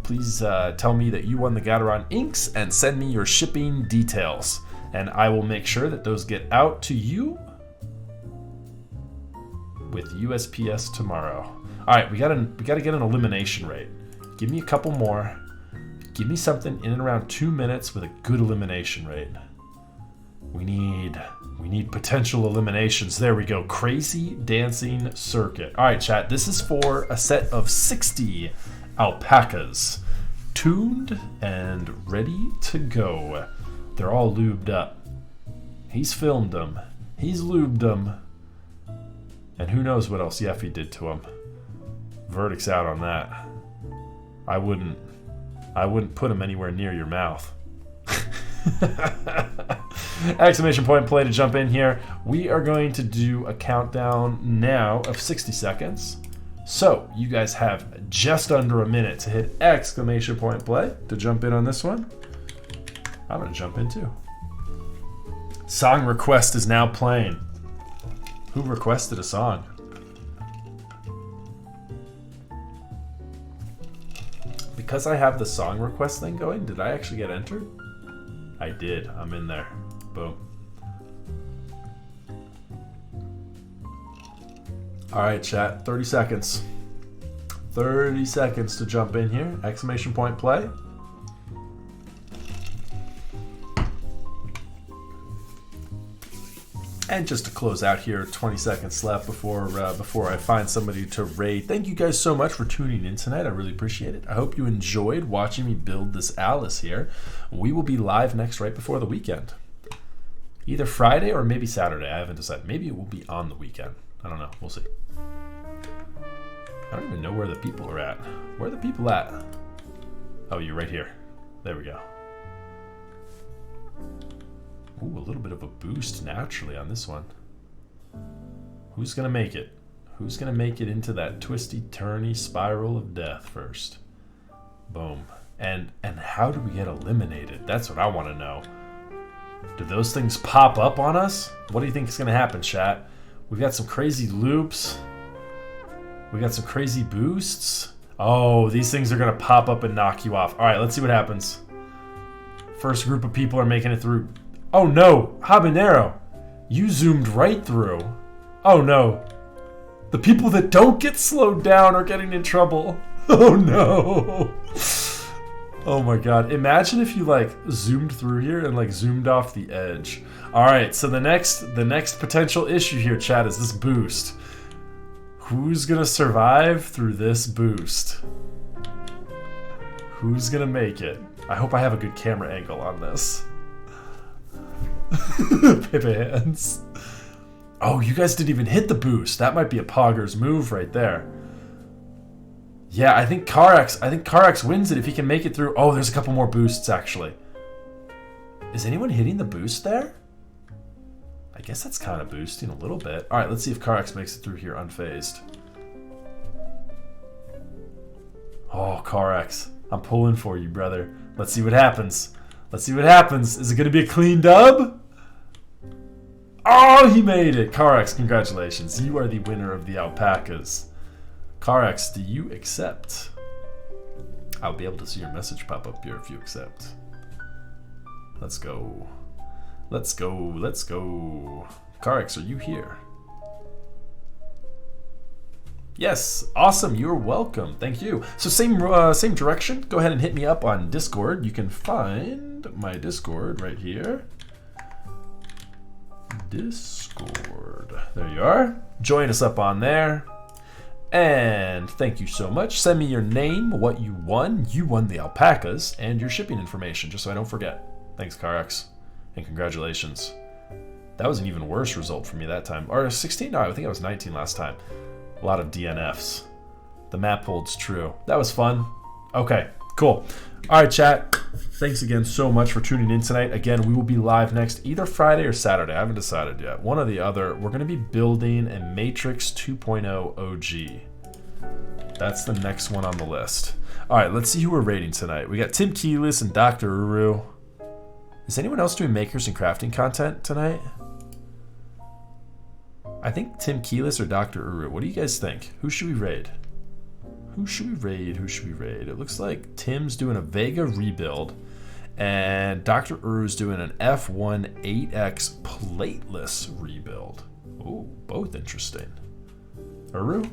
Please tell me that you won the Gateron inks and send me your shipping details, and I will make sure that those get out to you with USPS tomorrow. All right, we gotta get an elimination rate. Give me a couple more. Give me something in and around 2 minutes with a good elimination rate. We need potential eliminations. There we go. Crazy dancing circuit. All right, chat. This is for a set of 60 alpacas, tuned and ready to go. They're all lubed up. He's filmed them. He's lubed them. And who knows what else Yeffy did to him. Verdict's out on that. I wouldn't put him anywhere near your mouth. Exclamation point play to jump in here. We are going to do a countdown now of 60 seconds. So you guys have just under a minute to hit exclamation point play to jump in on this one. I'm going to jump in too. Song request is now playing. Who requested a song? Because I have the song request thing going, did I actually get entered? I did. I'm in there. Boom. All right, chat. 30 seconds. 30 seconds to jump in here. Exclamation point play. And just to close out here, 20 seconds left before I find somebody to raid. Thank you guys so much for tuning in tonight. I really appreciate it. I hope you enjoyed watching me build this Alice here. We will be live next right before the weekend. Either Friday or maybe Saturday. I haven't decided. Maybe it will be on the weekend. I don't know. We'll see. I don't even know where the people are at. Where are the people at? Oh, you're right here. There we go. Ooh, a little bit of a boost naturally on this one. Who's gonna make it? Who's gonna make it into that twisty, turny spiral of death first? Boom. And how do we get eliminated? That's what I want to know. Do those things pop up on us? What do you think is gonna happen, chat? We've got some crazy loops. We got some crazy boosts. Oh, these things are gonna pop up and knock you off. All right, let's see what happens. First group of people are making it through. Oh no, Habanero, you zoomed right through. Oh no. The people that don't get slowed down are getting in trouble. Oh no. Oh my god. Imagine if you like zoomed through here and like zoomed off the edge. Alright, so the next potential issue here, chat, is this boost. Who's gonna survive through this boost? Who's gonna make it? I hope I have a good camera angle on this. Pepe hands. Oh, you guys didn't even hit the boost. That might be a Pogger's move right there. Yeah, I think Karex wins it if he can make it through. Oh, there's a couple more boosts actually. Is anyone hitting the boost there? I guess that's kind of boosting a little bit. All right, let's see if Karex makes it through here unfazed. Oh, Karex, I'm pulling for you, brother. Let's see what happens. Let's see what happens. Is it going to be a clean dub? Oh, he made it. Karex, congratulations. You are the winner of the alpacas. Karex, do you accept? I'll be able to see your message pop up here if you accept. Let's go. Let's go. Let's go. Karex, are you here? Yes, awesome. You're welcome. Thank you. So same direction. Go ahead and hit me up on Discord. You can find my Discord right here. Discord. There you are. Join us up on there. And thank you so much. Send me your name, what you won. You won the alpacas, and your shipping information, just so I don't forget. Thanks, Karex. And congratulations. That was an even worse result for me that time. Or 16? No, I think I was 19 last time. A lot of DNFs. The map holds true. That was fun. Okay, cool. All right, chat. Thanks again so much for tuning in tonight. Again, we will be live next either Friday or Saturday. I haven't decided yet. One or the other. We're going to be building a Matrix 2.0 OG. That's the next one on the list. All right, let's see who we're rating tonight. We got Tim Keyless and Dr. Uru. Is anyone else doing makers and crafting content tonight? I think Tim Keyless or Dr. Uru. What do you guys think? Who should we raid? Who should we raid? Who should we raid? It looks like Tim's doing a Vega rebuild, and Dr. Uru's doing an F1 8X plateless rebuild. Oh, both interesting. Uru?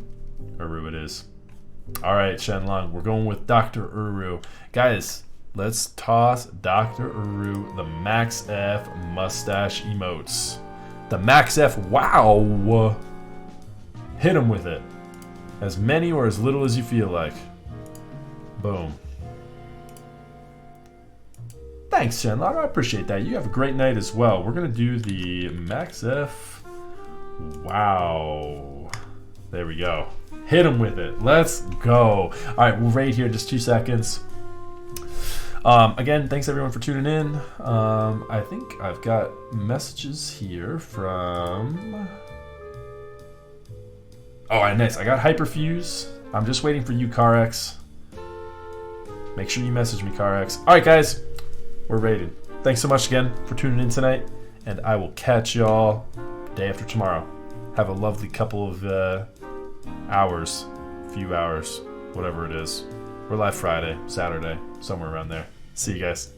Uru it is. All right, Shenlong, we're going with Dr. Uru. Guys, let's toss Dr. Uru the Max F mustache emotes. The Max F, wow! Hit him with it. As many or as little as you feel like. Boom. Thanks, Shenlong. I appreciate that. You have a great night as well. We're going to do the Max F. Wow. There we go. Hit him with it. Let's go. All right, we'll raid here in just 2 seconds. Again, thanks everyone for tuning in. I think I've got messages here from... Oh, nice. I got Hyperfuse. I'm just waiting for you, Karex. Make sure you message me, Karex. All right, guys. We're raided. Thanks so much again for tuning in tonight, and I will catch y'all day after tomorrow. Have a lovely couple of hours, few hours, whatever it is. We're live Friday, Saturday, somewhere around there. See you guys.